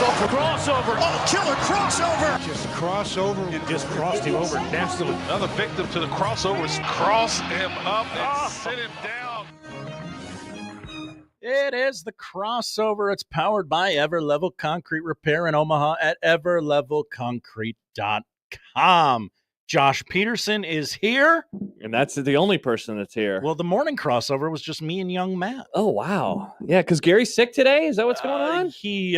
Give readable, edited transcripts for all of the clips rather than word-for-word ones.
Crossover. Oh, killer crossover. Just crossover. It just crossed him over nastily. Another victim to the crossovers. Cross him up and sit him down. It is the crossover. It's powered by Everlevel Concrete Repair in Omaha at everlevelconcrete.com. Josh Peterson is here. And that's the only person that's here. Well, the morning crossover was just me and young Matt. Oh, wow. Yeah, because Gary's sick today? Is that what's going on? He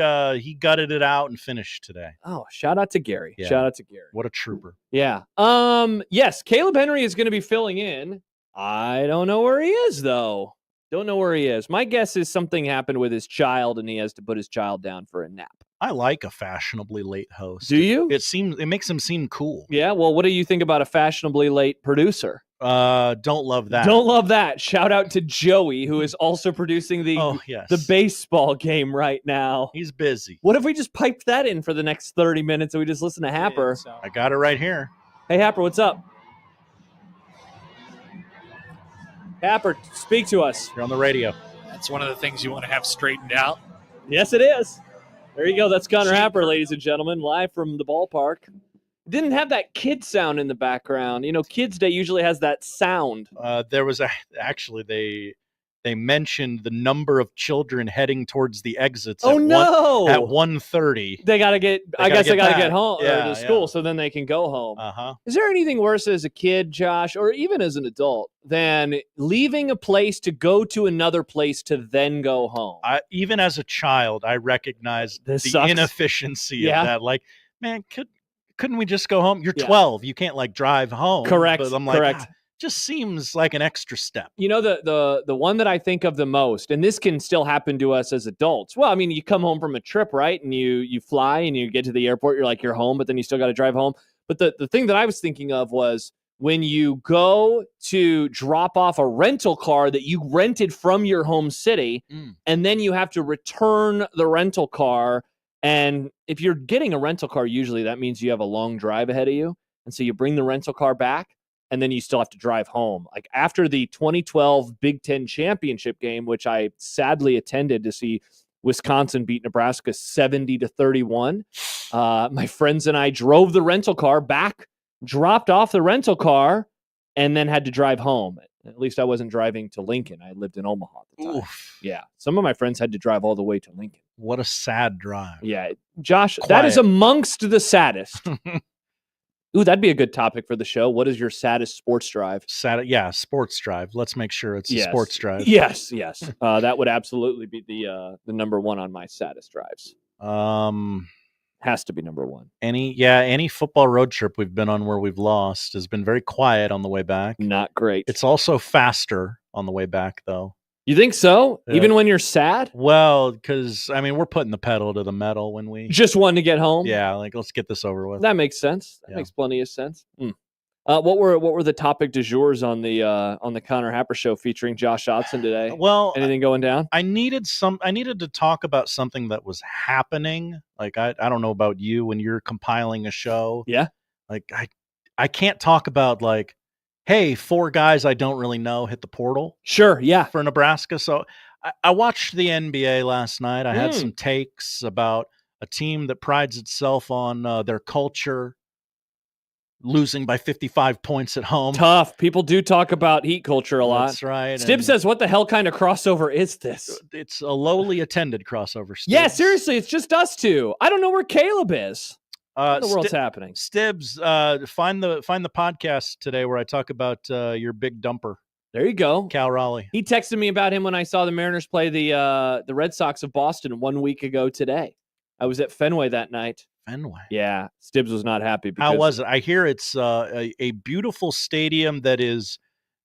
gutted it out and finished today. Oh, shout out to Gary. Yeah. Shout out to Gary. What a trooper. Yeah. Yes, Kaleb Henry is going to be filling in. I don't know where he is, though. Don't know where he is. My guess is something happened with his child, and he has to put his child down for a nap. I like a fashionably late host. Do you? It makes him seem cool. Yeah, well, what do you think about a fashionably late producer? Don't love that. Don't love that. Shout out to Joey, who is also producing the baseball game right now. He's busy. What if we just piped that in for the next 30 minutes and we just listen to Happer? I got it right here. Hey, Happer, what's up? Happer, speak to us. You're on the radio. That's one of the things you want to have straightened out. Yes, it is. There you go. That's Connor Happer, ladies and gentlemen, live from the ballpark. Didn't have that kid sound in the background. You know, Kids Day usually has that sound. There was they mentioned the number of children heading towards the exits. Oh, no. At 1:30. They got to get, I guess they got to get home or to school so then they can go home. Uh-huh. Is there anything worse as a kid, Josh, or even as an adult, than leaving a place to go to another place to then go home? Even as a child, I recognized the inefficiency of that. Like, man, couldn't we just go home? You're 12. You can't like drive home. Correct. But I'm like, correct. Just seems like an extra step. You know, the one that I think of the most, and this can still happen to us as adults. Well, I mean, you come home from a trip, right? And you fly and you get to the airport, you're like, you're home, but then you still got to drive home. But the thing that I was thinking of was when you go to drop off a rental car that you rented from your home city, and then you have to return the rental car. And if you're getting a rental car, usually that means you have a long drive ahead of you. And so you bring the rental car back, and then you still have to drive home. Like after the 2012 Big Ten championship game, which I sadly attended to see Wisconsin beat Nebraska 70-31, my friends and I drove the rental car back, dropped off the rental car, and then had to drive home. At least I wasn't driving to Lincoln. I lived in Omaha at the time. Oof. Yeah. Some of my friends had to drive all the way to Lincoln. What a sad drive. Yeah. Josh, Quiet. That is amongst the saddest. Ooh, that'd be a good topic for the show. What is your saddest sports drive? Sports drive. Let's make sure it's a sports drive. Yes. That would absolutely be the number one on my saddest drives. Has to be number one. Any football road trip we've been on where we've lost has been very quiet on the way back. Not great. It's also faster on the way back, though. You think so? Even when you're sad? Well, because, I mean, we're putting the pedal to the metal when we... Just wanting to get home? Yeah, like, let's get this over with. That makes sense. That makes plenty of sense. What were the topic du jours on the Connor Happer show featuring Josh Otson today? Well, anything going down? I needed to talk about something that was happening. Like, I don't know about you when you're compiling a show. Yeah. Like, I can't talk about, like, hey, 4 guys I don't really know hit the portal. Sure, yeah. For Nebraska. So I watched the NBA last night. I had some takes about a team that prides itself on their culture, losing by 55 points at home. Tough. People do talk about heat culture a lot. That's right. Stib says, what the hell kind of crossover is this? It's a lowly attended crossover. Stibs. Yeah, seriously, it's just us two. I don't know where Kaleb is. What in the world's happening? Stibs, find the podcast today where I talk about your big dumper. There you go. Cal Raleigh. He texted me about him when I saw the Mariners play the Red Sox of Boston 1 week ago today. I was at Fenway that night. Fenway. Yeah, Stibs was not happy. How was it? I hear it's a beautiful stadium that is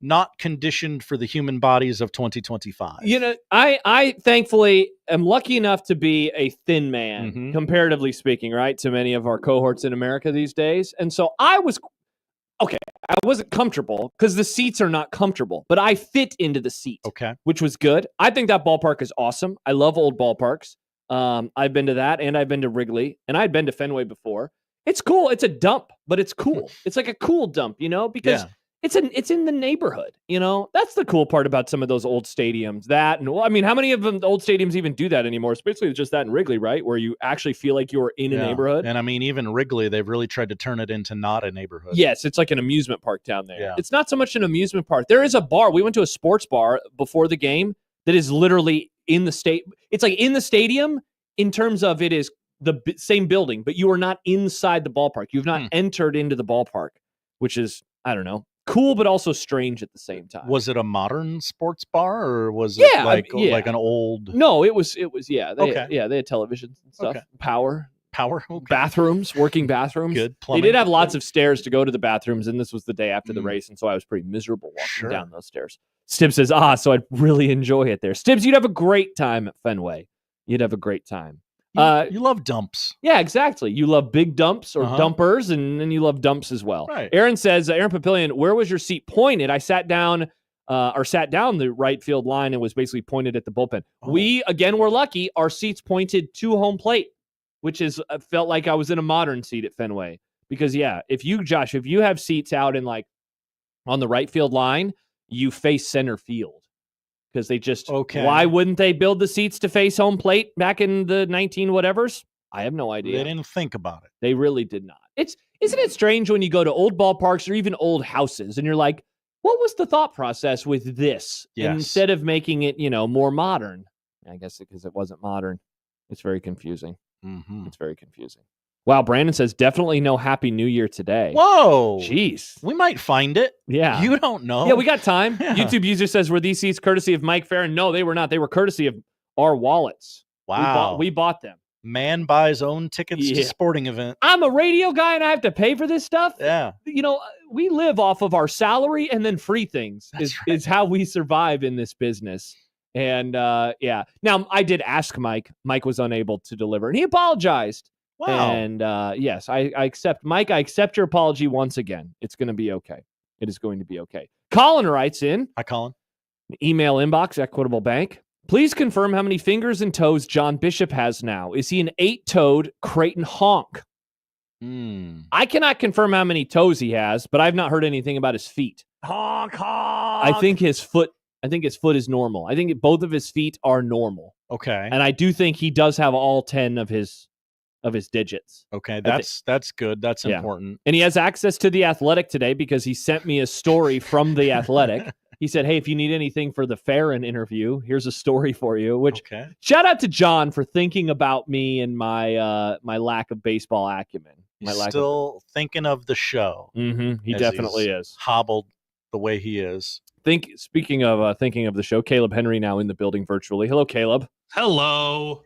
not conditioned for the human bodies of 2025. You know, I thankfully am lucky enough to be a thin man, comparatively speaking, right, to many of our cohorts in America these days. And so I wasn't comfortable because the seats are not comfortable, but I fit into the seat, which was good. I think that ballpark is awesome. I love old ballparks. I've been to that, and I've been to Wrigley, and I'd been to Fenway before. It's cool. It's a dump, but it's cool. It's like a cool dump, you know, because it's in the neighborhood, That's the cool part about some of those old stadiums. How many of them old stadiums even do that anymore? Especially just that in Wrigley, right? Where you actually feel like you're in a neighborhood. And even Wrigley, they've really tried to turn it into not a neighborhood. Yes, it's like an amusement park down there. Yeah. It's not so much an amusement park. There is a bar. We went to a sports bar before the game that is literally in the state. It's like in the stadium in terms of it is the same building, but you are not inside the ballpark. You've not entered into the ballpark, which is, I don't know, cool, but also strange at the same time. Was it a modern sports bar or was it like an old? No, it was. Yeah. They had televisions and stuff. Okay. Power. Okay. Bathrooms, working bathrooms. Good. Plumbing. They did have lots of stairs to go to the bathrooms, and this was the day after the race, and so I was pretty miserable walking down those stairs. Stibbs says, so I'd really enjoy it there. Stibbs, you'd have a great time at Fenway. You'd have a great time. You love dumps. Yeah, exactly. You love big dumps or dumpers, and then you love dumps as well. Right. Aaron says, Aaron Papillion, where was your seat pointed? I sat down the right field line and was basically pointed at the bullpen. We, again, were lucky. Our seats pointed to home plate, which felt like I was in a modern seat at Fenway. Because, if you have seats out in on the right field line, you face center field. Because they just, why wouldn't they build the seats to face home plate back in the 19-whatevers? I have no idea. They didn't think about it. They really did not. Isn't it strange when you go to old ballparks or even old houses and you're like, what was the thought process with this? Yes. Instead of making it, more modern. I guess because it wasn't modern. It's very confusing. Mm-hmm. It's very confusing. Wow, Brandon says, definitely no Happy New Year today. Whoa. Jeez. We might find it. Yeah. You don't know. Yeah, we got time. Yeah. YouTube user says, were these seats courtesy of Mike Ferrin? No, they were not. They were courtesy of our wallets. Wow. We bought them. Man buys own tickets to sporting event. I'm a radio guy and I have to pay for this stuff. Yeah. We live off of our salary and then free things is how we survive in this business. And Now, I did ask Mike. Mike was unable to deliver and he apologized. Wow. And yes, I accept, Mike, I accept your apology once again. It's going to be okay. It is going to be okay. Colin writes in. Hi, Colin. Email inbox, Equitable Bank. Please confirm how many fingers and toes John Bishop has now. Is he an 8-toed Creighton honk? I cannot confirm how many toes he has, but I've not heard anything about his feet. Honk, honk. I think his foot is normal. I think both of his feet are normal. Okay. And I do think he does have all 10 of his digits. Okay, that's good. That's important. And he has access to The Athletic today because he sent me a story from The Athletic. He said, hey, if you need anything for the Ferrin interview, here's a story for you. Which shout out to John for thinking about me and my my lack of baseball acumen. He's still thinking of the show. Mm-hmm. He definitely is. Hobbled the way he is. Speaking of thinking of the show, Kaleb Henry now in the building virtually. Hello, Kaleb. Hello.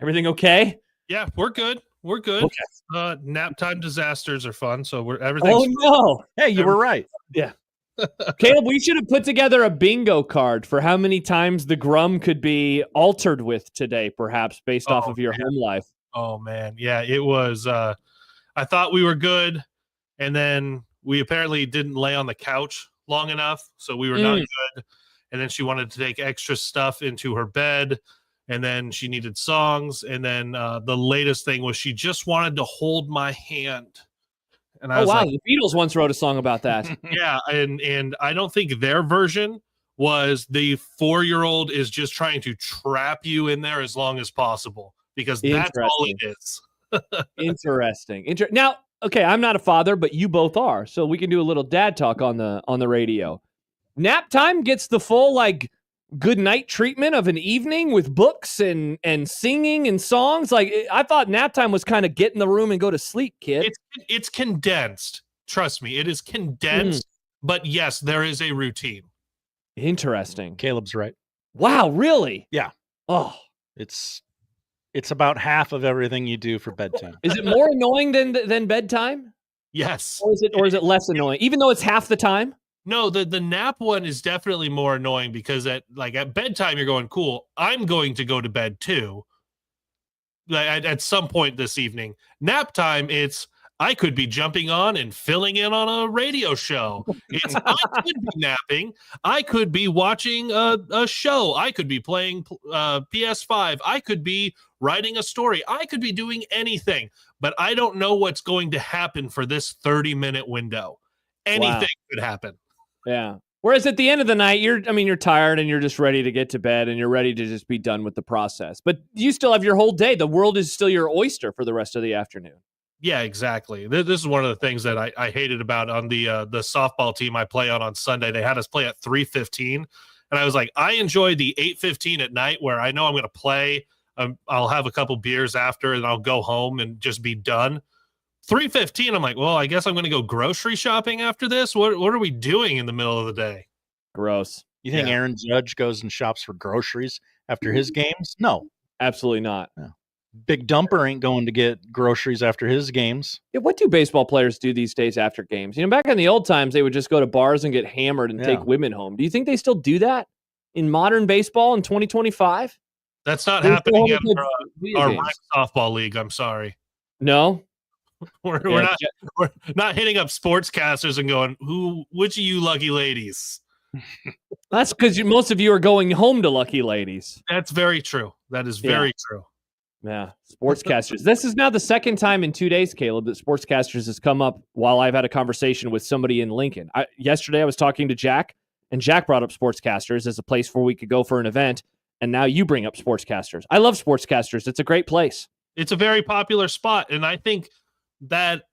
Everything okay? Yeah, we're good. We're good. Okay. Nap time disasters are fun, so everything's. Oh no! Hey, you were right. Yeah. Kaleb, we should have put together a bingo card for how many times the Grum could be altered with today, perhaps based off of your home life. Oh man, yeah, it was. I thought we were good, and then we apparently didn't lay on the couch long enough, so we were not good. And then she wanted to take extra stuff into her bed. And then she needed songs. And then the latest thing was she just wanted to hold my hand. And I was like, the Beatles once wrote a song about that. Yeah. And I don't think their version was the 4-year-old is just trying to trap you in there as long as possible, because that's all it is. Interesting. Now, okay, I'm not a father, but you both are. So we can do a little dad talk on the radio. Nap time gets the full, good night treatment of an evening with books and singing and songs. I thought nap time was kind of get in the room and go to sleep, kid. It's condensed. Trust me, it is condensed. But yes, there is a routine. Interesting. Caleb's right. Wow, really? Yeah. Oh, it's about half of everything you do for bedtime. Is it more annoying than bedtime? Yes. Or is it less annoying, even though it's half the time? No, the nap one is definitely more annoying because at bedtime you're going, cool, I'm going to go to bed too. At some point this evening. Nap time, I could be jumping on and filling in on a radio show. I could be napping. I could be watching a show. I could be playing PS5. I could be writing a story. I could be doing anything, but I don't know what's going to happen for this 30-minute window. Anything could happen. Yeah. Whereas at the end of the night, you're tired and you're just ready to get to bed and you're ready to just be done with the process. But you still have your whole day. The world is still your oyster for the rest of the afternoon. Yeah, exactly. This is one of the things that I hated about on the softball team I play on Sunday. They had us play at 3:15, and I was like, I enjoy the 8:15 at night where I know I'm going to play. I'll have a couple beers after, and I'll go home and just be done. 3:15, I'm like, well, I guess I'm going to go grocery shopping after this. What are we doing in the middle of the day? Gross. You think Aaron Judge goes and shops for groceries after his games? No. Absolutely not. No. Big Dumper ain't going to get groceries after his games. Yeah, what do baseball players do these days after games? Back in the old times, they would just go to bars and get hammered and take women home. Do you think they still do that in modern baseball in 2025? That's not happening in our rec softball league. I'm sorry. No? We're not hitting up sportscasters and going, which of you lucky ladies? That's because most of you are going home to lucky ladies. That's very true. That is very true. Yeah, sportscasters. This is now the second time in 2 days, Caleb, that sportscasters has come up while I've had a conversation with somebody in Lincoln. Yesterday, I was talking to Jack, and Jack brought up sportscasters as a place where we could go for an event, and now you bring up sportscasters. I love sportscasters. It's a great place. It's a very popular spot, and I think that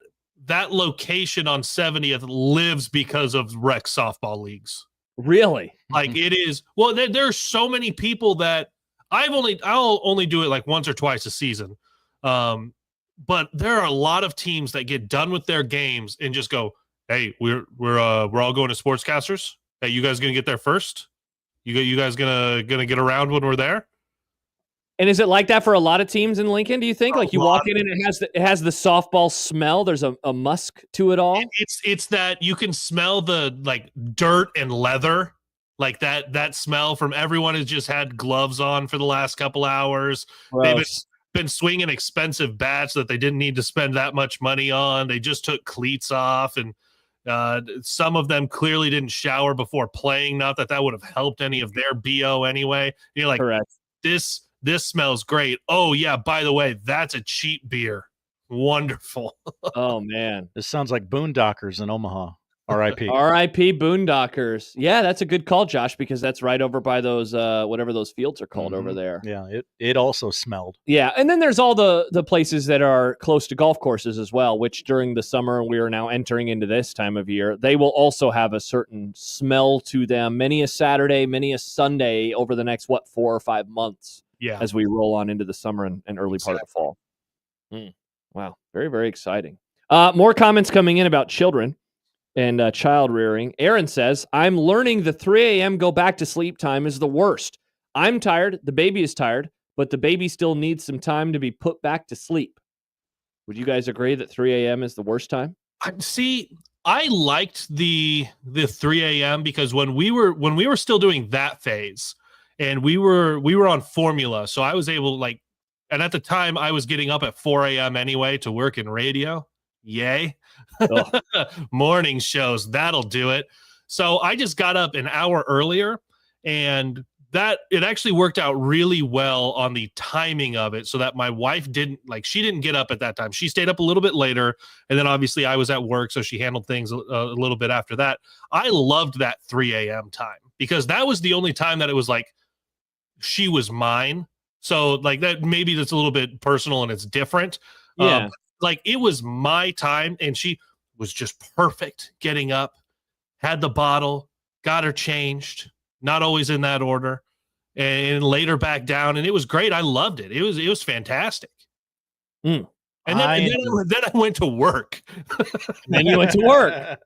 location on 70th lives because of rec softball leagues. Really? Like it is. Well, there's so many people that I'll only do it like once or twice a season. But there are a lot of teams that get done with their games and just go, hey, we're all going to sportscasters. Hey, you guys gonna get there first? You guys gonna get around when we're there? And is it like that for a lot of teams in Lincoln, do you think? Like you walk in and it has the softball smell. There's a musk to it all. It's that you can smell the like dirt and leather, like that smell from everyone has just had gloves on for the last couple hours. Gross. They've been swinging expensive bats that they didn't need to spend that much money on. They just took cleats off, and some of them clearly didn't shower before playing. Not that would have helped any of their BO anyway. You're like, correct. This smells great. Oh, yeah, by the way, that's a cheap beer. Wonderful. Oh, man. This sounds like Boondockers in Omaha. R.I.P. R.I.P. Boondockers. Yeah, that's a good call, Josh, because that's right over by those, whatever those fields are called over there. Yeah, it also smelled. Yeah, and then there's all the places that are close to golf courses as well, which during the summer, and we are now entering into this time of year, they will also have a certain smell to them, many a Saturday, many a Sunday over the next, 4 or 5 months. Yeah, as we roll on into the summer and early part of the fall. Wow, very, very exciting. More comments coming in about children and child rearing. Aaron says, I'm learning the 3 a.m. go back to sleep time is the worst. I'm tired, the baby is tired, but the baby still needs some time to be put back to sleep. Would you guys agree that 3 a.m. is the worst time? See, I liked the 3 a.m. because when we were still doing that phase, and we were on formula, so I was able and at the time I was getting up at 4 a.m. anyway to work in radio. Yay. Morning shows, that'll do it. So I just got up an hour earlier, and that it actually worked out really well on the timing of it, so that my wife didn't get up at that time. She stayed up a little bit later, and then obviously I was at work, so she handled things a little bit after that. I loved that 3 a.m. time because that was the only time that it was like, she was mine. So that maybe that's a little bit personal and it's different. Yeah. It was my time, and she was just perfect getting up, had the bottle, got her changed, not always in that order, and laid her back down. And it was great. I loved it. It was fantastic. And then I went to work. Then you went to work.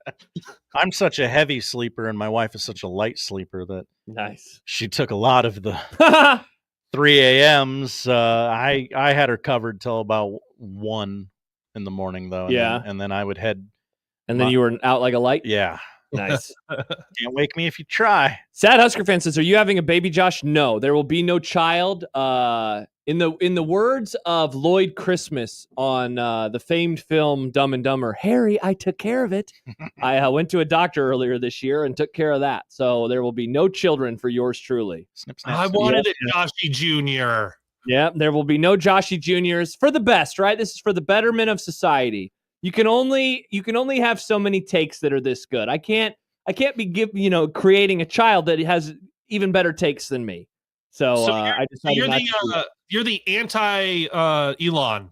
I'm such a heavy sleeper, and my wife is such a light sleeper that nice. She took a lot of the 3 a.m.s. I had her covered till about 1 in the morning, though. And then I would head. And then you were out like a light? Yeah. Nice. Can't wake me if you try. Sad Husker fan says, are you having a baby, Josh? No, there will be no child. In the words of Lloyd Christmas on the famed film Dumb and Dumber, Harry, I took care of it. I went to a doctor earlier this year and took care of that. So there will be no children for yours truly. Snip, snap, I wanted it, Joshy Jr. Yeah, there will be no Joshy Juniors for the best, right? This is for the betterment of society. You can only have so many takes that are this good. I can't I can't be creating a child that has even better takes than me. So I decided you're the anti Elon.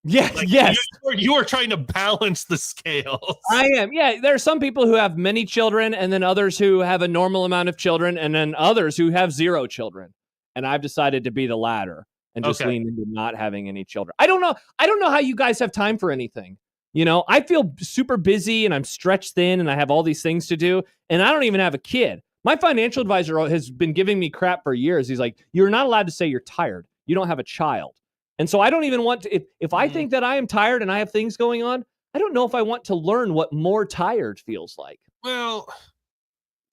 Yes, like, yes. You are trying to balance the scales. I am. Yeah, there are some people who have many children, and then others who have a normal amount of children, and then others who have 0 children. And I've decided to be the latter and just lean into not having any children. I don't know how you guys have time for anything. I feel super busy and I'm stretched thin and I have all these things to do, and I don't even have a kid. My financial advisor has been giving me crap for years. He's like, you're not allowed to say you're tired. You don't have a child. And so I don't even want to, if I think that I am tired and I have things going on, I don't know if I want to learn what more tired feels like. Well,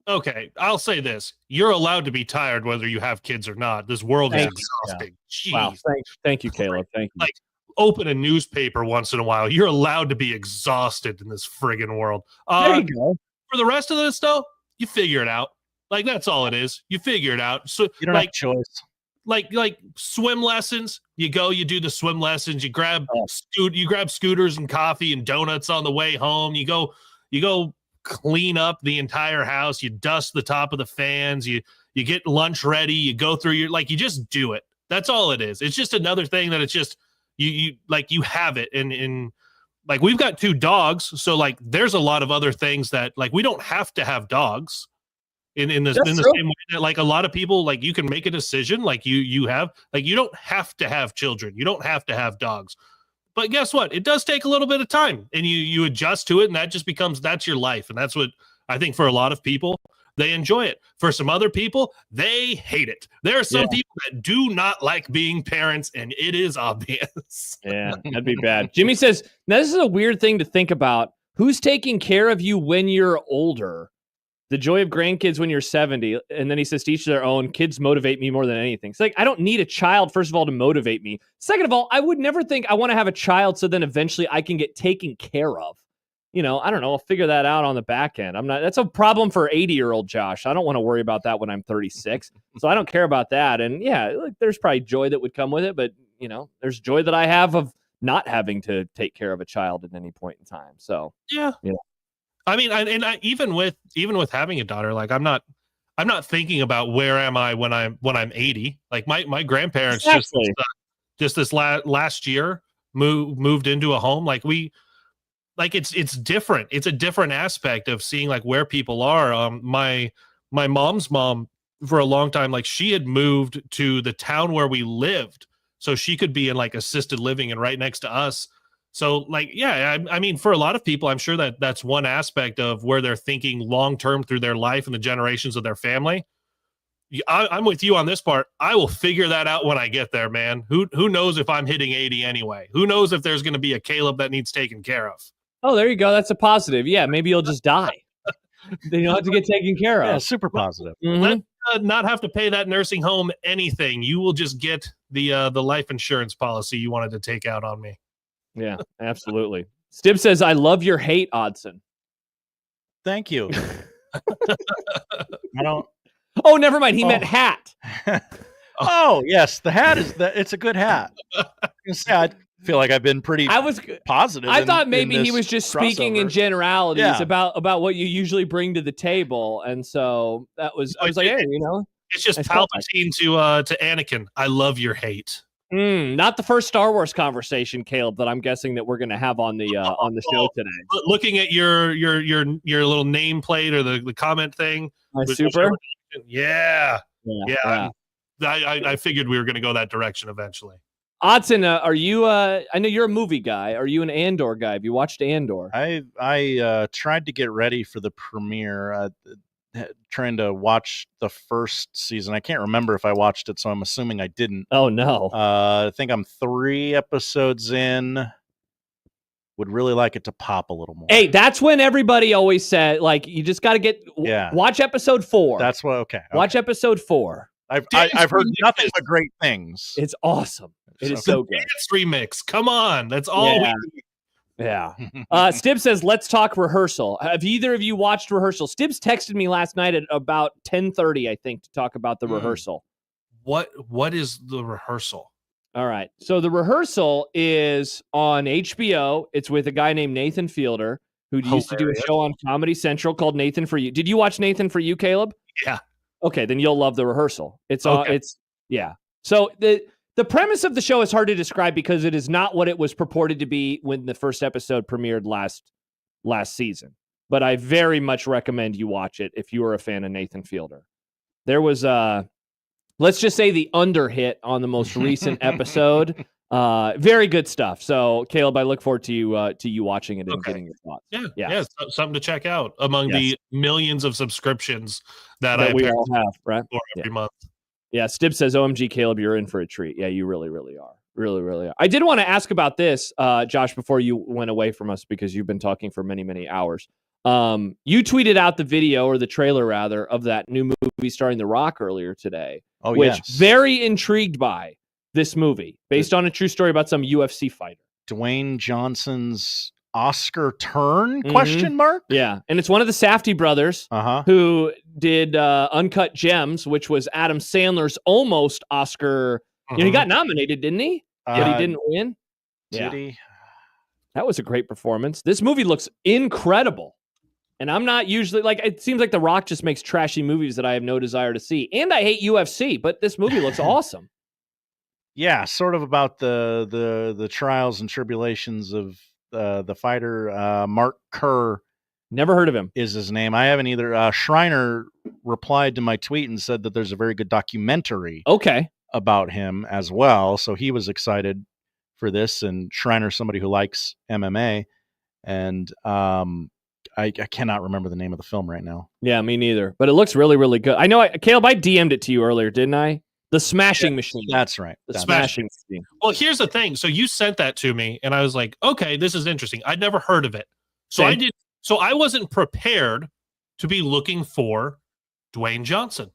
okay, I'll say this. You're allowed to be tired whether you have kids or not. This world is exhausting. Yeah. Wow. Thank you, Kaleb. Thank you. Like, open a newspaper once in a while. You're allowed to be exhausted in this friggin' world. There you go. For the rest of this, though, you figure it out. Like, that's all it is. You figure it out. So you don't have a choice. Like swim lessons, you do the swim lessons, you grab scooters and coffee and donuts on the way home, you go clean up the entire house, you dust the top of the fans, you get lunch ready, you go through you just do it. That's all it is. It's just another thing that it's just you have it, and like, we've got 2 dogs, so like there's a lot of other things that, like, we don't have to have dogs. In the same way that, like, a lot of people, like, you can make a decision, like you have, like, you don't have to have children, you don't have to have dogs, but guess what? It does take a little bit of time, and you adjust to it, and that just that's your life, and that's what I think for a lot of people, they enjoy it. For some other people, they hate it. There are some people that do not like being parents, and it is obvious. Yeah, that'd be bad. Jimmy says, now this is a weird thing to think about. Who's taking care of you when you're older? The joy of grandkids when you're 70. And then he says, to each their own. Kids motivate me more than anything. It's like, I don't need a child, first of all, to motivate me. Second of all, I would never think I want to have a child so then eventually I can get taken care of. I don't know. I'll figure that out on the back end. That's a problem for 80-year-old Josh. I don't want to worry about that when I'm 36. So I don't care about that. And yeah, there's probably joy that would come with it. But, there's joy that I have of not having to take care of a child at any point in time. So, yeah. I mean, even with having a daughter, like, I'm not thinking about where am I when I'm 80. Like, my grandparents just this last year moved into a home. Like, it's different. It's a different aspect of seeing, like, where people are. My mom's mom, for a long time, like, she had moved to the town where we lived, so she could be in, like, assisted living and right next to us. So, like, yeah, I mean, for a lot of people, I'm sure that's one aspect of where they're thinking long-term through their life and the generations of their family. I'm with you on this part. I will figure that out when I get there, man. Who knows if I'm hitting 80 anyway? Who knows if there's going to be a Kaleb that needs taken care of? Oh, there you go. That's a positive. Yeah, maybe you'll just die. Then you don't have to get taken care of. Yeah, super positive. Mm-hmm. Let's not have to pay that nursing home anything. You will just get the life insurance policy you wanted to take out on me. Yeah, absolutely. Stib says, I love your hate, Odson. Thank you. I don't. Oh, never mind. He meant hat. Oh, yes. The hat it's a good hat. I feel like I've been pretty positive. I thought maybe he was just speaking in generalities about what you usually bring to the table. And so I was like, hey, it's just Palpatine to Anakin. I love your hate. Not the first Star Wars conversation, Kaleb, that I'm guessing that we're going to have on the show today. Looking at your little nameplate or the comment thing, my super, yeah. I figured we were going to go that direction eventually. Odson, are you? I know you're a movie guy. Are you an Andor guy? Have you watched Andor? I tried to get ready for the premiere. Trying to watch the first season. I can't remember if I watched it, so I'm assuming I didn't. Oh, no. I think I'm 3 episodes in. Would really like it to pop a little more. Hey, that's when everybody always said, like, you just got to watch episode 4. That's what, okay. Watch episode 4. I've heard nothing but great things. It's awesome. It is so good. Dance remix. Come on. That's all we need. Yeah. Stibbs says, let's talk rehearsal. Have either of you watched rehearsal? Stibbs texted me last night at about 10:30, I think, to talk about the rehearsal. What is the rehearsal? All right. So the rehearsal is on HBO. It's with a guy named Nathan Fielder. who used to do a show on Comedy Central called Nathan For You. Did you watch Nathan For You, Caleb? Yeah. Okay, then you'll love The Rehearsal. Yeah. So the premise of the show is hard to describe because it is not what it was purported to be when the first episode premiered last season. But I very much recommend you watch it if you are a fan of Nathan Fielder. There was let's just say the underhit on the most recent episode. Very good stuff. So, Caleb, I look forward to you watching it and getting your thoughts. Yeah, something to check out among the millions of subscriptions that we all have, right? Every month. Yeah, Stib says, OMG, Caleb, you're in for a treat. Yeah, you really, really are. Really, really are. I did want to ask about this, Josh, before you went away from us because you've been talking for many, many hours. You tweeted out the video, or the trailer rather, of that new movie starring The Rock earlier today. Oh, which yes. Very intrigued by this movie, based on a true story about some UFC fighter. Dwayne Johnson's Oscar turn, question mark? Yeah, and it's one of the Safdie brothers who did Uncut Gems, which was Adam Sandler's almost Oscar. You know, he got nominated, didn't he? But he didn't win. Did he? That was a great performance. This movie looks incredible. And I'm not usually, like, it seems like The Rock just makes trashy movies that I have no desire to see. And I hate UFC, but this movie looks awesome. Yeah, sort of about the trials and tribulations of the fighter. Mark Kerr. Never heard of him. Is his name. I haven't either. Schreiner replied to my tweet and said that there's a very good documentary about him as well. So he was excited for this. And Schreiner's somebody who likes MMA. And I cannot remember the name of the film right now. Yeah, me neither. But it looks really, really good. I know, Caleb, I DM'd it to you earlier, didn't I? The Smashing Machine. That's right. The Smashing Machine. Well, here's the thing. So you sent that to me, and I was like, okay, this is interesting. I'd never heard of it. So I wasn't prepared to be looking for Dwayne Johnson.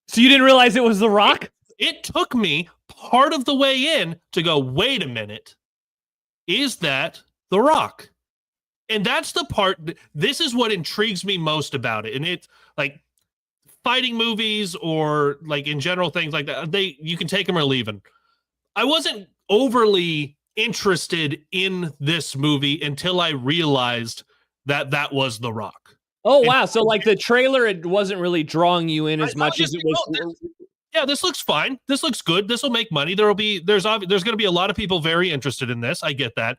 So you didn't realize it was The Rock? It took me part of the way in to go, wait a minute. Is that The Rock? And that's the part, this is what intrigues me most about it. And it's like fighting movies or like in general things like that, you can take them or leave them. I wasn't overly interested in this movie until I realized that was The Rock. Oh, wow. So like the trailer, it wasn't really drawing you in as much as it was. Yeah, this looks fine. This looks good. This will make money. There's going to be a lot of people very interested in this. I get that.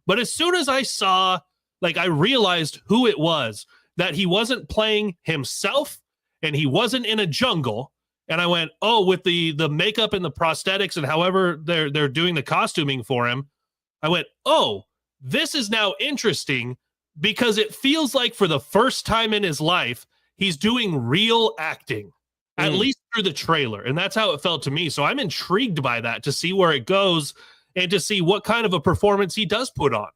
But as soon as I saw, like, I realized who it was, that he wasn't playing himself and he wasn't in a jungle. And I went, oh, with the makeup and the prosthetics and however they're doing the costuming for him, I went, oh, this is now interesting because it feels like for the first time in his life, he's doing real acting, at least through the trailer. And that's how it felt to me. So I'm intrigued by that, to see where it goes and to see what kind of a performance he does put on.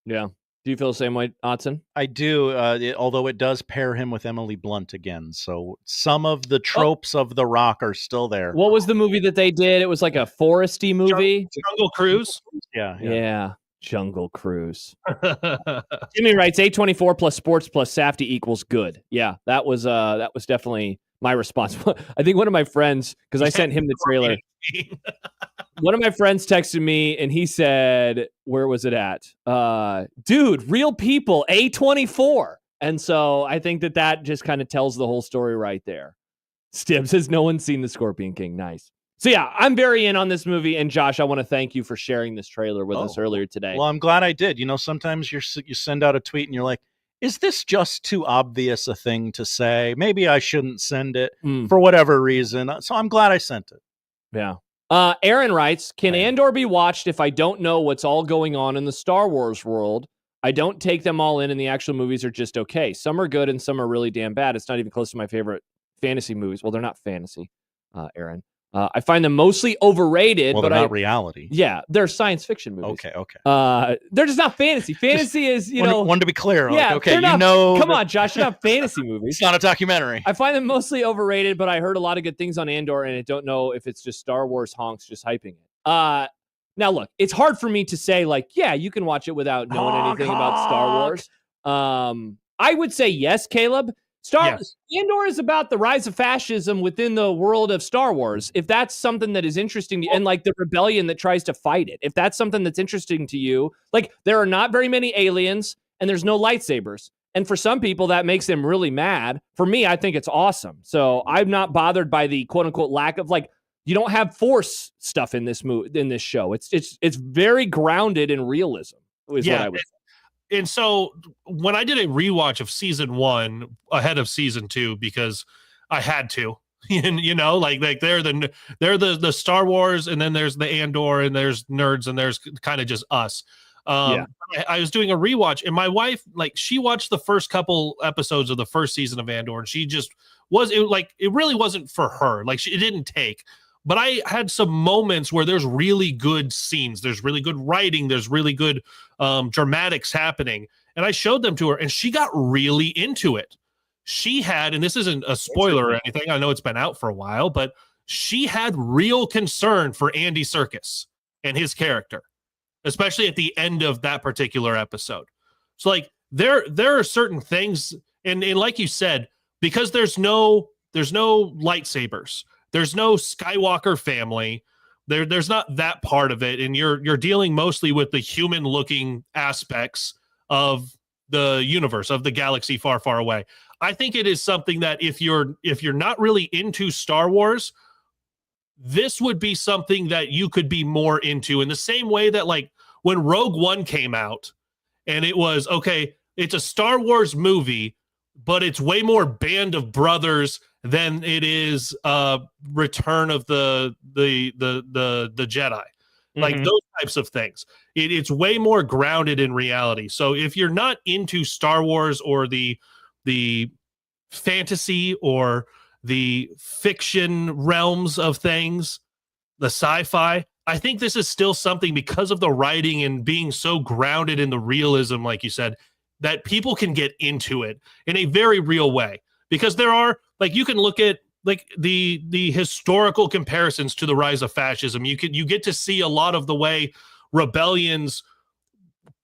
Yeah. Do you feel the same way, Otson? I do, although it does pair him with Emily Blunt again. So some of the tropes of The Rock are still there. What was the movie that they did? It was like a foresty movie. Jungle Cruise? Yeah. Jungle Cruise. Jimmy writes, A24 plus sports plus Safdie equals good. Yeah, that was definitely my response. I think one of my friends, because I sent him the trailer. One of my friends texted me and he said, where was it at? Dude, real people, A24. And so I think that just kind of tells the whole story right there. Stib says no one's seen The Scorpion King. Nice. So yeah, I'm very in on this movie. And Josh, I want to thank you for sharing this trailer with us earlier today. Well, I'm glad I did. You know, sometimes you send out a tweet and you're like, is this just too obvious a thing to say? Maybe I shouldn't send it for whatever reason. So I'm glad I sent it. Yeah. Aaron writes, can Andor be watched if I don't know what's all going on in the Star Wars world? I don't take them all in, and the actual movies are just okay. Some are good and some are really damn bad. It's not even close to my favorite fantasy movies. Well, they're not fantasy, Aaron. I find them mostly overrated. Well, but they're not reality. Yeah, they're science fiction movies. Okay. They're just not fantasy. Fantasy is, one to be clear. Yeah, like, okay, come on, Josh, they're not fantasy movies. It's not a documentary. I find them mostly overrated, but I heard a lot of good things on Andor, and I don't know if it's just Star Wars honks just hyping it. Now, look, it's hard for me to say, like, yeah, you can watch it without knowing anything about Star Wars. I would say yes, Caleb. Andor is about the rise of fascism within the world of Star Wars. If that's something that is interesting to you, and like the rebellion that tries to fight it, if that's something that's interesting to you, like there are not very many aliens, and there's no lightsabers. And for some people, that makes them really mad. For me, I think it's awesome. So I'm not bothered by the quote unquote lack of you don't have Force stuff in this show. It's very grounded in realism. Is what I would say. And so when I did a rewatch of season 1 ahead of season 2, because I had to, and they're the Star Wars, and then there's the Andor, and there's nerds, and there's kind of just us. I was doing a rewatch, and my wife, she watched the first couple episodes of the first season of Andor, and she just it really wasn't for her. It didn't take. But I had some moments where there's really good scenes, there's really good writing, there's really good dramatics happening, and I showed them to her, and she got really into it. She had, and this isn't a spoiler or anything, I know it's been out for a while, but she had real concern for Andy Serkis and his character, especially at the end of that particular episode. So there are certain things, and like you said, because there's no lightsabers, there's no Skywalker family, there's not that part of it, and you're dealing mostly with the human looking aspects of the universe, of the galaxy far, far away. I think it is something that if you're not really into Star Wars, this would be something that you could be more into, in the same way that when Rogue One came out, and it was, okay, it's a Star Wars movie, but it's way more Band of Brothers than it is Return of the Jedi. Those types of things. It's way more grounded in reality. So if you're not into Star Wars or the fantasy or the fiction realms of things, the sci-fi, I think this is still something, because of the writing and being so grounded in the realism, like you said, that people can get into it in a very real way. Because there are, you can look at the historical comparisons to the rise of fascism. You get to see a lot of the way rebellions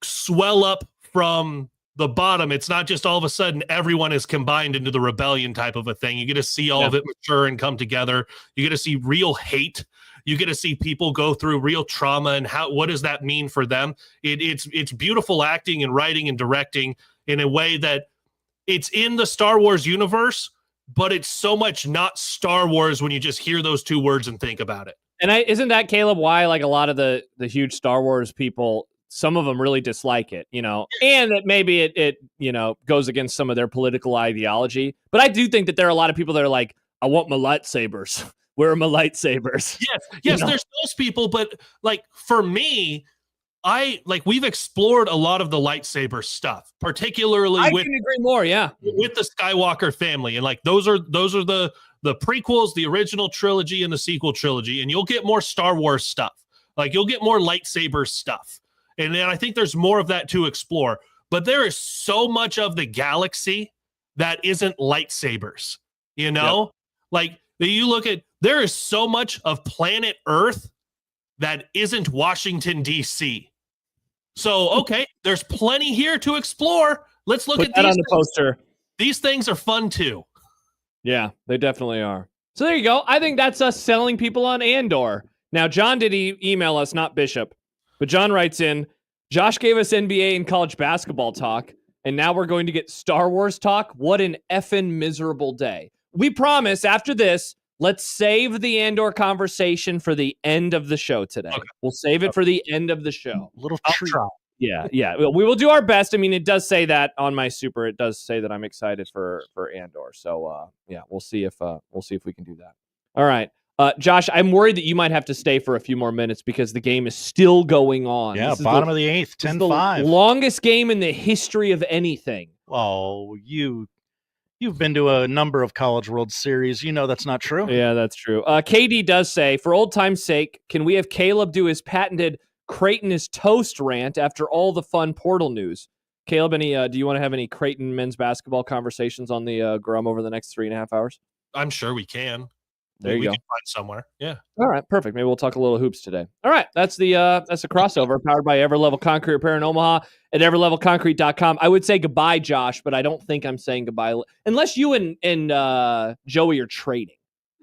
swell up from the bottom. It's not just all of a sudden everyone is combined into the rebellion type of a thing. You get to see all of it mature and come together. You get to see real hate. You get to see people go through real trauma, and what does that mean for them? It's beautiful acting and writing and directing in a way that it's in the Star Wars universe, but it's so much not Star Wars when you just hear those two words and think about it. And isn't that, Kaleb, why a lot of the huge Star Wars people, some of them really dislike it, and that maybe it goes against some of their political ideology. But I do think that there are a lot of people that are I want my lightsabers. Where are my lightsabers? Yes, there's those people, but for me, we've explored a lot of the lightsaber stuff, particularly I can agree more, with the Skywalker family, and those are the prequels, the original trilogy, and the sequel trilogy, and you'll get more Star Wars stuff, you'll get more lightsaber stuff, and then I think there's more of that to explore. But there is so much of the galaxy that isn't lightsabers, you you look at, there is so much of planet Earth that isn't Washington, D.C. So, okay, there's plenty here to explore. Let's look at these on the poster. These things are fun too. Yeah, they definitely are. So there you go. I think that's us selling people on Andor. Now, John did email us, not Bishop, but John writes in, Josh gave us NBA and college basketball talk, and now we're going to get Star Wars talk. What an effing miserable day. We promise after this, let's save the Andor conversation for the end of the show today. Okay. We'll save it for the end of the show. Little treat. Yeah. We will do our best. I mean, it does say that on my super. It does say that I'm excited for Andor. So we'll see if we can do that. All right, Josh, I'm worried that you might have to stay for a few more minutes because the game is still going on. Yeah, bottom of the eighth, 10-5. Longest game in the history of anything. Oh, You've been to a number of College World Series. You know that's not true. Yeah, that's true. KD does say, for old time's sake, can we have Kaleb do his patented Creighton is toast rant after all the fun Portal news? Kaleb, do you want to have any Creighton men's basketball conversations on the Grum over the next 3.5 hours? I'm sure we can. There you we go. Can find somewhere. Yeah. All right. Perfect. Maybe we'll talk a little hoops today. All right. That's the crossover powered by Everlevel Concrete Repair in Omaha at everlevelconcrete.com. I would say goodbye, Josh, but I don't think I'm saying goodbye unless you and Joey are trading.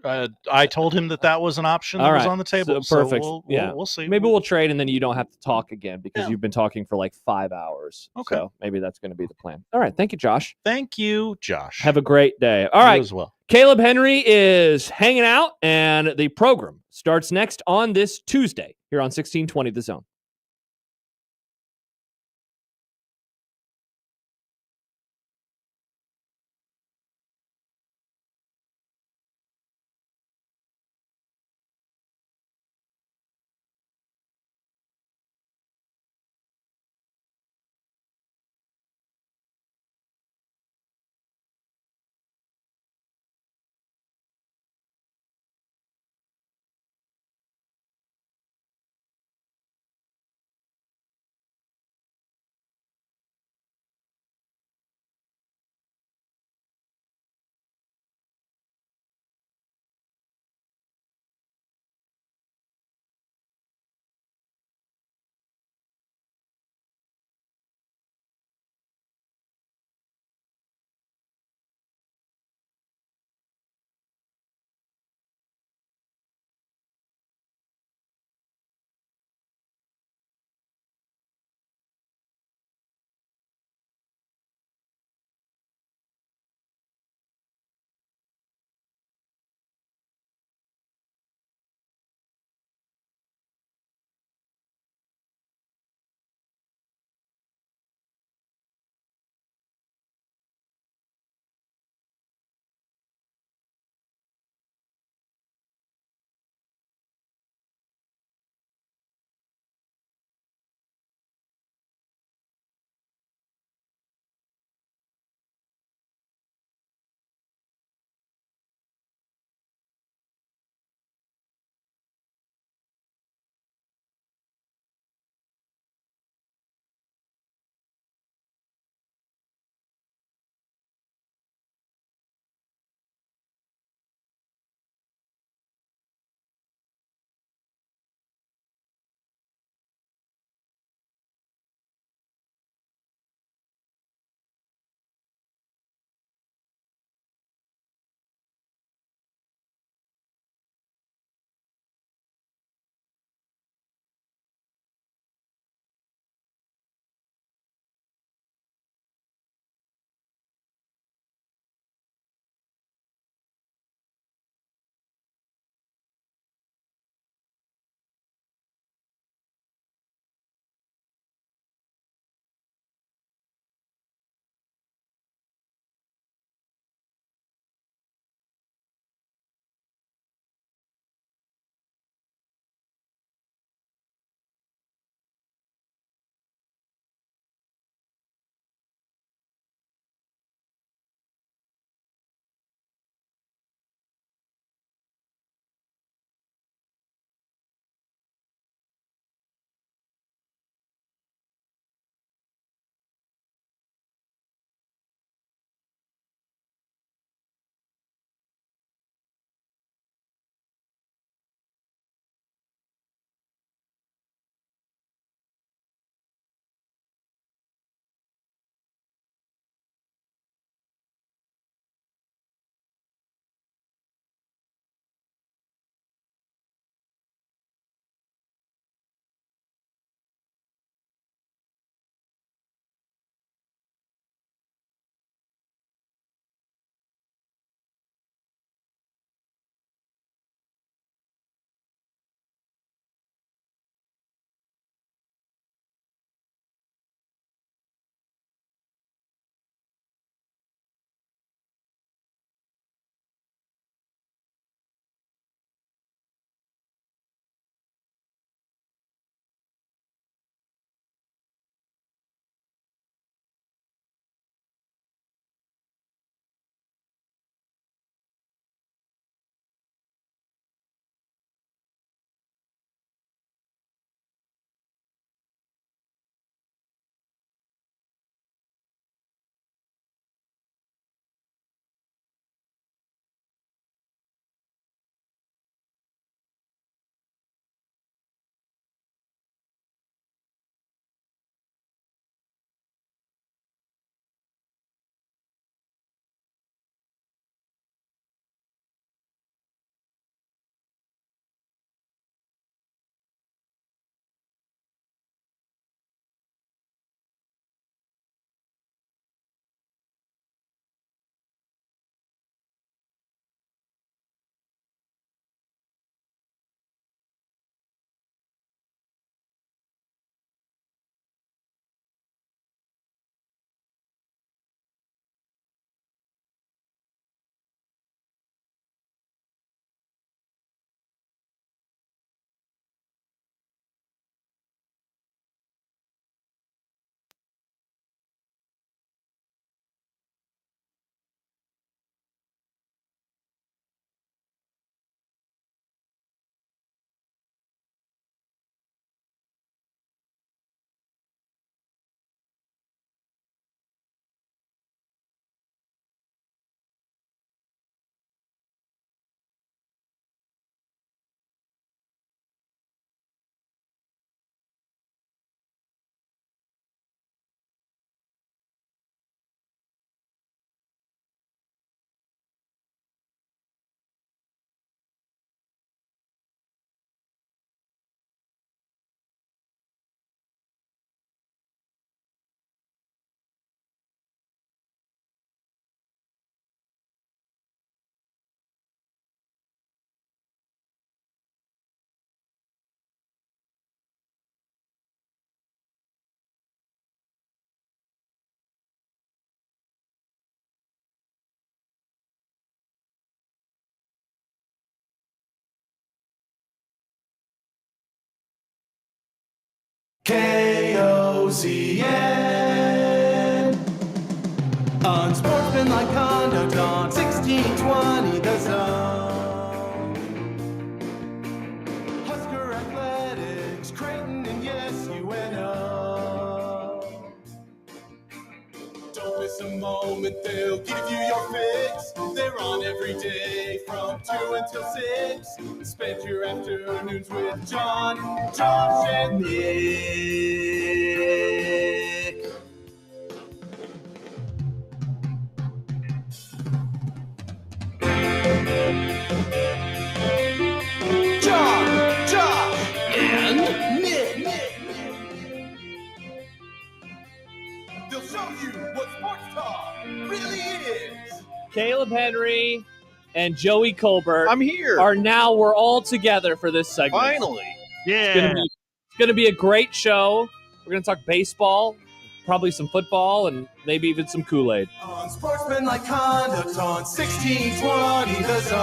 I told him that was an option that All was right. on the table. So, perfect. We'll see. Maybe we'll trade, and then you don't have to talk again because Yeah. you've been talking for like 5 hours. Okay. So maybe that's going to be the plan. All right. Thank you, Josh. Thank you, Josh. Have a great day. All You right. as well. Kaleb Henry is hanging out, and the program starts next on this Tuesday here on 1620 The Zone. Unsportsmanlike conduct on 1620 The Zone. Husker Athletics, Creighton, and yes, UNO. Don't miss a moment, they'll give you your fix. They're on every day from 2 until 6. Spend your afternoons with John, Josh, and Nick. John, Josh, and Nick. They'll show you what sports talk really is. Kaleb Henry and Joey Colbert I'm here. we're all together for this segment. Finally. Yeah. It's gonna be a great show. We're gonna talk baseball, probably some football, and maybe even some Kool-Aid. Unsportsmanlike conduct on 1620 The Zone.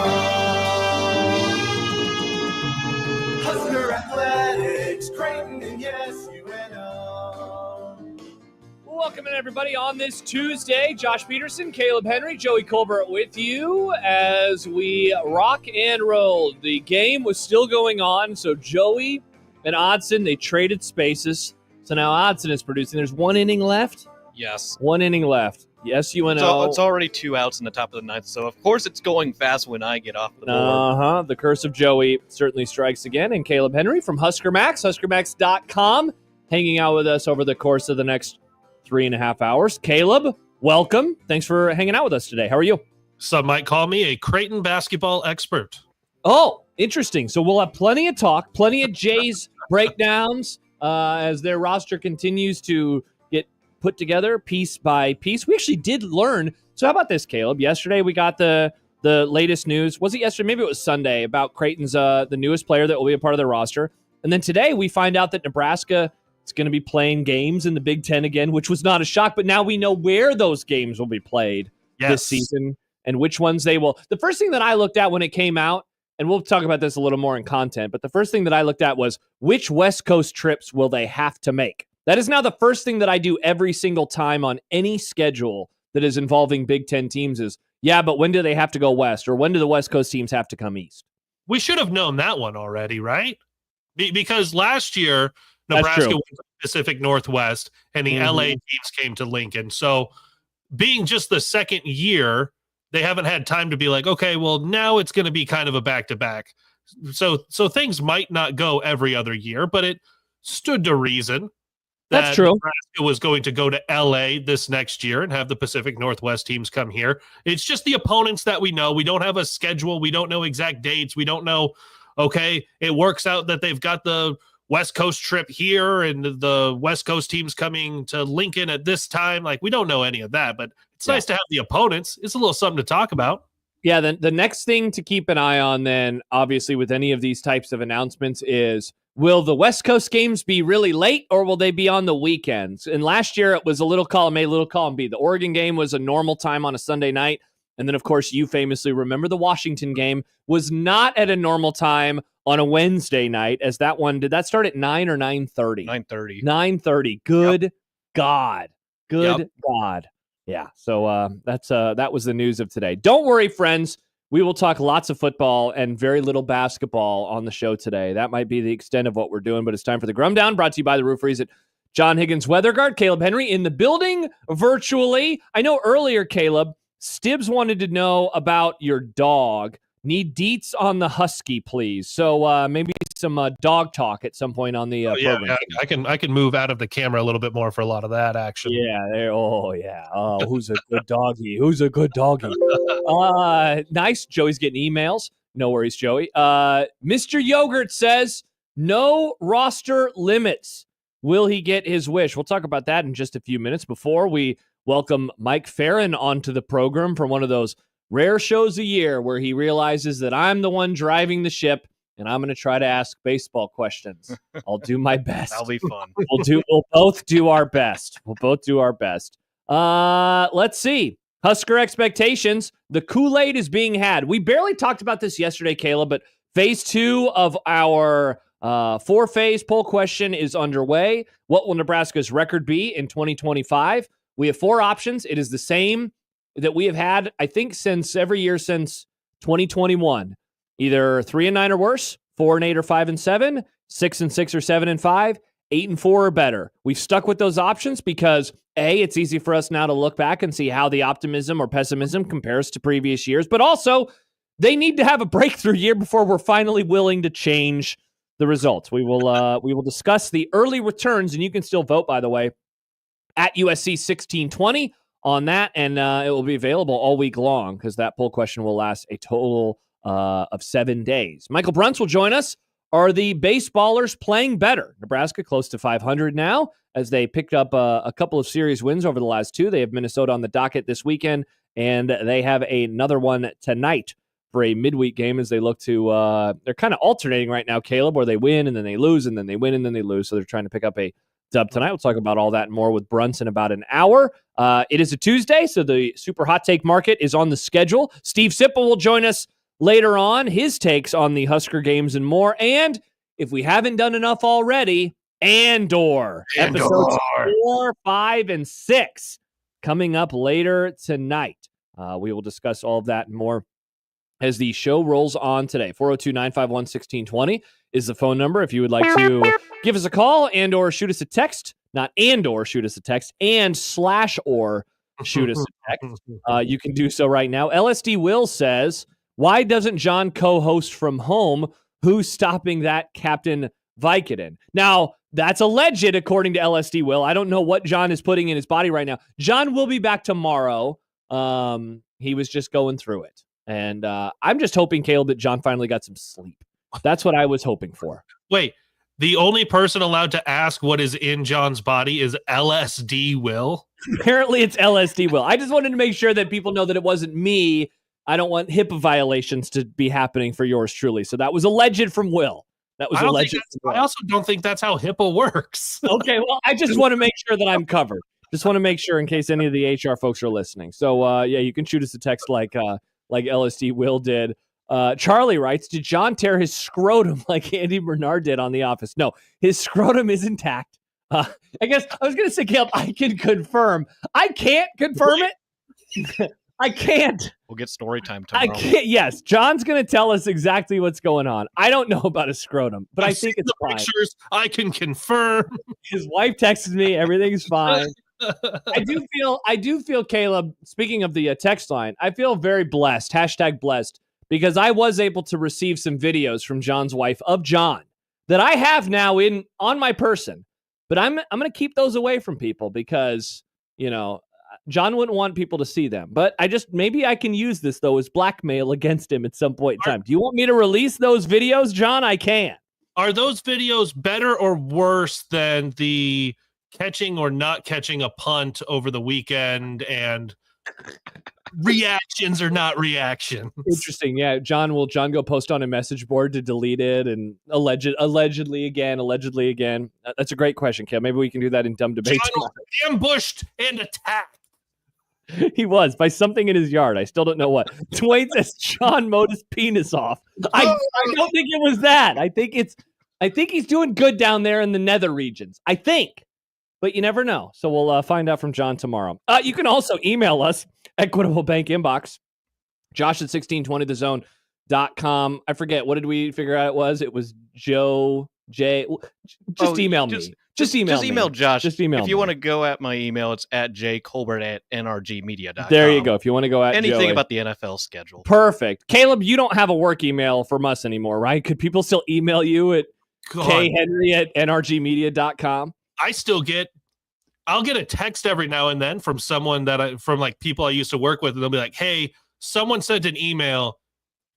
Husker Athletics, Creighton, and yes, UNO. Welcome in, everybody, on this Tuesday. Josh Peterson, Kaleb Henry, Joey Colbert with you as we rock and roll. The game was still going on, so Joey and Odson, they traded spaces. So now Odson is producing. There's one inning left. Yes. One inning left. Yes, UNO. It's already 2 outs in the top of the ninth, so of course it's going fast when I get off the board. The curse of Joey certainly strikes again. And Kaleb Henry from Husker Max, huskermax.com, hanging out with us over the course of the next 3.5 hours. Kaleb, welcome. Thanks for hanging out with us today. How are you? Some might call me a Creighton basketball expert. Oh, interesting. So we'll have plenty of talk, plenty of Jays breakdowns as their roster continues to get put together piece by piece. We actually did learn. So how about this, Kaleb? Yesterday we got the latest news. Was it yesterday? Maybe it was Sunday about Creighton's the newest player that will be a part of their roster. And then today we find out that Nebraska is going to be playing games in the Big Ten again, which was not a shock. But now we know where those games will be played this season and which ones they will. The first thing that I looked at when it came out, and we'll talk about this a little more in content, but the first thing that I looked at was which West Coast trips will they have to make? That is now the first thing that I do every single time on any schedule that is involving Big Ten teams is, but when do they have to go west? Or when do the West Coast teams have to come east? We should have known that one already, right? Because last year, Nebraska went to the Pacific Northwest and the LA teams came to Lincoln. So being just the second year, they haven't had time to be like, okay, well, now it's going to be kind of a back-to-back. So things might not go every other year, but it stood to reason that that's true. Nebraska was going to go to LA this next year and have the Pacific Northwest teams come here. It's just the opponents that we know. We don't have a schedule. We don't know exact dates. We don't know, okay, it works out that they've got the West Coast trip here and the West Coast teams coming to Lincoln at this time. Like, we don't know any of that, but it's nice to have the opponents. It's a little something to talk about. Yeah, then the next thing to keep an eye on then, obviously, with any of these types of announcements is, will the West Coast games be really late or will they be on the weekends? And last year it was a little column A, little column B. The Oregon game was a normal time on a Sunday night. And then, of course, you famously remember the Washington game was not at a normal time on a Wednesday night, as that one, did that start at 9 or 9:30? 9:30. 9:30. Good God. Good God. Yeah. So that was the news of today. Don't worry, friends. We will talk lots of football and very little basketball on the show today. That might be the extent of what we're doing, but it's time for the Grum Down, brought to you by the Rooferys at John Higgins Weather Guard. Kaleb Henry in the building virtually. I know earlier, Kaleb, Stibbs wanted to know about your dog. Need deets on the husky, please. So maybe some dog talk at some point on the program. I can move out of the camera a little bit more for a lot of that action. Yeah. Oh, who's a good doggy? Who's a good doggy? Nice. Joey's getting emails. No worries, Joey. Mr. Yogurt says no roster limits. Will he get his wish? We'll talk about that in just a few minutes. Before we welcome Mike Ferrin onto the program for one of those rare shows a year where he realizes that I'm the one driving the ship and I'm going to try to ask baseball questions. I'll do my best. That'll be fun. We'll both do our best. Let's see. Husker expectations. The Kool-Aid is being had. We barely talked about this yesterday, Kaleb, but phase 2 of our Four-phase poll question is underway. What will Nebraska's record be in 2025? We have 4 options. It is the same that we have had, I think, since every year since 2021. Either 3-9 or worse, 4-8 or 5-7, 6-6 or 7-5, 8-4 or better. We've stuck with those options because A, it's easy for us now to look back and see how the optimism or pessimism compares to previous years, but also they need to have a breakthrough year before we're finally willing to change the results. We will discuss the early returns, and you can still vote, by the way, at USC 1620 on that, and it will be available all week long because that poll question will last a total of 7 days. Michael Bruntz will join us. Are the baseballers playing better? Nebraska close to 500 now as they picked up a couple of series wins over the last 2. They have Minnesota on the docket this weekend, and they have another one tonight for a midweek game as they look to they're kind of alternating right now, Kaleb, where they win and then they lose and then they win and then they lose. So they're trying to pick up a dub tonight. We'll talk about all that and more with Bruntz in about an hour. It is a Tuesday, so the Super Hot Take Market is on the schedule. Steve Sipple will join us later on, his takes on the Husker games and more. And if we haven't done enough already, Andor. Episodes 4, 5, and 6 coming up later tonight. We will discuss all of that and more as the show rolls on today. 402-951-1620 is the phone number if you would like to give us a call and or shoot us a text. Not and or shoot us a text, and / or shoot us a text. You can do so right now. LSD Will says, why doesn't John co-host from home? Who's stopping that, Captain Vicodin? Now, that's alleged, according to LSD Will. I don't know what John is putting in his body right now. John will be back tomorrow. He was just going through it. And I'm just hoping, Kaleb, that John finally got some sleep. That's what I was hoping for. Wait, the only person allowed to ask what is in John's body is LSD Will? Apparently it's LSD Will. I just wanted to make sure that people know that it wasn't me. I don't want HIPAA violations to be happening for yours truly. So that was alleged from Will. That was alleged. I also don't think that's how HIPAA works. Okay, well, I just want to make sure that I'm covered. Just want to make sure in case any of the HR folks are listening. So, yeah, you can shoot us a text like LSD Will did. Charlie writes, did John tear his scrotum like Andy Bernard did on The Office? No, his scrotum is intact. I guess I was going to say, Caleb, I can confirm. I can't confirm it. I can't. We'll get story time tomorrow. I can't. Yes, John's going to tell us exactly what's going on. I don't know about a scrotum, but I think it's fine. Pictures, I can confirm. His wife texted me. Everything's fine. I do feel, Caleb, speaking of the text line, I feel very blessed, #blessed, because I was able to receive some videos from John's wife of John that I have now on my person. But I'm going to keep those away from people because, you know, John wouldn't want people to see them. But maybe I can use this, though, as blackmail against him at some point in time. Do you want me to release those videos, John? I can. Are those videos better or worse than the catching or not catching a punt over the weekend and reactions or not reactions? Interesting. Yeah. John, will John go post on a message board to delete it and allegedly again? That's a great question, Kim. Maybe we can do that in dumb debate. John was ambushed and attacked. He was by something in his yard. I still don't know what. Dwayne says John mowed his penis off. I don't think it was that. I think he's doing good down there in the nether regions. I think. But you never know. So we'll find out from John tomorrow. You can also email us at Equitable Bank Inbox. Josh at 1620thezone.com. I forget. What did we figure out it was? It was Joe J. Just email me. Just email Josh. Just email If you want to go at my email, it's at jcolbert@nrgmedia.com. There you go. If you want to go at anything Joey. about the NFL schedule. Perfect. Caleb, you don't have a work email from us anymore, right? Could people still email you at khenry@nrgmedia.com? I'll get a text every now and then from someone from like people I used to work with, and they'll be like, hey, someone sent an email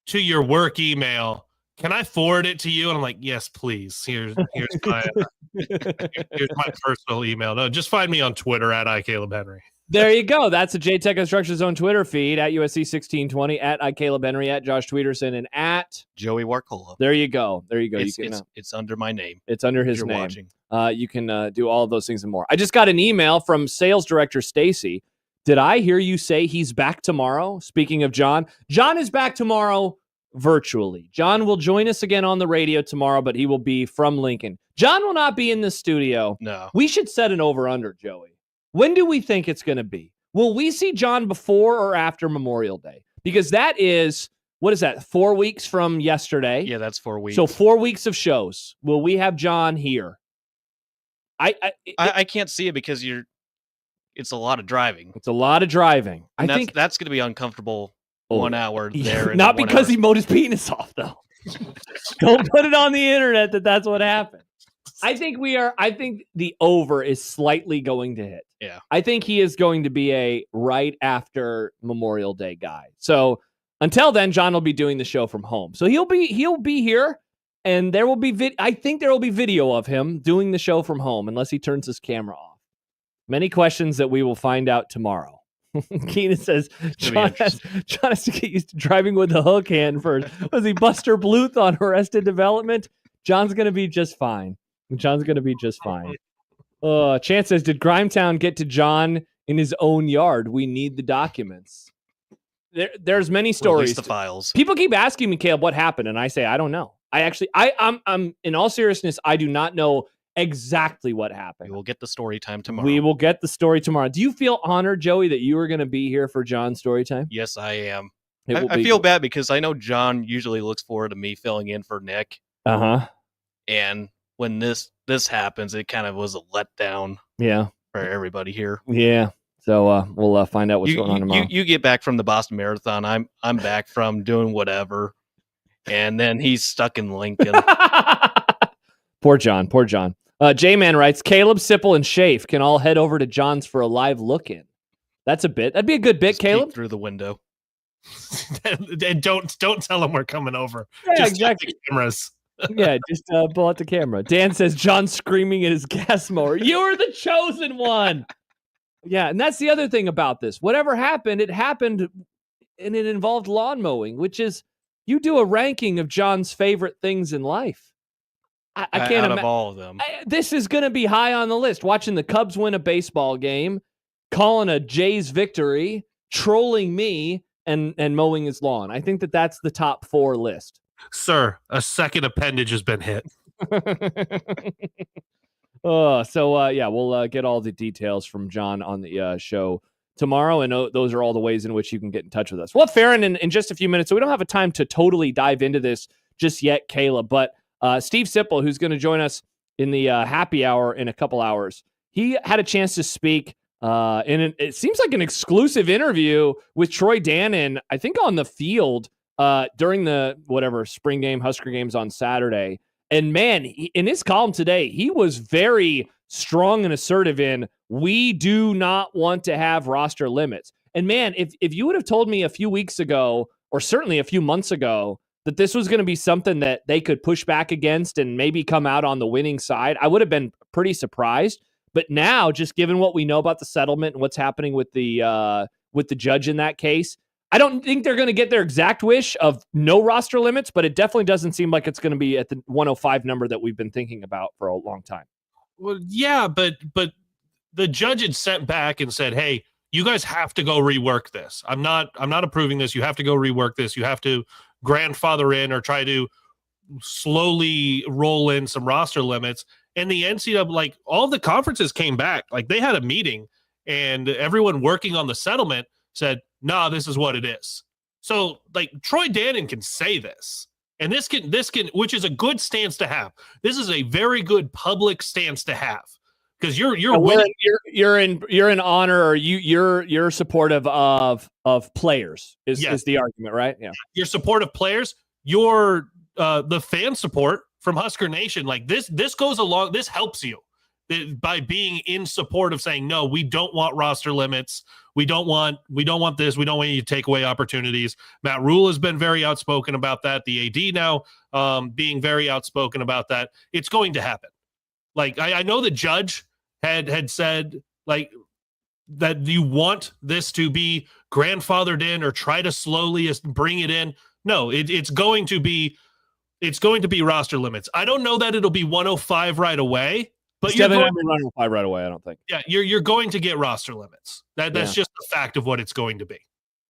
to your work email. Can I forward it to you? And I'm like, yes, please. Here's my personal email. No, just find me on Twitter at iCalebHenry. There you go. That's a JTech Construction Zone Twitter feed at USC 1620 at iCalebHenry at Josh Tweederson and at Joey Warcola. There you go. It's under my name. It's under his name. Watching. You can do all of those things and more. I just got an email from sales director Stacy. Did I hear you say he's back tomorrow? Speaking of John is back tomorrow virtually. John will join us again on the radio tomorrow, but he will be from Lincoln. John will not be in the studio. No. We should set an over-under, Joey. When do we think it's going to be? Will we see John before or after Memorial Day? Because that is, what is that, 4 weeks from yesterday? Yeah, that's 4 weeks. So 4 weeks of shows. Will we have John here? I can't see it because it's a lot of driving. It's a lot of driving. And I think that's going to be uncomfortable 1 hour there. Not because he mowed his penis off, though. Don't put it on the internet that that's what happened. I think the over is slightly going to hit. Yeah. I think he is going to be a right after Memorial Day guy. So until then, John will be doing the show from home. So he'll be here, and there will be I think there will be video of him doing the show from home unless he turns his camera off. Many questions that we will find out tomorrow. Keenan says John has to get used to driving with the hook hand first. Was he Buster Bluth on Arrested Development? John's going to be just fine. Chance says, did Grimetown get to John in his own yard? We need the documents. There's many stories. Release the files. People keep asking me, Caleb, what happened? And I say, I don't know. I'm in all seriousness, I do not know exactly what happened. We will get the story time tomorrow. We will get the story tomorrow. Do you feel honored, Joey, that you are going to be here for John's story time? Yes, I am. I feel bad because I know John usually looks forward to me filling in for Nick. Uh-huh. And when this happens, it kind of was a letdown. Yeah. For everybody here. Yeah. So we'll find out what's going on tomorrow. You get back from the Boston Marathon. I'm back from doing whatever. And then he's stuck in Lincoln. Poor John. J-Man writes, Kaleb, Sipple, and Shafe can all head over to John's for a live look-in. That's a bit. That'd be a good bit, Just Kaleb. peek through the window. And don't tell them we're coming over. Yeah, just exactly. the cameras. Yeah, just pull out the camera. Dan says, John screaming at his gas mower. You're the chosen one. Yeah, and that's the other thing about this. Whatever happened, it happened, and it involved lawn mowing, which is, you do a ranking of John's favorite things in life. I can't out imagine of all of them. This is going to be high on the list. Watching the Cubs win a baseball game, calling a Jays victory, trolling me, and mowing his lawn. I think that's the top 4 list. Sir, a second appendage has been hit. We'll get all the details from John on the show tomorrow, and those are all the ways in which you can get in touch with us. Well, Ferrin in just a few minutes, so we don't have a time to totally dive into this just yet, Caleb, but Steve Sipple, who's going to join us in the happy hour in a couple hours, he had a chance to speak it seems like an exclusive interview with Troy Dannon, I think on the field during the spring game, Husker games on Saturday. And man, in his column today, he was very strong and assertive in, we do not want to have roster limits. And man, if you would have told me a few weeks ago, or certainly a few months ago, that this was going to be something that they could push back against and maybe come out on the winning side, I would have been pretty surprised. But now, just given what we know about the settlement and what's happening with the judge in that case, I don't think they're going to get their exact wish of no roster limits, but it definitely doesn't seem like it's going to be at the 105 number that we've been thinking about for a long time. Well, yeah, but the judge had sent back and said, hey, you guys have to go rework this. I'm not approving this. You have to go rework this. You have to grandfather in or try to slowly roll in some roster limits. And the NCAA, all the conferences came back. They had a meeting, and everyone working on the settlement said, nah, this is what it is. So, Troy Dannon can say this. And this can, which is a good stance to have. This is a very good public stance to have. Because you're winning. You're in honor, or you're supportive of players is the argument, right? Yeah. You're supportive players. You're the fan support from Husker Nation. This goes along. This helps you by being in support of saying, no, we don't want roster limits. We don't want this. We don't want you to take away opportunities. Matt Rule has been very outspoken about that. The AD now being very outspoken about that. It's going to happen. I know the judge had said that you want this to be grandfathered in or try to slowly bring it in. No, it's going to be roster limits. I don't know that it'll be 105 right away, but you're going to be 105 right away. I don't think. Yeah, you're going to get roster limits. That's just the fact of what it's going to be.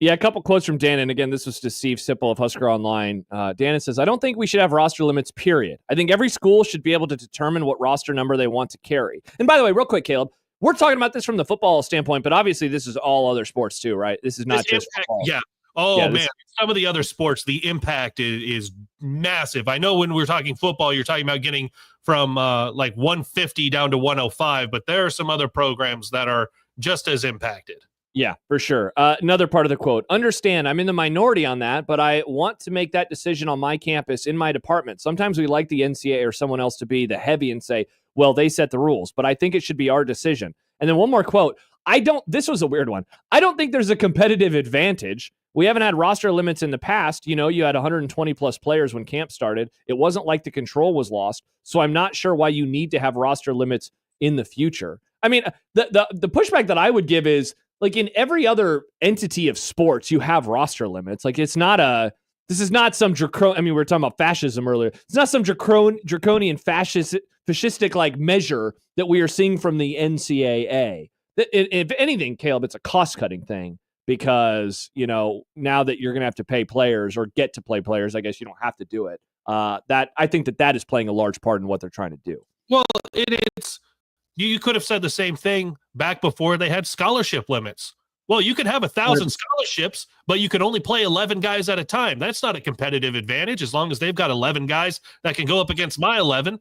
Yeah, a couple quotes from Dan, and again, this was to Steve Sipple of Husker Online. Dan says, I don't think we should have roster limits, period. I think every school should be able to determine what roster number they want to carry. And by the way, real quick, Caleb, we're talking about this from the football standpoint, but obviously this is all other sports too, right? This is not just football. Yeah. Oh, Yeah, man. Some of the other sports, the impact is massive. I know when we're talking football, you're talking about getting from like 150 down to 105, but there are some other programs that are just as impacted. Yeah, for sure. Another part of the quote, understand I'm in the minority on that, but I want to make that decision on my campus in my department. Sometimes we like the NCAA or someone else to be the heavy and say, well, they set the rules, but I think it should be our decision. And then one more quote. This was a weird one. I don't think there's a competitive advantage. We haven't had roster limits in the past. You know, you had 120 plus players when camp started. It wasn't like the control was lost. So I'm not sure why you need to have roster limits in the future. I mean, the pushback that I would give is, like, in every other entity of sports, you have roster limits. Like, this is not some we were talking about fascism earlier. It's not some draconian fascistic like measure that we are seeing from the NCAA. If anything, Caleb, it's a cost-cutting thing because, you know, now that you're going to have to pay players or get to play players, I guess you don't have to do it. I think that is playing a large part in what they're trying to do. Well, it's. You could have said the same thing back before they had scholarship limits. Well, you could have 1,000 scholarships, but you could only play 11 guys at a time. That's not a competitive advantage as long as they've got 11 guys that can go up against my 11.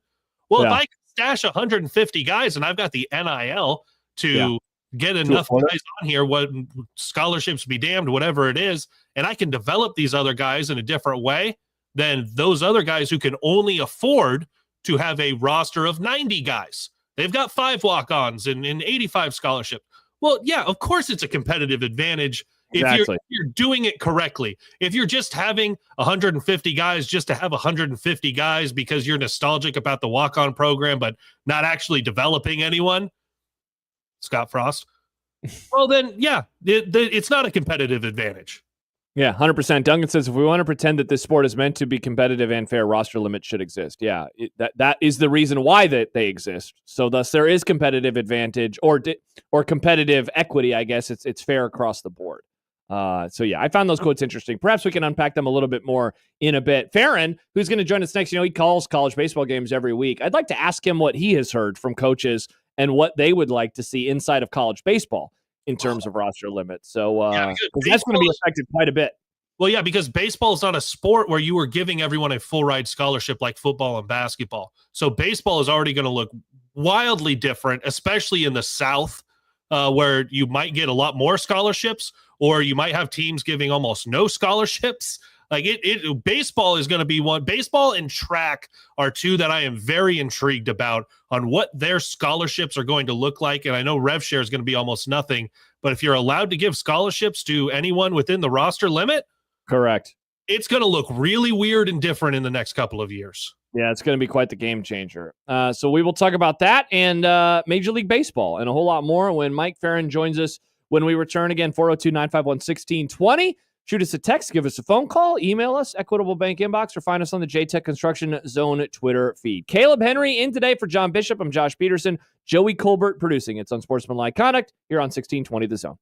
Well, if I stash 150 guys and I've got the NIL to get enough guys on here, what scholarships be damned, whatever it is, and I can develop these other guys in a different way, then those other guys who can only afford to have a roster of 90 guys, they've got 5 walk-ons and 85 scholarships. Well, yeah, of course it's a competitive advantage if you're doing it correctly. If you're just having 150 guys just to have 150 guys because you're nostalgic about the walk-on program but not actually developing anyone, Scott Frost, well then, yeah, it's not a competitive advantage. Yeah, 100%. Duncan says, if we want to pretend that this sport is meant to be competitive and fair, roster limits should exist. Yeah, that is the reason why that they exist. So thus there is competitive advantage or competitive equity, I guess. It's fair across the board. So yeah, I found those quotes interesting. Perhaps we can unpack them a little bit more in a bit. Ferrin, who's going to join us next, you know, he calls college baseball games every week. I'd like to ask him what he has heard from coaches and what they would like to see inside of college baseball in terms of roster limits. So that's going to be affected quite a bit. Well, yeah, because baseball is not a sport where you are giving everyone a full ride scholarship like football and basketball. So baseball is already going to look wildly different, especially in the South, where you might get a lot more scholarships, or you might have teams giving almost no scholarships. Like baseball is going to be one. Baseball and track are two that I am very intrigued about on what their scholarships are going to look like. And I know rev share is going to be almost nothing, but if you're allowed to give scholarships to anyone within the roster limit, correct, it's going to look really weird and different in the next couple of years. Yeah, it's going to be quite the game changer. So we will talk about that and Major League Baseball and a whole lot more when Mike Ferrin joins us when we return again. 402-951-1620. Shoot us a text, give us a phone call, email us, Equitable Bank inbox, or find us on the JTech Construction Zone Twitter feed. Caleb Henry in today for John Bishop. I'm Josh Peterson. Joey Colbert producing. It's Unsportsmanlike Conduct here on 1620 The Zone.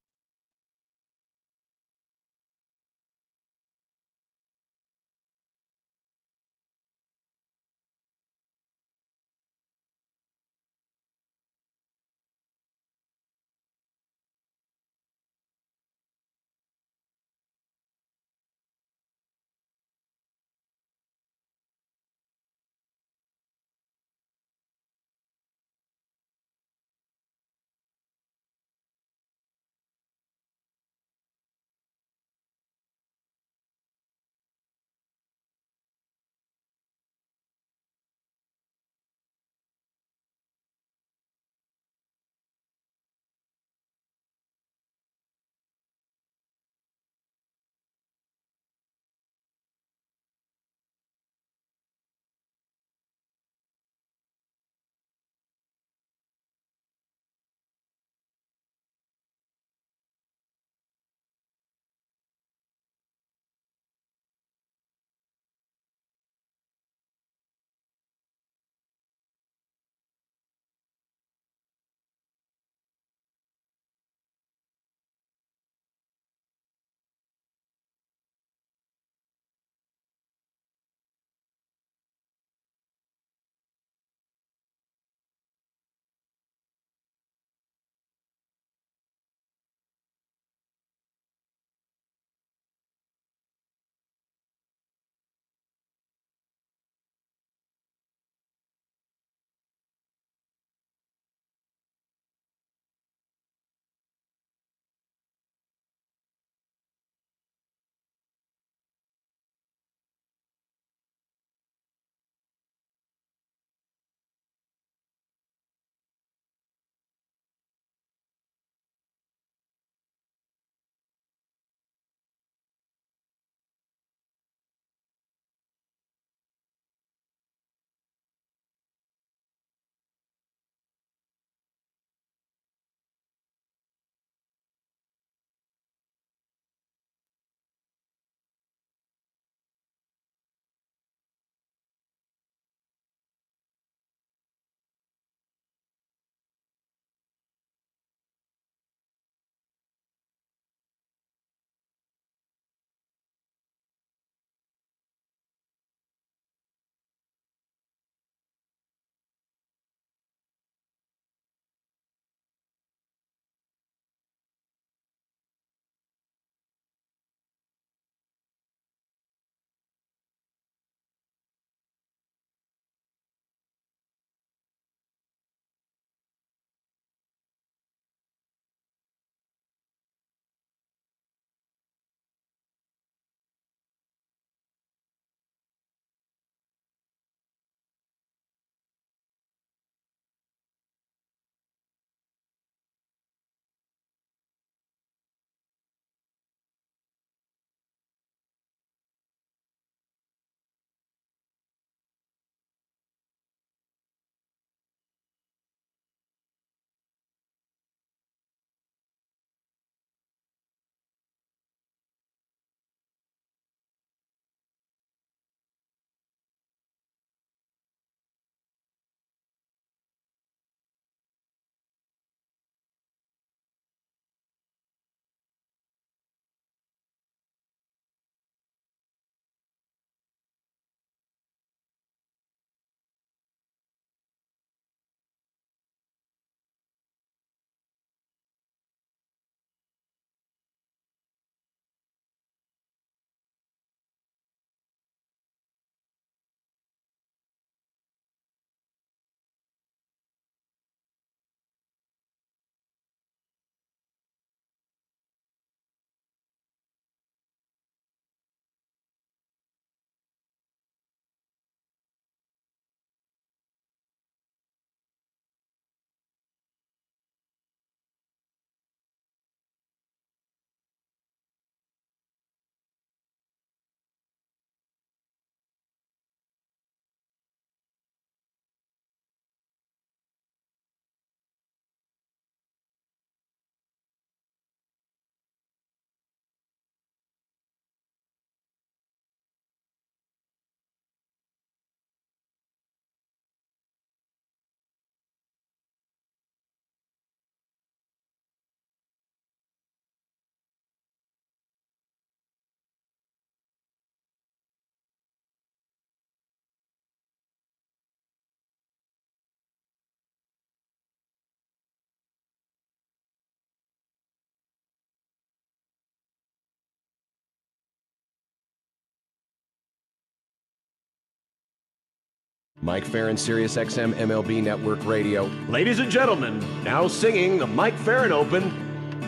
Mike Ferrin, Sirius XM MLB Network Radio. Ladies and gentlemen, now singing the Mike Ferrin Open,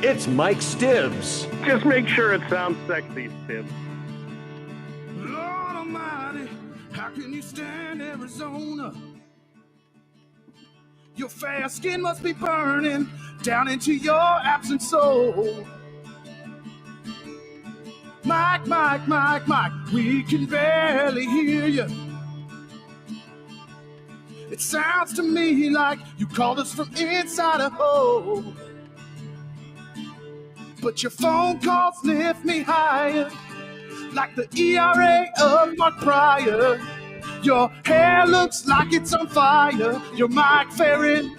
it's Mike Stibbs. Just make sure it sounds sexy, Stibbs. Lord Almighty, how can you stand Arizona? Your fair skin must be burning down into your absent soul. Mike, Mike, Mike, Mike, we can barely hear you. It sounds to me like you called us from inside a hole. But your phone calls lift me higher, like the ERA of Mark Pryor. Your hair looks like it's on fire. You're Mike Ferrin.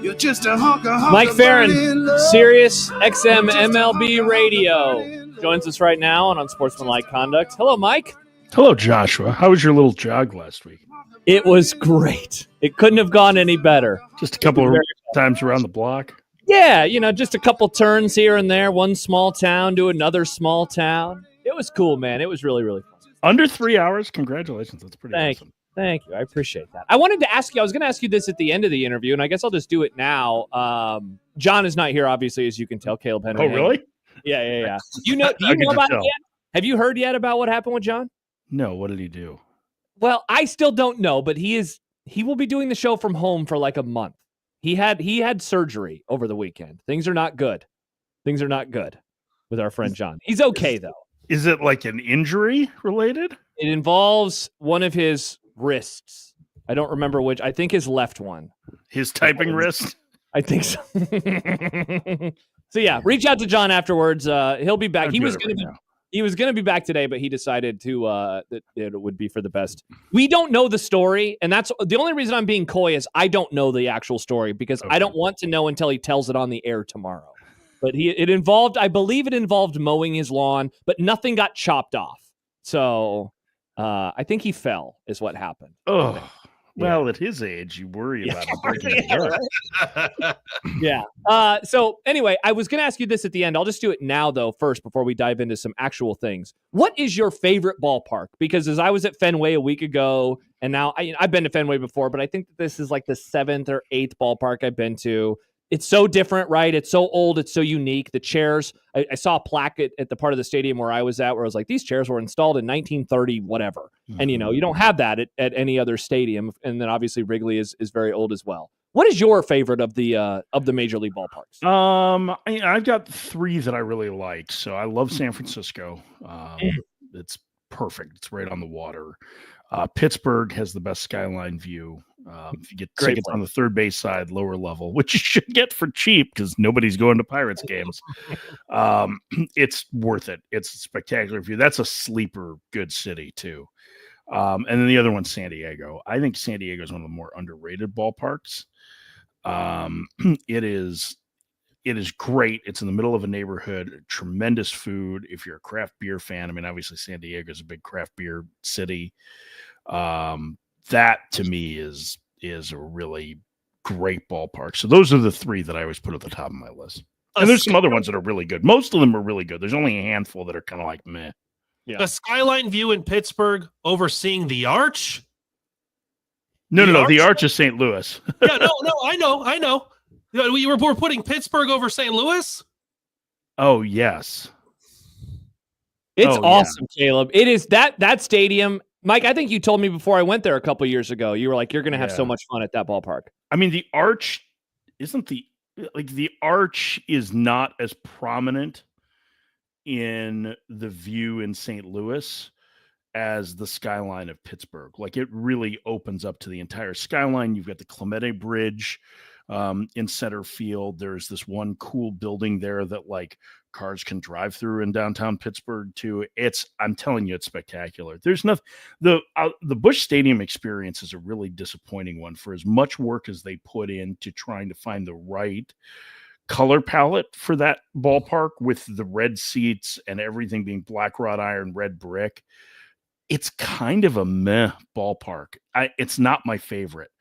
You're just a hunk of Mike Ferrin, Sirius XM MLB Radio, joins us right now on Unsportsmanlike Conduct. Hello, Mike. Hello, Joshua. How was your little jog last week? It was great. It couldn't have gone any better. Just a couple of times around the block? Yeah, you know, just a couple turns here and there, one small town to another small town. It was cool, man. It was really, really fun. Under 3 hours? Congratulations. That's pretty awesome. Thank you. I appreciate that. I wanted to ask you, I was going to ask you this at the end of the interview, and I guess I'll just do it now. John is not here, obviously, as you can tell. Caleb Henry. Oh, really? Yeah. Do you know about it yet? Have you heard yet about what happened with John? No, what did he do? Well, I still don't know, but he will be doing the show from home for like a month. He had surgery over the weekend. Things are not good. Things are not good with our friend John. He's okay, though. Is it like an injury related? It involves one of his wrists. I don't remember which. I think his left one. His typing wrist? I think so. So yeah, reach out to John afterwards. He'll be back. He was going to be back today, but he decided that it would be for the best. We don't know the story, and that's the only reason I'm being coy is I don't know the actual story because I don't want to know until he tells it on the air tomorrow. But I believe it involved mowing his lawn, but nothing got chopped off. So I think he fell is what happened. Oh, well, at his age, you worry about him breaking it. Yeah. So anyway, I was going to ask you this at the end. I'll just do it now, though, first, before we dive into some actual things. What is your favorite ballpark? Because as I was at Fenway a week ago, and now I've been to Fenway before, but I think that this is like the 7th or 8th ballpark I've been to. It's so different, right? It's so old. It's so unique. The chairs, I saw a plaque at the part of the stadium where I was at where I was like, these chairs were installed in 1930, whatever. Mm-hmm. And, you don't have that at any other stadium. And then obviously Wrigley is very old as well. What is your favorite of the major league ballparks? I've got 3 that I really like. So I love San Francisco. It's perfect. It's right on the water. Pittsburgh has the best skyline view. If you get tickets on the third base side, lower level, which you should get for cheap because nobody's going to Pirates games. It's worth it. It's a spectacular view. That's a sleeper good city too. And then the other one's San Diego. I think San Diego is one of the more underrated ballparks. It is great. It's in the middle of a neighborhood, tremendous food. If you're a craft beer fan, I mean, obviously San Diego is a big craft beer city. That to me is a really great ballpark. So those are the 3 that I always put at the top of my list. And there's some other ones that are really good. Most of them are really good. There's only a handful that are kind of like meh. Yeah. The skyline view in Pittsburgh overseeing the Arch? No. The Arch is St. Louis. Yeah, no, I know. We're putting Pittsburgh over St. Louis? Oh, yes. It's awesome, yeah. Caleb. It is that stadium. Mike, I think you told me before I went there a couple years ago, you were like, you're going to have so much fun at that ballpark. I mean, the Arch the Arch is not as prominent in the view in St. Louis as the skyline of Pittsburgh. Like it really opens up to the entire skyline. You've got the Clemente Bridge in center field. There's this one cool building there that like cars can drive through in downtown Pittsburgh too. I'm telling you, it's spectacular. There's nothing. The Busch Stadium experience is a really disappointing one for as much work as they put into trying to find the right color palette for that ballpark with the red seats and everything being black wrought iron, red brick. It's kind of a meh ballpark. It's not my favorite.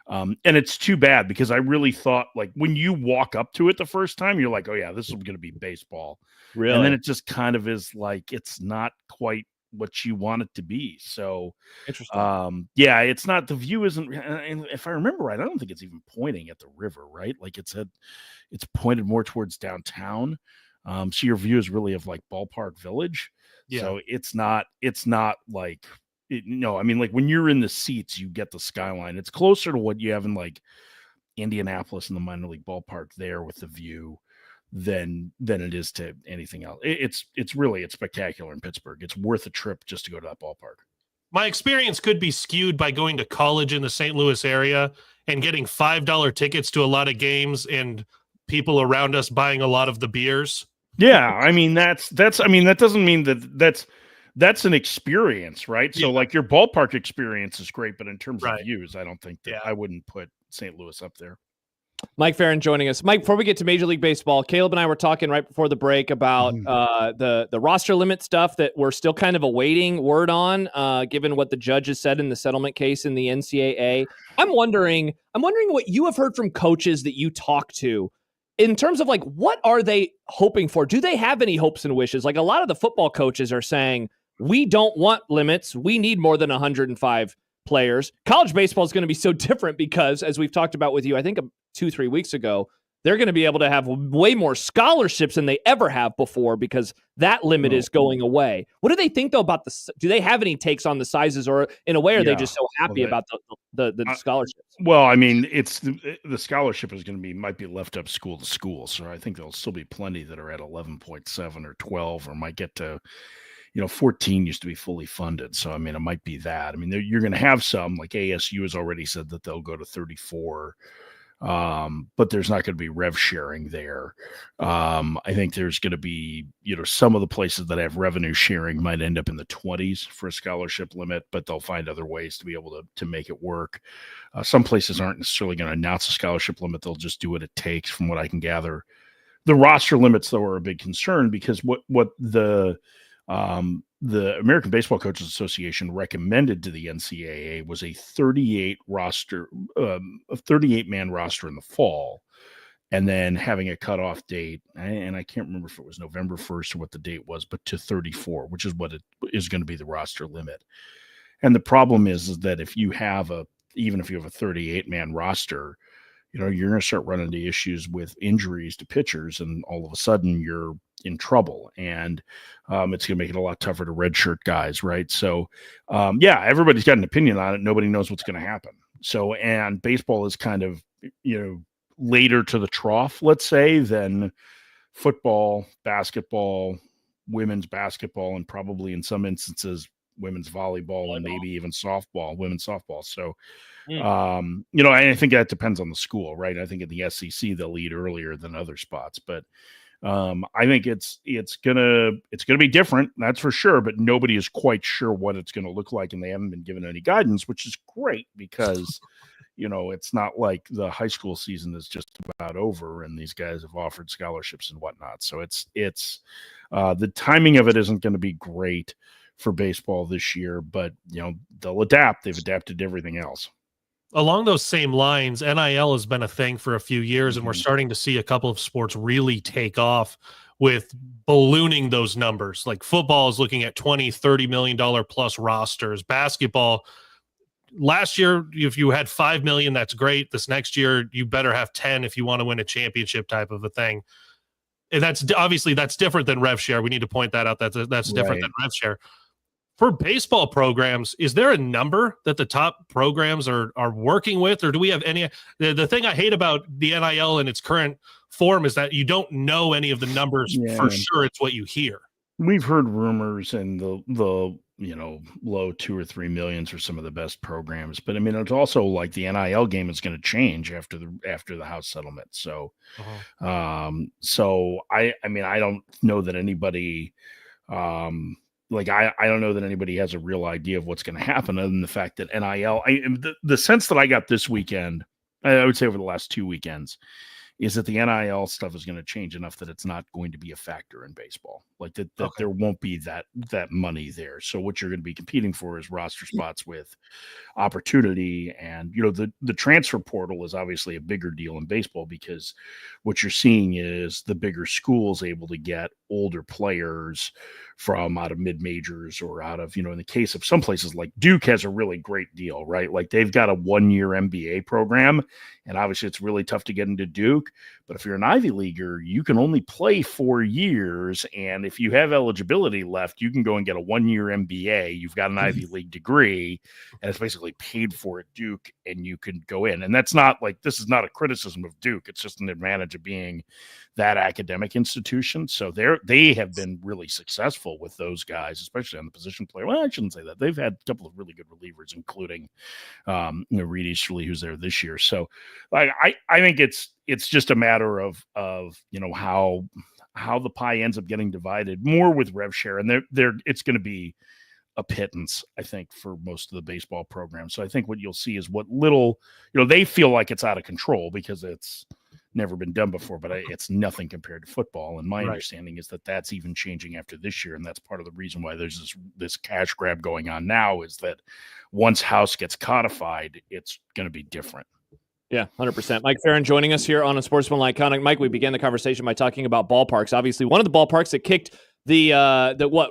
And it's too bad because I really thought like when you walk up to it the first time, you're like, oh yeah, this is going to be baseball. Really? And then it just kind of is like, it's not quite what you want it to be. So Interesting. yeah, it's not, the view isn't, and if I remember right, I don't think it's even pointing at the river, right? Like it's pointed more towards downtown. So your view is really of like Ballpark Village. Yeah. So it's not like no, I mean, like when you're in the seats, you get the skyline. It's closer to what you have in like Indianapolis in the minor league ballpark there with the view than it is to anything else. It's spectacular in Pittsburgh. It's worth a trip just to go to that ballpark. My experience could be skewed by going to college in the St. Louis area and getting $5 tickets to a lot of games and people around us buying a lot of the beers. Yeah, I mean that doesn't mean that's an experience, right? So like your ballpark experience is great, but in terms of views, I don't think that I wouldn't put St. Louis up there. Mike Ferrin joining us. Mike, before we get to Major League Baseball, Kaleb and I were talking right before the break about the roster limit stuff that we're still kind of awaiting word on, given what the judge has said in the settlement case in the NCAA. I'm wondering what you have heard from coaches that you talk to in terms of like, what are they hoping for? Do they have any hopes and wishes? Like a lot of the football coaches are saying, we don't want limits. We need more than 105 players. College baseball is going to be so different because, as we've talked about with you, I think 2-3 weeks ago, they're going to be able to have way more scholarships than they ever have before because that limit is going away. What do they think, though, about do they have any takes on the sizes, or in a way, are they just so happy about the scholarships? Well, I mean, it's the scholarship is going to might be left up school to school. So I think there'll still be plenty that are at 11.7 or 12 or might get to, 14 used to be fully funded. So, I mean, it might be that. I mean, you're going to have some, like ASU has already said that they'll go to 34. But there's not going to be rev sharing there. I think there's going to be, some of the places that have revenue sharing might end up in the 20s for a scholarship limit, but they'll find other ways to be able to make it work. Some places aren't necessarily going to announce a scholarship limit. They'll just do what it takes, from what I can gather. The roster limits, though, are a big concern because what the American Baseball Coaches Association recommended to the NCAA was a 38-man roster in the fall, and then having a cutoff date, and I can't remember if it was November 1st or what the date was, but to 34, which is what it is going to be the roster limit. And the problem is that even if you have a 38-man roster, you're going to start running into issues with injuries to pitchers, and all of a sudden you're in trouble, and it's going to make it a lot tougher to redshirt guys, right? So, everybody's got an opinion on it. Nobody knows what's going to happen. So, and baseball is kind of, later to the trough, let's say, than football, basketball, women's basketball, and probably in some instances women's volleyball and maybe even women's softball. So, I think that depends on the school, right? I think in the SEC they'll lead earlier than other spots, but I think it's gonna be different, that's for sure. But nobody is quite sure what it's going to look like, and they haven't been given any guidance, which is great because it's not like the high school season is just about over, and these guys have offered scholarships and whatnot. So it's the timing of it isn't going to be great for baseball this year, but they'll adapt. They've adapted to everything else. Along those same lines, NIL has been a thing for a few years, and we're starting to see a couple of sports really take off with ballooning those numbers. Like football is looking at $20-30 million plus rosters. Basketball, last year, if you had 5 million, that's great. This next year, you better have 10 if you want to win a championship, type of a thing. And that's different than rev share. We need to point that out. That's different than rev share. For baseball programs, is there a number that the top programs are working with, or do we have any? The thing I hate about the NIL in its current form is that you don't know any of the numbers for sure. It's what you hear. We've heard rumors and the low 2 or 3 millions for some of the best programs, but I mean, it's also like the NIL game is going to change after the House settlement. So, so I mean, I don't know that anybody. I don't know that anybody has a real idea of what's going to happen, other than the fact that NIL, the sense that I got this weekend, I would say over the last 2 weekends, is that the NIL stuff is going to change enough that it's not going to be a factor in baseball. Like that there won't be that money there. So what you're going to be competing for is roster spots with opportunity. And, the transfer portal is obviously a bigger deal in baseball, because what you're seeing is the bigger schools able to get older players from out of mid-majors or out of, in the case of some places like Duke has a really great deal, right? Like they've got a 1-year MBA program, and obviously it's really tough to get into Duke. But if you're an Ivy Leaguer, you can only play 4 years. And if you have eligibility left, you can go and get a 1-year MBA. You've got an Ivy League degree, and it's basically paid for at Duke, and you can go in. And that's not like, this is not a criticism of Duke. It's just an advantage of being that academic institution. So they have been really successful with those guys, especially on the position player. Well, I shouldn't say that. They've had a couple of really good relievers, including Reed Easterly, who's there this year. So I think it's just a matter of how the pie ends up getting divided more with rev share, and it's going to be a pittance, I think, for most of the baseball programs. So I think what you'll see is what little, they feel like it's out of control because it's never been done before, but it's nothing compared to football. And my understanding is that that's even changing after this year. And that's part of the reason why there's this cash grab going on now, is that once House gets codified, it's going to be different. Yeah, 100%. Mike Ferrin joining us here on Unsportsmanlike Conduct. Mike, we began the conversation by talking about ballparks. Obviously, one of the ballparks that kicked the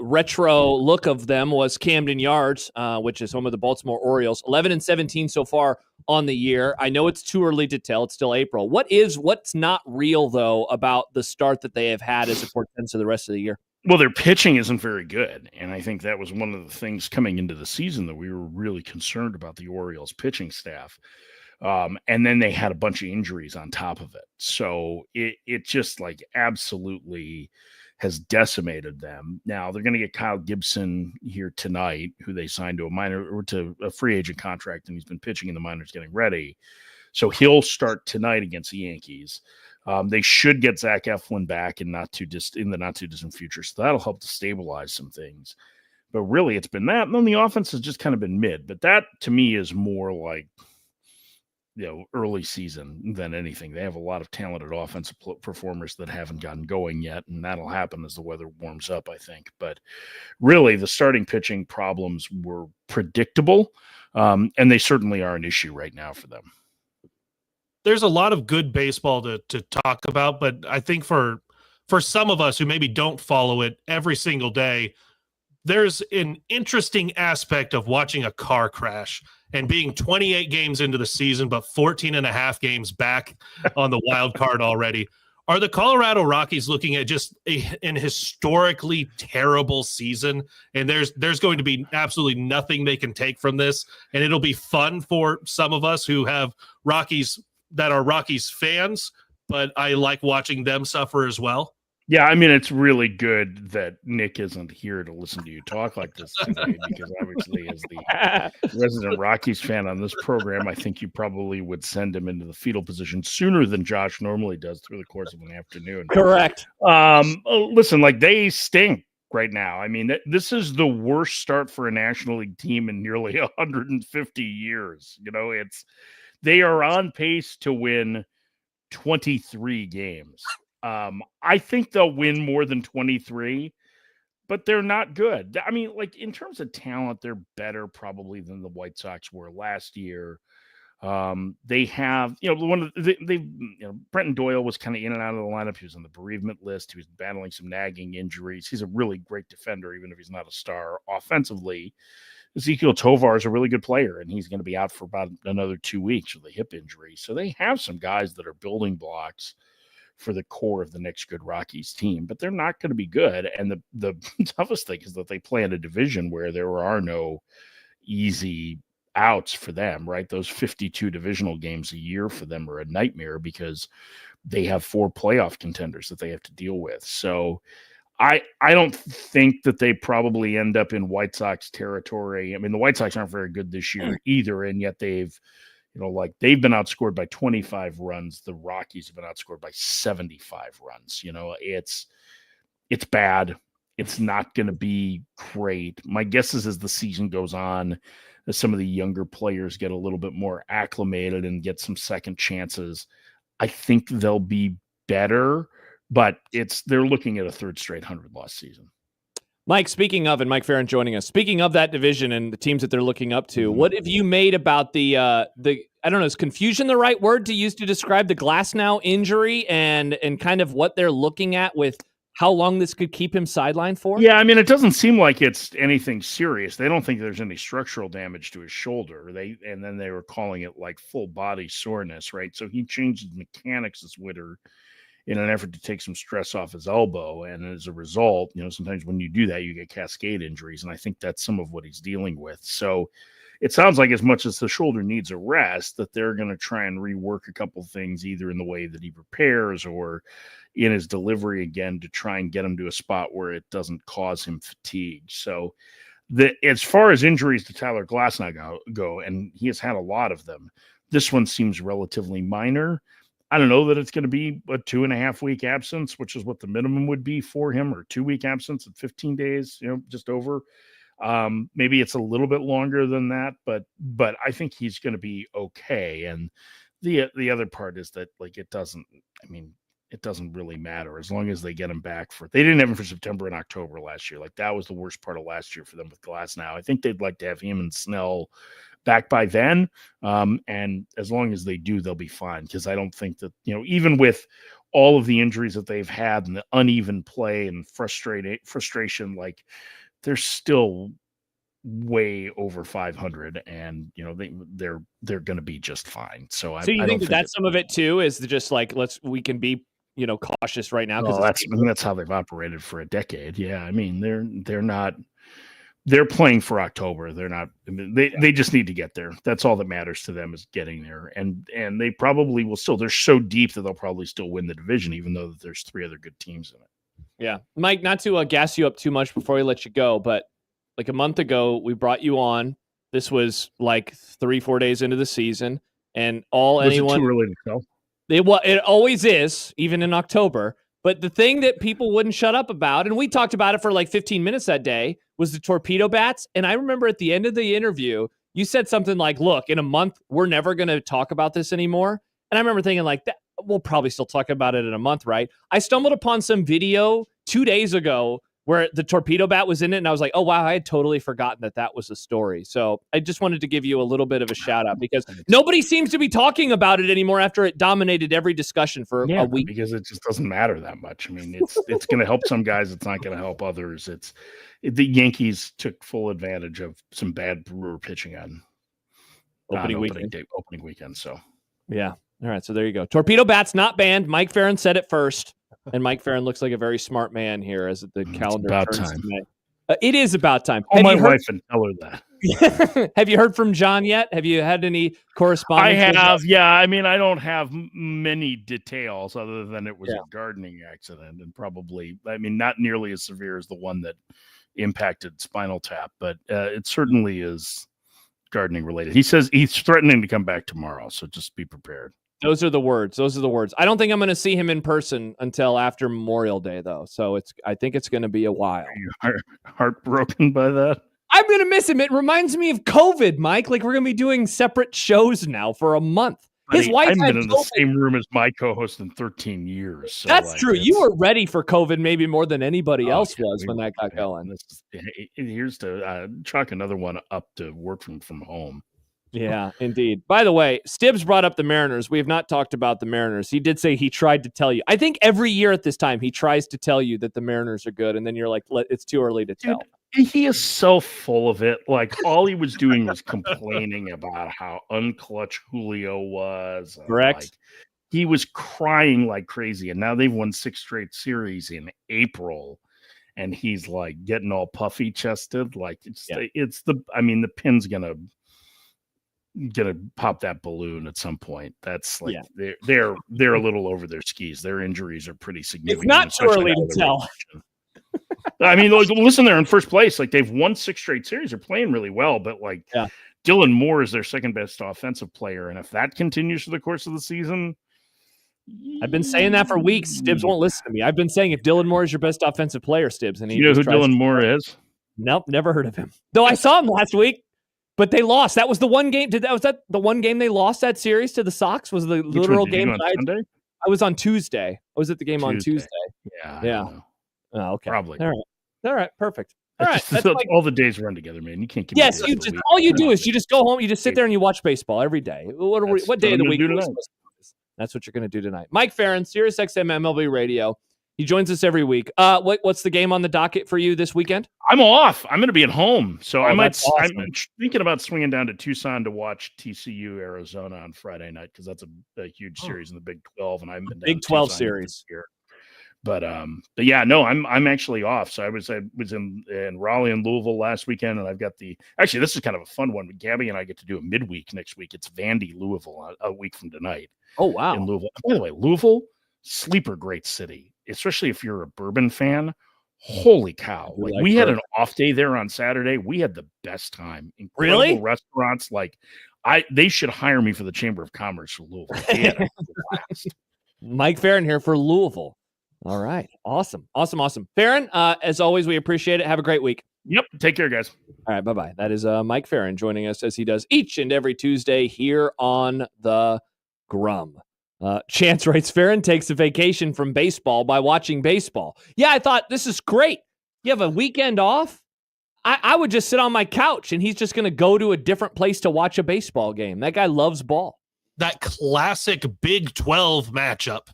retro look of them was Camden Yards, which is home of the Baltimore Orioles. 11-17 so far on the year. I know it's too early to tell. It's still April. What's not real, though, about the start that they have had as it portends to the rest of the year? Well, their pitching isn't very good, and I think that was one of the things coming into the season that we were really concerned about the Orioles pitching staff. And then they had a bunch of injuries on top of it. So it just like absolutely has decimated them. Now they're going to get Kyle Gibson here tonight, who they signed to a free agent contract, and he's been pitching in the minors getting ready. So he'll start tonight against the Yankees. They should get Zach Eflin back in the not too distant future. So that'll help to stabilize some things. But really it's been that. And then the offense has just kind of been mid. But that to me is more like, early season than anything. They have a lot of talented offensive performers that haven't gotten going yet, and that'll happen as the weather warms up, I think. But really, the starting pitching problems were predictable, and they certainly are an issue right now for them. There's a lot of good baseball to talk about, but I think for some of us who maybe don't follow it every single day, there's an interesting aspect of watching a car crash and being 28 games into the season, but 14 and a half games back on the wild card already. Are the Colorado Rockies looking at just an historically terrible season? And there's going to be absolutely nothing they can take from this. And it'll be fun for some of us who have Rockies that are Rockies fans, but I like watching them suffer as well. Yeah, I mean, it's really good that Nick isn't here to listen to you talk like this today, because obviously as the resident Rockies fan on this program, I think you probably would send him into the fetal position sooner than Josh normally does through the course of an afternoon. Correct. Listen, like they stink right now. I mean, this is the worst start for a National League team in nearly 150 years. They are on pace to win 23 games. I think they'll win more than 23, but they're not good. I mean, like in terms of talent, they're better probably than the White Sox were last year. They have, Brenton Doyle was kind of in and out of the lineup. He was on the bereavement list. He was battling some nagging injuries. He's a really great defender, even if he's not a star offensively. Ezekiel Tovar is a really good player, and he's going to be out for about another 2 weeks with a hip injury. So they have some guys that are building blocks for the core of the next good Rockies team, but they're not going to be good. And the toughest thing is that they play in a division where there are no easy outs for them, right? Those 52 divisional games a year for them are a nightmare because they have 4 playoff contenders that they have to deal with. So I don't think that they probably end up in White Sox territory. I mean, the White Sox aren't very good this year either, and yet they've been outscored by 25 runs. The Rockies have been outscored by 75 runs. It's bad. It's not going to be great. My guess is as the season goes on, as some of the younger players get a little bit more acclimated and get some second chances, I think they'll be better, but they're looking at a third straight 100-loss season. Mike, speaking of, and Mike Ferrin joining us, speaking of that division and the teams that they're looking up to, what have you made about the I don't know, is confusion the right word to use to describe the Glasnow injury and kind of what they're looking at with how long this could keep him sidelined for? Yeah, I mean, it doesn't seem like it's anything serious. They don't think there's any structural damage to his shoulder. And then they were calling it like full body soreness, right? So he changed his mechanics this winter in an effort to take some stress off his elbow. And as a result, sometimes when you do that, you get cascade injuries. And I think that's some of what he's dealing with. So it sounds like as much as the shoulder needs a rest, that they're going to try and rework a couple things, either in the way that he prepares or in his delivery again, to try and get him to a spot where it doesn't cause him fatigue. So as far as injuries to Tyler Glasnow go, and he has had a lot of them, this one seems relatively minor. I don't know that it's going to be a 2.5 week absence, which is what the minimum would be for him, or 2 week absence at 15 days, just over. Maybe it's a little bit longer than that, but I think he's going to be okay. And the other part is that it doesn't really matter as long as they get him back they didn't have him for September and October last year. That was the worst part of last year for them with Glasnow. I think they'd like to have him and Snell back by then. And as long as they do, they'll be fine. Cause I don't think that, even with all of the injuries that they've had and the uneven play and frustration, they're still way over 500, and they're going to be just fine. So you think that's some of it too? Is just we can be cautious right now because that's how they've operated for a decade. Yeah, I mean they're playing for October. They're not. They just need to get there. That's all that matters to them, is getting there. And they probably will still. They're so deep that they'll probably still win the division, even though there's 3 other good teams in it. Yeah. Mike, not to gas you up too much before we let you go, but a month ago, we brought you on. This was 3-4 days into the season, and Was it too early to tell? It always is, even in October. But the thing that people wouldn't shut up about, and we talked about it for 15 minutes that day, was the torpedo bats. And I remember at the end of the interview, you said something like, look, in a month, we're never going to talk about this anymore. And I remember thinking that we'll probably still talk about it in a month, right? I stumbled upon some video 2 days ago where the torpedo bat was in it, and I was like, oh, wow, I had totally forgotten that was a story. So I just wanted to give you a little bit of a shout-out, because nobody seems to be talking about it anymore after it dominated every discussion for a week. Because it just doesn't matter that much. I mean, it's going to help some guys. It's not going to help others. The Yankees took full advantage of some bad Brewer pitching on opening weekend. So, yeah. All right, so there you go. Torpedo bats not banned. Mike Ferrin said it first. And Mike Ferrin looks like a very smart man here as the calendar turns to May. It is about time. Call my wife and tell her that. Have you heard from John yet? Have you had any correspondence? I have, yeah. I mean, I don't have many details other than it was a gardening accident, and probably, not nearly as severe as the one that impacted Spinal Tap, but it certainly is gardening related. He says he's threatening to come back tomorrow, so just be prepared. Those are the words. I don't think I'm going to see him in person until after Memorial Day, though. So I think it's going to be a while. Are you heartbroken by that? I'm going to miss him. It reminds me of COVID, Mike. We're going to be doing separate shows now for a month. His wife I've had been in the same room as my co-host in 13 years. So that's true. You were ready for COVID maybe more than anybody else was when that got going. Here's to chalk another one up to work from home. Yeah, indeed. By the way, Stibbs brought up the Mariners. We have not talked about the Mariners. He did say he tried to tell you. I think every year at this time, he tries to tell you that the Mariners are good, and then you're like, it's too early to tell. He is so full of it. All he was doing was complaining about how unclutch Julio was. Correct. He was crying like crazy, and now they've won 6 straight series in April, and he's getting all puffy chested. The pin's gonna pop that balloon at some point. That's they're a little over their skis. Their injuries are pretty significant. It's not too early to tell. Listen, they're in first place. They've won 6 straight series. They're playing really well, but Dylan Moore is their second best offensive player, and if that continues for the course of the season, I've been saying that for weeks. Stibbs won't listen to me. I've been saying if Dylan Moore is your best offensive player, Stibbs, and you know who Dylan Moore is? Nope, never heard of him. Though I saw him last week. But they lost. That was the one game. Was that the one game they lost that series to the Sox? Was the literal game? Sunday? I was on Tuesday. I was at the game on Tuesday. Yeah. Oh, okay. Probably. All right. Perfect. All right. All the days run together, man. You can't keep. Yes, all you do is you just go home. You just sit there and you watch baseball every day. What day of the week? That's what you're going to do tonight. Mike Ferrin, SiriusXM MLB Radio. He joins us every week. What's the game on the docket for you this weekend? I'm off. I'm going to be at home, so I'm thinking about swinging down to Tucson to watch TCU Arizona on Friday night because that's a huge series in the Big 12, and I'm Big 12 series here. But yeah, no, I'm actually off. So I was in Raleigh and Louisville last weekend, and I've got this is kind of a fun one. Gabby and I get to do a midweek next week. It's Vandy, Louisville, a week from tonight. Oh wow! In Louisville. By the way, Louisville, sleeper great city, especially if you're a bourbon fan. Holy cow! Like we had an off day there on Saturday. We had the best time. Incredible restaurants. Like they should hire me for the Chamber of Commerce for Louisville. They had a blast. Mike Ferrin here for Louisville. All right. Awesome. Ferrin, as always, we appreciate it. Have a great week. Yep. Take care, guys. All right. Bye-bye. That is Mike Ferrin joining us as he does each and every Tuesday here on the Grum. Chance writes, Ferrin takes a vacation from baseball by watching baseball. Yeah, I thought this is great. You have a weekend off? I would just sit on my couch and he's just going to go to a different place to watch a baseball game. That guy loves ball. That classic Big 12 matchup.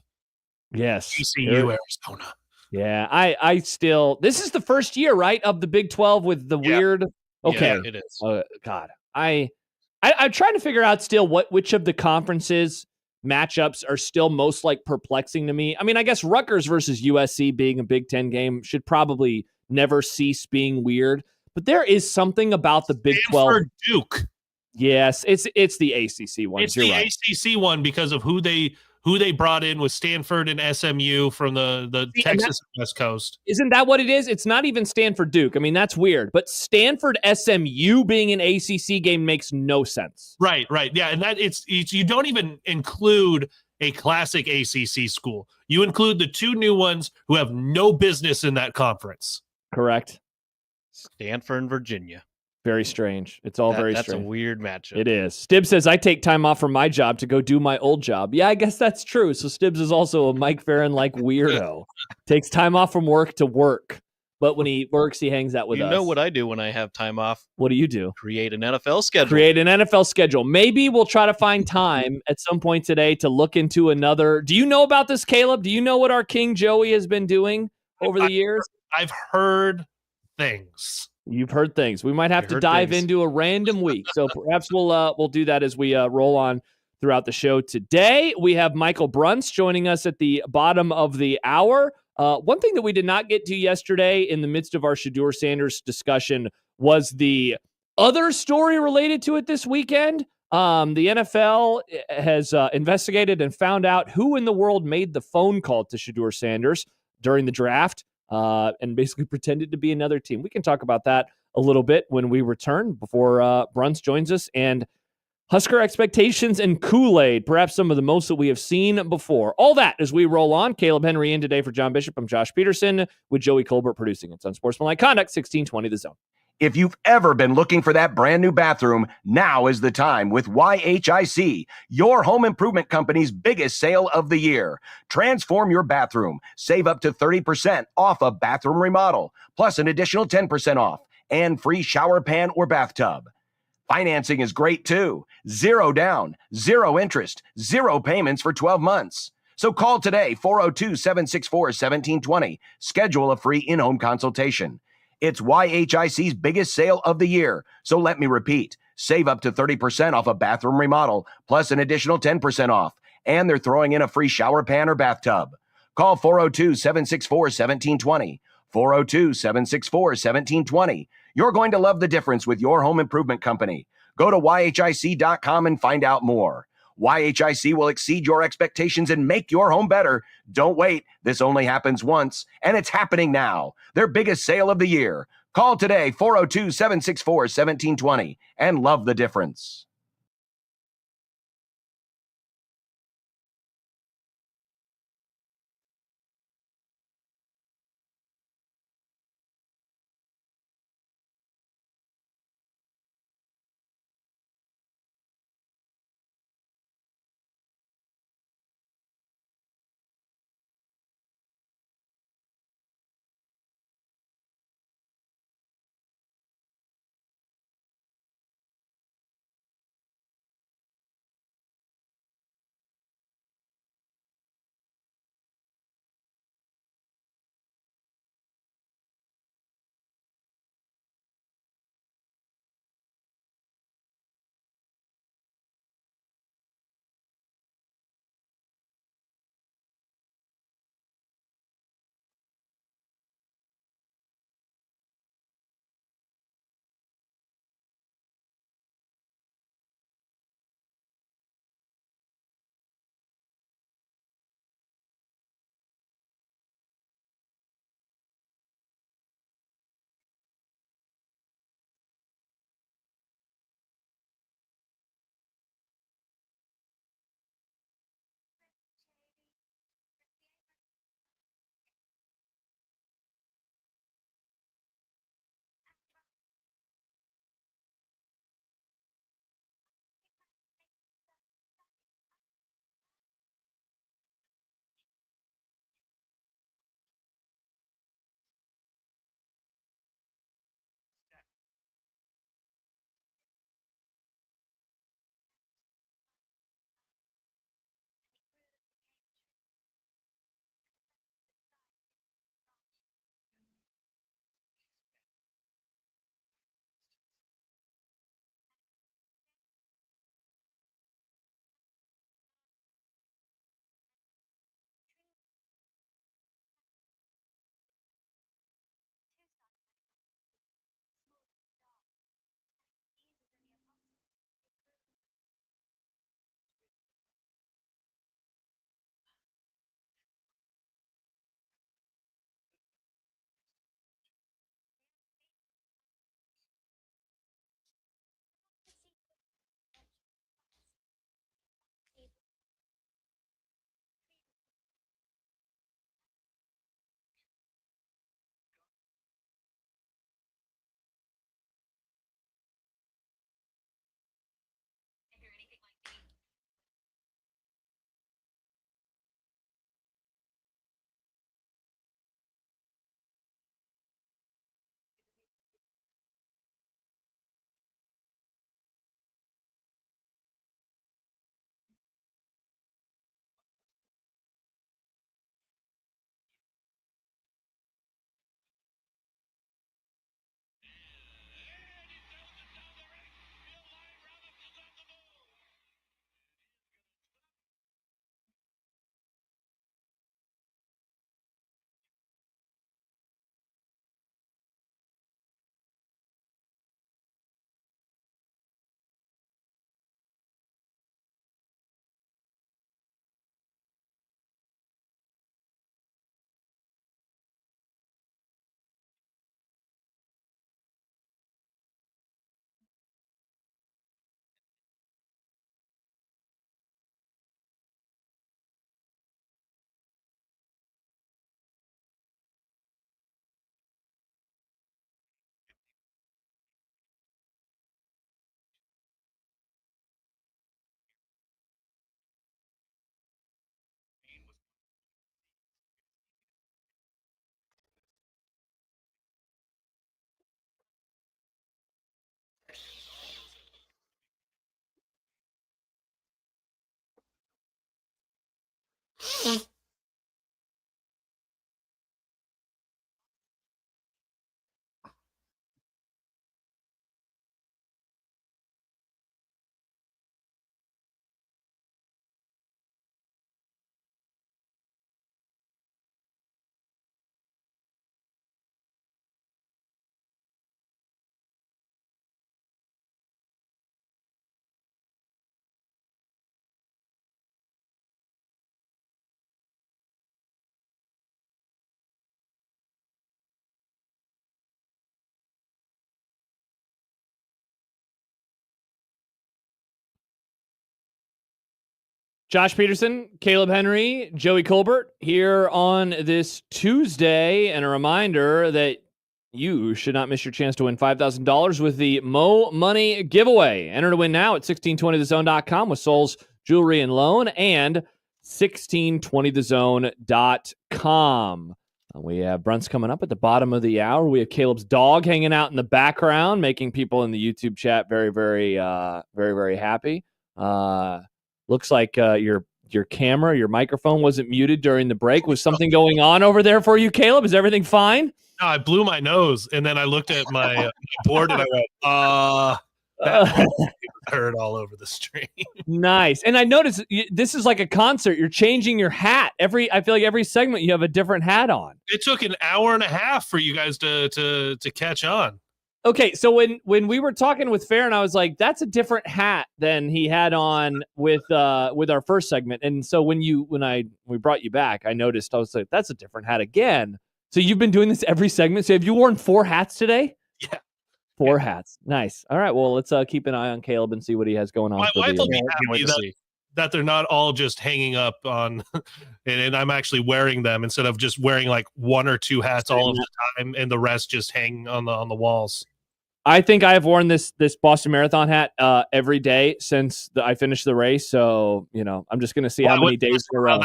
Yes. TCU, Arizona. Yeah, I still, this is the first year, right, of the Big 12 with the weird. Okay. Yeah, it is. God, I'm trying to figure out still which of the conferences matchups are still most like perplexing to me. I mean, I guess Rutgers versus USC being a Big 10 game should probably never cease being weird, but there is something about the Big 12. Duke. Yes, it's the ACC one. It's the ACC one because of who they brought in with Stanford and SMU from the Texas West Coast. Isn't that what it is? It's not even Stanford Duke. I mean, that's weird. But Stanford SMU being an ACC game makes no sense. Right. Yeah, and that it's you don't even include a classic ACC school. You include the two new ones who have no business in that conference. Correct. Stanford and Virginia. Very strange. It's all very strange. That's a weird matchup. It is. Stibbs says, I take time off from my job to go do my old job. Yeah, I guess that's true. So Stibbs is also a Mike Ferrin-like weirdo. Takes time off from work to work. But when he works, he hangs out with us. You know what I do when I have time off? What do you do? Create an NFL schedule. Maybe we'll try to find time at some point today to look into another. Do you know about this, Kaleb? Do you know what our King Joey has been doing over the years? I've heard things. You've heard things. We might have to dive into a random week. So perhaps we'll do that as we roll on throughout the show today. We have Michael Bruntz joining us at the bottom of the hour. One thing that we did not get to yesterday in the midst of our Shedeur Sanders discussion was the other story related to it this weekend. The NFL has investigated and found out who in the world made the phone call to Shedeur Sanders during the draft. And basically pretended to be another team. We can talk about that a little bit when we return before Bruntz joins us. And Husker expectations and Kool-Aid, perhaps some of the most that we have seen before. All that as we roll on. Kaleb Henry in today for John Bishop. I'm Josh Peterson with Joey Colbert producing. It's Unsportsmanlike Conduct, 1620 The Zone. If you've ever been looking for that brand new bathroom, now is the time with YHIC, your home improvement company's biggest sale of the year. Transform your bathroom. Save up to 30% off a bathroom remodel, plus an additional 10% off and free shower pan or bathtub. Financing is great too. 0 down, 0 interest, 0 payments for 12 months. So call today, 402-764-1720. Schedule a free in-home consultation. It's YHIC's biggest sale of the year. So let me repeat, save up to 30% off a bathroom remodel, plus an additional 10% off. And they're throwing in a free shower pan or bathtub. Call 402-764-1720. 402-764-1720. You're going to love the difference with your home improvement company. Go to YHIC.com and find out more. YHIC will exceed your expectations and make your home better. Don't wait. This only happens once, and it's happening now. Their biggest sale of the year. Call today, 402-764-1720, and love the difference. Josh Peterson, Caleb Henry, Joey Colbert here on this Tuesday. And a reminder that you should not miss your chance to win $5,000 with the Mo Money giveaway. Enter to win now at 1620thezone.com with Souls Jewelry and Loan and 1620thezone.com. We have Bruntz coming up at the bottom of the hour. We have Caleb's dog hanging out in the background, making people in the YouTube chat very, very, very happy. Looks like your camera, your microphone wasn't muted during the break. Was something going on over there for you, Caleb? Is everything fine? No, I blew my nose, and then I looked at my board and I went, heard all over the stream. Nice. And I noticed this is like a concert. You're changing your hat. I feel like every segment you have a different hat on. It took an hour and a half for you guys to catch on. Okay, so when we were talking with Ferrin, I was like, that's a different hat than he had on with our first segment. And so when we brought you back, I noticed, I was like, that's a different hat again. So you've been doing this every segment. So have you worn 4 hats today? Yeah. 4 hats. Nice. All right, well, let's keep an eye on Caleb and see what he has going on. My wife will be happy that they're not all just hanging up on, and I'm actually wearing them instead of just wearing like 1 or 2 hats all of the time and the rest just hang on the walls. I think I have worn this Boston Marathon hat every day since I finished the race. So, I'm just going to see how many days in a row.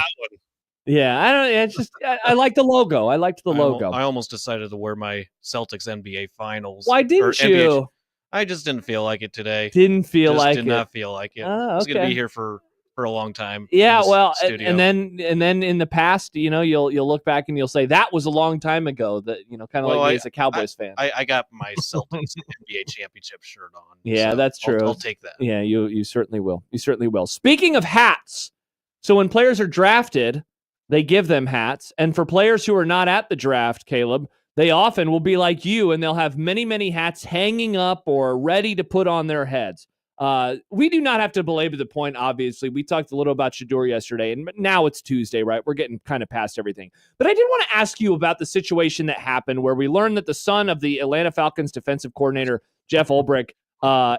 Yeah, I don't. It's just I like the logo. I liked the logo. I almost decided to wear my Celtics NBA Finals. Why didn't you? I just didn't feel like it today. Didn't feel like it. Did not feel like it. I was going to be here for a long time. Yeah, well, and then in the past, you'll look back and you'll say that was a long time ago. That kind of like me as a Cowboys fan. I got my Celtics NBA championship shirt on. Yeah, so that's true. I'll take that. Yeah, you certainly will. You certainly will. Speaking of hats, so when players are drafted, they give them hats, and for players who are not at the draft, Caleb, they often will be like you, and they'll have many, many hats hanging up or ready to put on their heads. We do not have to belabor the point, obviously. We talked a little about Shedeur yesterday, and now it's Tuesday, right? We're getting kind of past everything. But I did want to ask you about the situation that happened where we learned that the son of the Atlanta Falcons defensive coordinator, Jeff Ulbrich,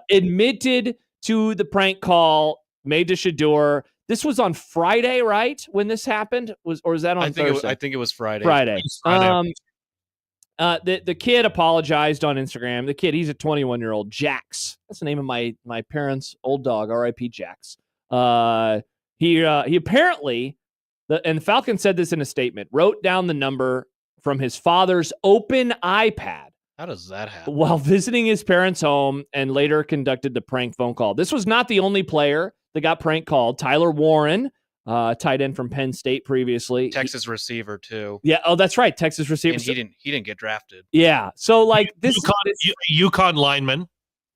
admitted to the prank call made to Shedeur. This was on Friday, right, when this happened? Or was that on Thursday? I think it was Friday. Friday. The kid apologized on Instagram. The kid, he's a 21-year-old, Jax. That's the name of my parents' old dog, R.I.P. Jax. He apparently, and the Falcon said this in a statement, wrote down the number from his father's open iPad. How does that happen? While visiting his parents' home and later conducted the prank phone call. This was not the only player that got prank called. Tyler Warren, tight end from Penn State previously. Texas receiver too. Yeah. Oh, that's right. Texas receiver. And he didn't get drafted. Yeah. So like this UConn lineman.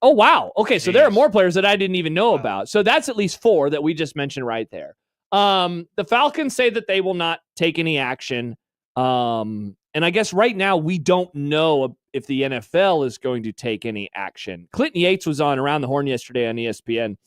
Oh, wow. Okay. So there are more players that I didn't even know about. So that's at least 4 that we just mentioned right there. The Falcons say that they will not take any action. And I guess right now we don't know if the NFL is going to take any action. Clinton Yates was on Around the Horn yesterday on ESPN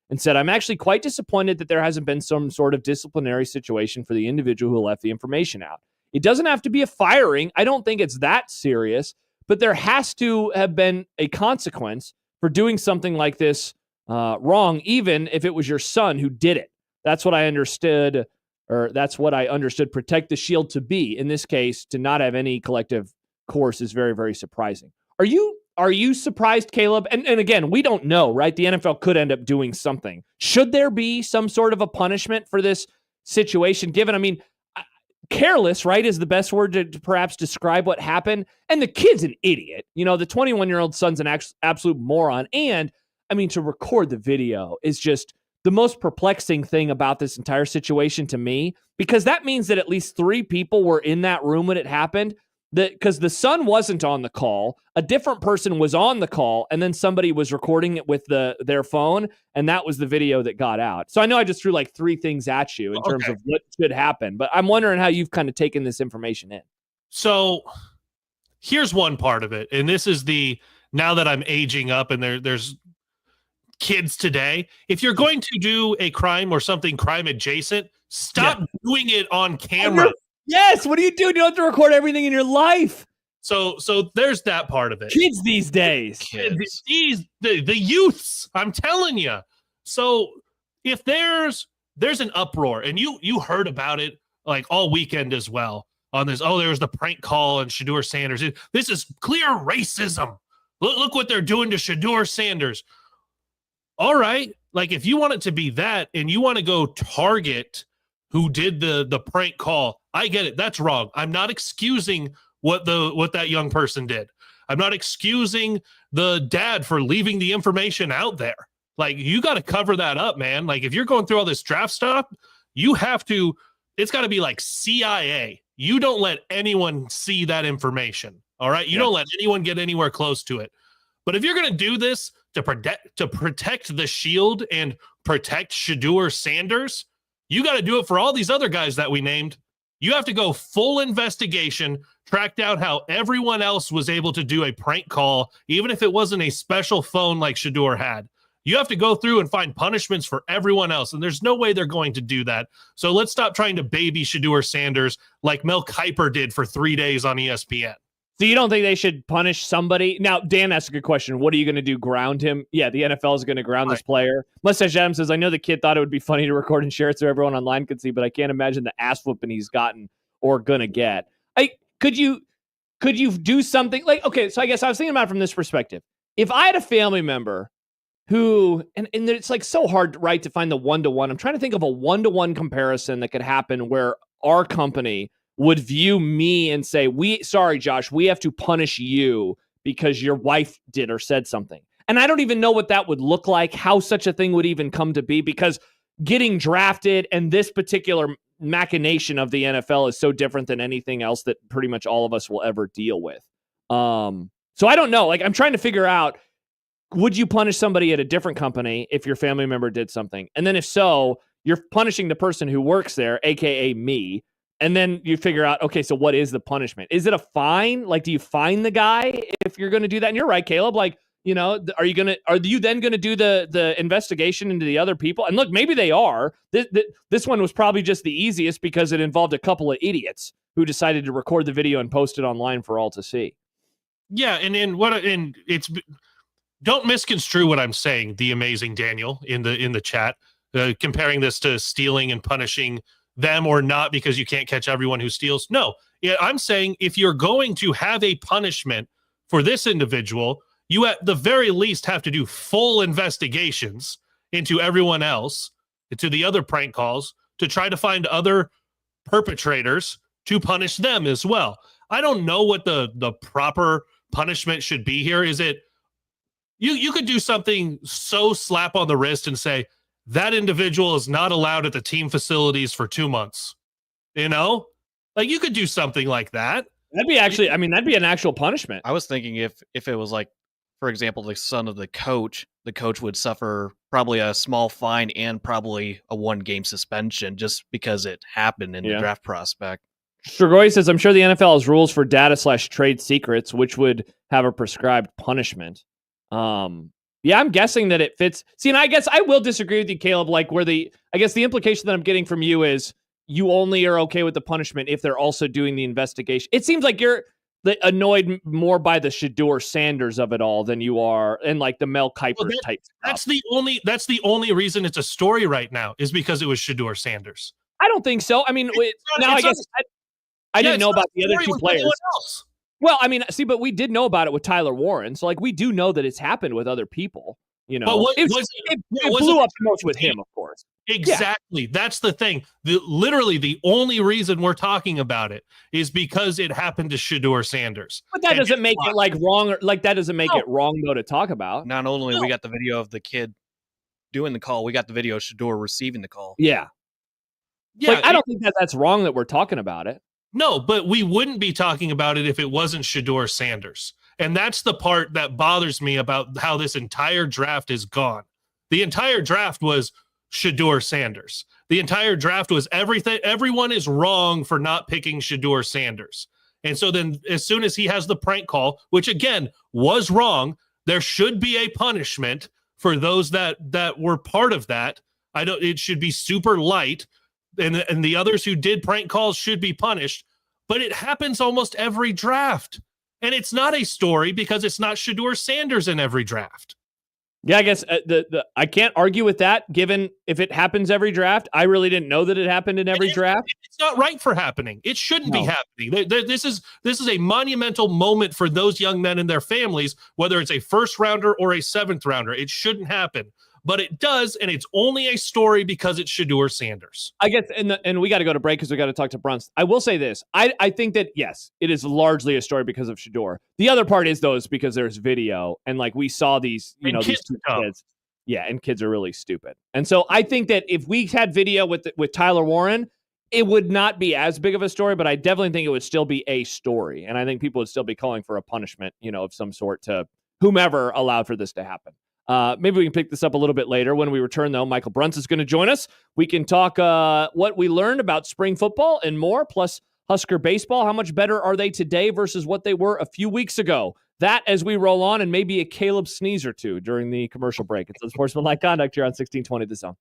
and said, I'm actually quite disappointed that there hasn't been some sort of disciplinary situation for the individual who left the information out. It doesn't have to be a firing. I don't think it's that serious, but there has to have been a consequence for doing something like this wrong, even if it was your son who did it. That's what I understood, Protect the Shield to be. In this case, to not have any collective course is very, very surprising. Are you surprised, Caleb? And again, we don't know, right? The NFL could end up doing something. Should there be some sort of a punishment for this situation given? I mean, careless, right, is the best word to perhaps describe what happened. And the kid's an idiot. The 21-year-old son's an absolute moron. And, I mean, to record the video is just the most perplexing thing about this entire situation to me, because that means that at least 3 people were in that room when it happened. Because the son wasn't on the call, a different person was on the call, and then somebody was recording it with their phone, and that was the video that got out. So I know I just threw like 3 things at you in terms of what should happen, but I'm wondering how you've kind of taken this information in. So here's one part of it, and this is now that I'm aging up and there's kids today, if you're going to do a crime or something crime adjacent, stop doing it on camera. Yes, what are you doing? You don't have to record everything in your life. So there's that part of it. Kids these days. The youths, I'm telling you. So if there's an uproar, and you heard about it like all weekend as well on this, there was the prank call on Shedeur Sanders. This is clear racism. Look what they're doing to Shedeur Sanders. All right, like if you want it to be that and you want to go target who did the prank call, I get it. That's wrong. I'm not excusing what that young person did. I'm not excusing the dad for leaving the information out there. Like, you got to cover that up, man. Like, if you're going through all this draft stuff, you have to, it's got to be like CIA. You don't let anyone see that information. All right. You don't let anyone get anywhere close to it. But if you're going to do this to protect the shield and protect Shedeur Sanders, you got to do it for all these other guys that we named. You have to go full investigation, track down how everyone else was able to do a prank call, even if it wasn't a special phone like Shedeur had. You have to go through and find punishments for everyone else, and there's no way they're going to do that. So let's stop trying to baby Shedeur Sanders like Mel Kiper did for 3 days on ESPN. So you don't think they should punish somebody? Now, Dan asked a good question. What are you going to do? Ground him? Yeah, the NFL is going to ground this player. Mustache Adam says, I know the kid thought it would be funny to record and share it so everyone online could see, but I can't imagine the ass whooping he's gotten or going to get. Could you do something like, okay, so I guess I was thinking about it from this perspective. If I had a family member who, and it's like so hard, right, to find the one-to-one. I'm trying to think of a one-to-one comparison that could happen where our company would view me and say, sorry, Josh, we have to punish you because your wife did or said something. And I don't even know what that would look like, how such a thing would even come to be, because getting drafted and this particular machination of the NFL is so different than anything else that pretty much all of us will ever deal with. So I don't know. Like, I'm trying to figure out, would you punish somebody at a different company if your family member did something? And then if so, you're punishing the person who works there, aka me. And then you figure out, okay, so what is the punishment? Is it a fine? Like, do you fine the guy if you're going to do that? And you're right, Caleb. Like, you know, are you then going to do the investigation into the other people? And look, maybe they are. This one was probably just the easiest because it involved a couple of idiots who decided to record the video and post it online for all to see. Yeah, and it's, don't misconstrue what I'm saying, the amazing Daniel in the chat, comparing this to stealing and punishing them or not because you can't catch everyone who steals. No, I'm saying if you're going to have a punishment for this individual, you at the very least have to do full investigations into everyone else, into the other prank calls, to try to find other perpetrators to punish them as well. I don't know what the proper punishment should be here. Is it you could do something so slap on the wrist and say, that individual is not allowed at the team facilities for 2 months. You know, like you could do something like that. That'd be actually, I mean, that'd be an actual punishment. I was thinking if it was like, for example, the son of the coach would suffer probably a small fine and probably a 1-game suspension just because it happened in the draft prospect. Strigoi says, I'm sure the NFL has rules for data/trade secrets, which would have a prescribed punishment. Yeah, I'm guessing that it fits. See, and I guess I will disagree with you, Caleb, like I guess the implication that I'm getting from you is you only are okay with the punishment if they're also doing the investigation. It seems like you're annoyed more by the Shedeur Sanders of it all than you are, and like the Mel Kiper type stuff. That's the only reason it's a story right now is because it was Shedeur Sanders. I don't think so. I mean, I guess I didn't know about the other 2 players. Well, I mean, see, but we did know about it with Tyler Warren, so like we do know that it's happened with other people. You know, it blew up the most with him, of course. Exactly. Yeah. That's the thing. Literally, the only reason we're talking about it is because it happened to Shedeur Sanders. But that doesn't make it like wrong, or like that doesn't make it wrong though to talk about. Not only we got the video of the kid doing the call. We got the video of Shador receiving the call. Yeah. Yeah, like, I don't think that's wrong that we're talking about it. No, but we wouldn't be talking about it if it wasn't Shador Sanders. And that's the part that bothers me about how this entire draft is gone. The entire draft was Shador Sanders. The entire draft was everything. Everyone is wrong for not picking Shador Sanders. And so then as soon as he has the prank call, which again was wrong, there should be a punishment for those that were part of that. It should be super light. And the others who did prank calls should be punished. But it happens almost every draft. And it's not a story because it's not Shador Sanders in every draft. Yeah, I guess I can't argue with that, given if it happens every draft. I really didn't know that it happened in every draft. It's not right for happening. It shouldn't be happening. This is a monumental moment for those young men and their families, whether it's a first rounder or a seventh rounder. It shouldn't happen. But it does, and it's only a story because it's Shador Sanders. I guess, and we got to go to break because we got to talk to Bruntz. I will say this. I think that, yes, it is largely a story because of Shador. The other part is, though, is because there's video, and like we saw these, these two kids. Yeah, and kids are really stupid. And so I think that if we had video with Tyler Warren, it would not be as big of a story, but I definitely think it would still be a story. And I think people would still be calling for a punishment, of some sort to whomever allowed for this to happen. Maybe we can pick this up a little bit later. When we return, though, Michael Bruntz is going to join us. We can talk what we learned about spring football and more, plus Husker baseball. How much better are they today versus what they were a few weeks ago? That as we roll on, and maybe a Kaleb sneeze or two during the commercial break. It's Unsportsmanlike Conduct here on 1620 The Zone.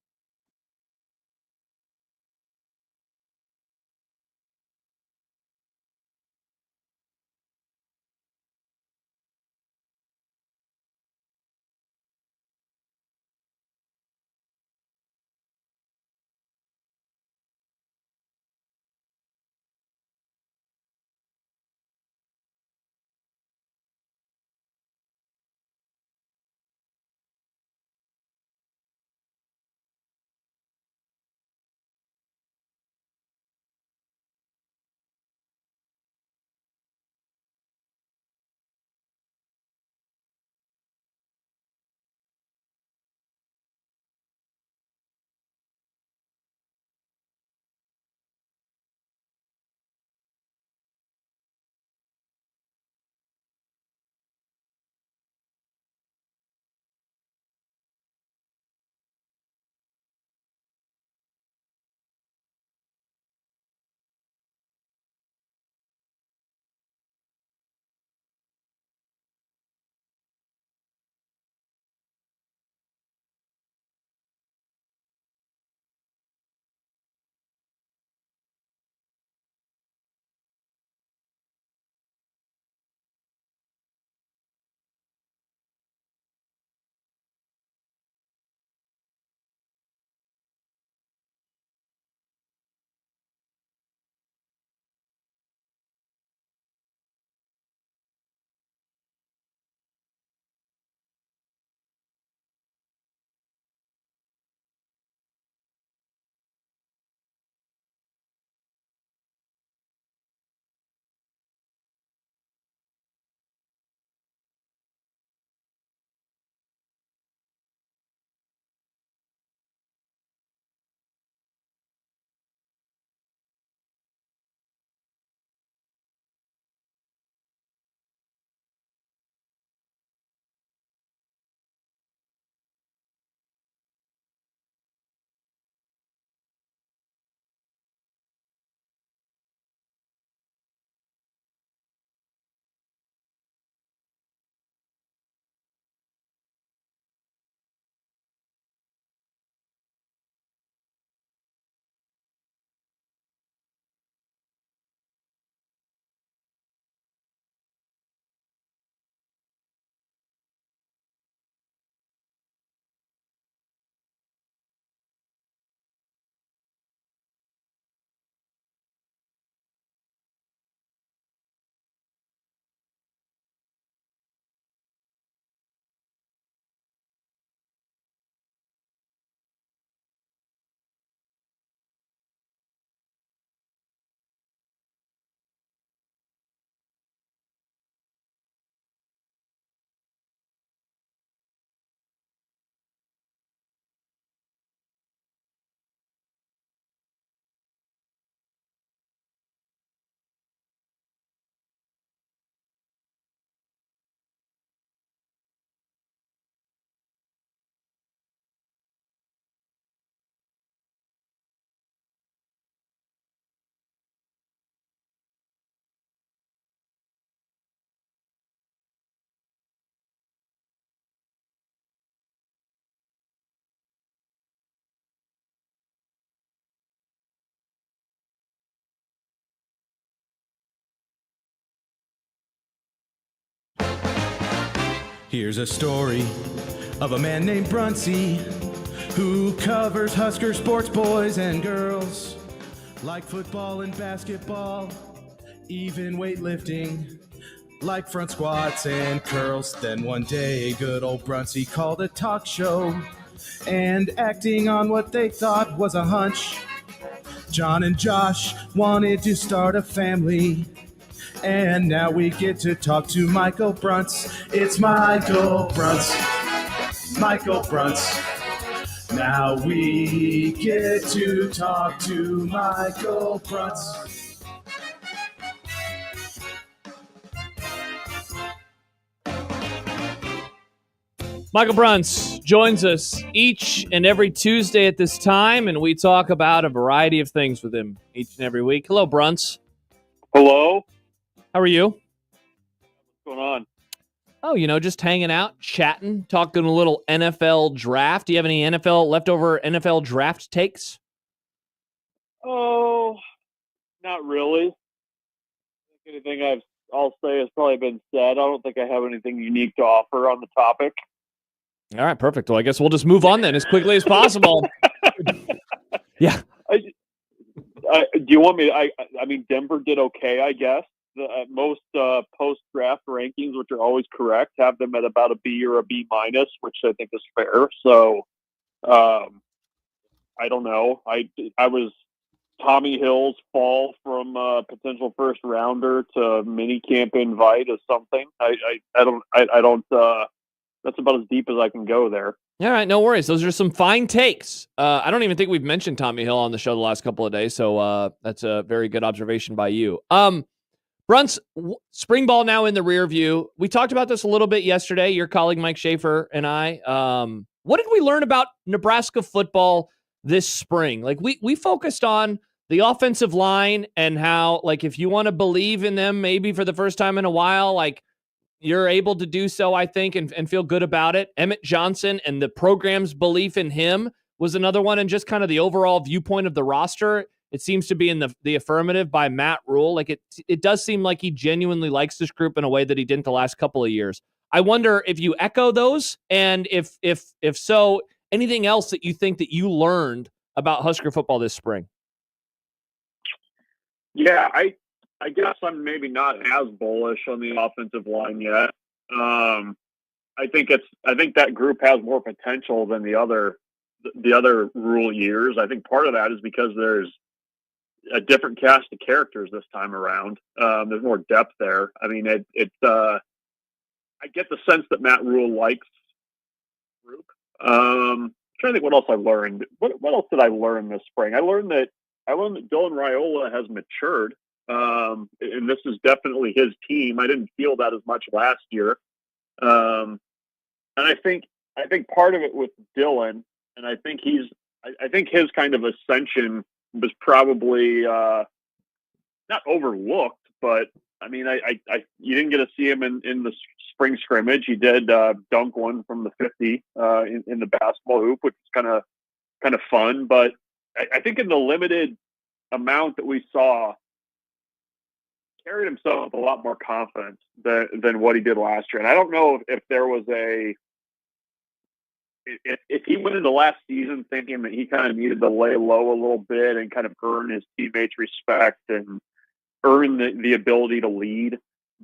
Here's a story of a man named Bruntz who covers Husker sports, boys and girls, like football and basketball, even weightlifting, like front squats and curls. Then one day, good old Bruntz called a talk show, and acting on what they thought was a hunch, John and Josh wanted to start a family. And now we get to talk to Michael Bruntz. It's Michael Bruntz. Michael Bruntz. Now we get to talk to Michael Bruntz. Michael Bruntz joins us each and every Tuesday at this time, and we talk about a variety of things with him each and every week. Hello, Bruntz. Hello. How are you? What's going on? Oh, just hanging out, chatting, talking a little NFL draft. Do you have any leftover NFL draft takes? Oh, not really. I think anything I'll say has probably been said. I don't think I have anything unique to offer on the topic. All right, perfect. Well, I guess we'll just move on then as quickly as possible. Yeah. Do you want me? I mean, Denver did okay, I guess. Most post-draft rankings, which are always correct, have them at about a B or a B minus, which I think is fair. So, I don't know. I was Tommy Hill's fall from potential first rounder to mini camp invite is something. I don't. That's about as deep as I can go there. All right, no worries. Those are some fine takes. I don't even think we've mentioned Tommy Hill on the show the last couple of days, so that's a very good observation by you. Bruntz, spring ball now in the rear view. We talked about this a little bit yesterday, your colleague Mike Schaefer and I. What did we learn about Nebraska football this spring? Like, we focused on the offensive line and how, like, if you want to believe in them maybe for the first time in a while, like, you're able to do so, I think, and feel good about it. Emmett Johnson and the program's belief in him was another one, and just kind of the overall viewpoint of the roster. It seems to be in the affirmative by Matt Rule. Like, it does seem like he genuinely likes this group in a way that he didn't the last couple of years. I wonder if you echo those, and if so, anything else that you think that you learned about Husker football this spring? Yeah, I guess I'm maybe not as bullish on the offensive line yet. I think that group has more potential than the other Rule years. I think part of that is because there's a different cast of characters this time around. There's more depth there. I mean, I get the sense that Matt Rule likes the group. I'm trying to think what else I learned. What else did I learn this spring? I learned that Dylan Raiola has matured. And this is definitely his team. I didn't feel that as much last year. And I think part of it with Dylan, and I think his kind of ascension was probably not overlooked, but I mean, you didn't get to see him in the spring scrimmage. He did dunk one from the 50 in the basketball hoop, which is kind of fun. But I think in the limited amount that we saw, carried himself with a lot more confidence than what he did last year. And I don't know if there was if he went into last season thinking that he kind of needed to lay low a little bit and kind of earn his teammates' respect and earn the ability to lead.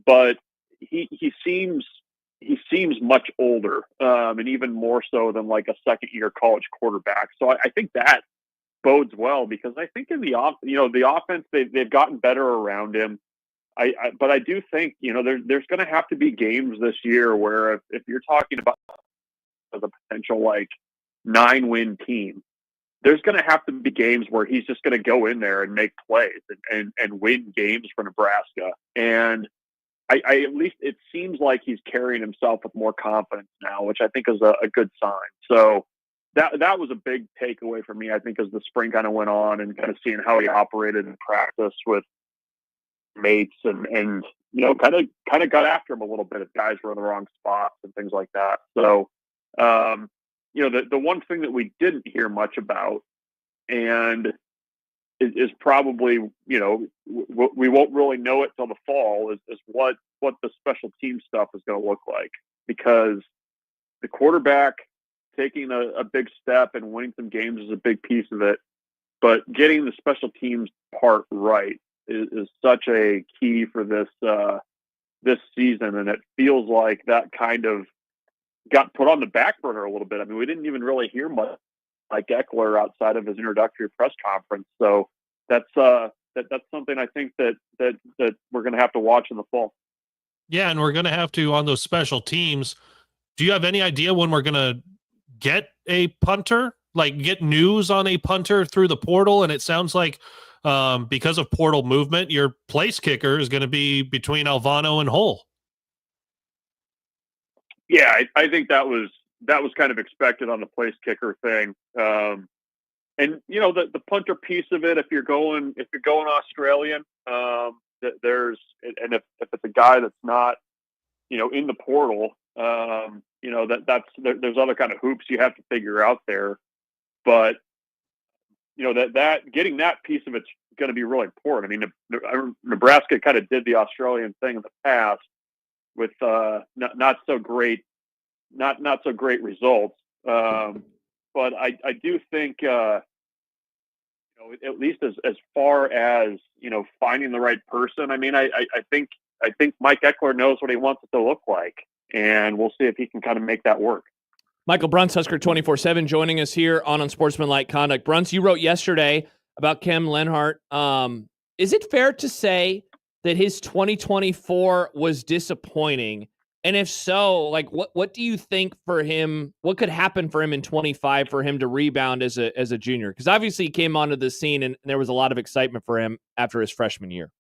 But he seems much older, and even more so than like a second-year college quarterback. So I think that bodes well, because I think in the offense, they've gotten better around him. But I do think, there's going to have to be games this year where if you're talking about the potential like 9-win team, there's going to have to be games where he's just going to go in there and make plays and win games for Nebraska. And I at least it seems like he's carrying himself with more confidence now, which I think is a good sign. So that was a big takeaway for me, I think, as the spring kind of went on and kind of seeing how he operated in practice with mates and kind of got after him a little bit if guys were in the wrong spots and things like that. So the one thing that we didn't hear much about, and is probably we won't really know it till the fall, is what the special team stuff is going to look like. because the quarterback taking a big step and winning some games is a big piece of it. But getting the special teams part right is such a key for this season, and it feels like that kind of got put on the back burner a little bit. I mean, we didn't even really hear much like Eckler outside of his introductory press conference. So that's something I think that we're going to have to watch in the fall. Yeah, and we're going to have to on those special teams. Do you have any idea when we're going to get a punter? Like get news on a punter through the portal? And it sounds like because of portal movement, your place kicker is going to be between Alvano and Hull. Yeah, I think that was kind of expected on the place kicker thing. And the punter piece of it, if you're going Australian, there's if it's a guy that's not in the portal, there's other kind of hoops you have to figure out there. But that getting that piece of it's going to be really important. I mean, Nebraska kind of did the Australian thing in the past with not so great results. But I do think at least as far as finding the right person. I mean, I think Mike Eckler knows what he wants it to look like, and we'll see if he can kind of make that work. Michael Bruntz, Husker 24/7, joining us here on Unsportsmanlike Conduct. Bruntz, you wrote yesterday about Cam Lenhart. Is it fair to say that his 2024 was disappointing? And if so, like what do you think for him? What could happen for him in 25 for him to rebound as a junior? Because obviously he came onto the scene and there was a lot of excitement for him after his freshman year.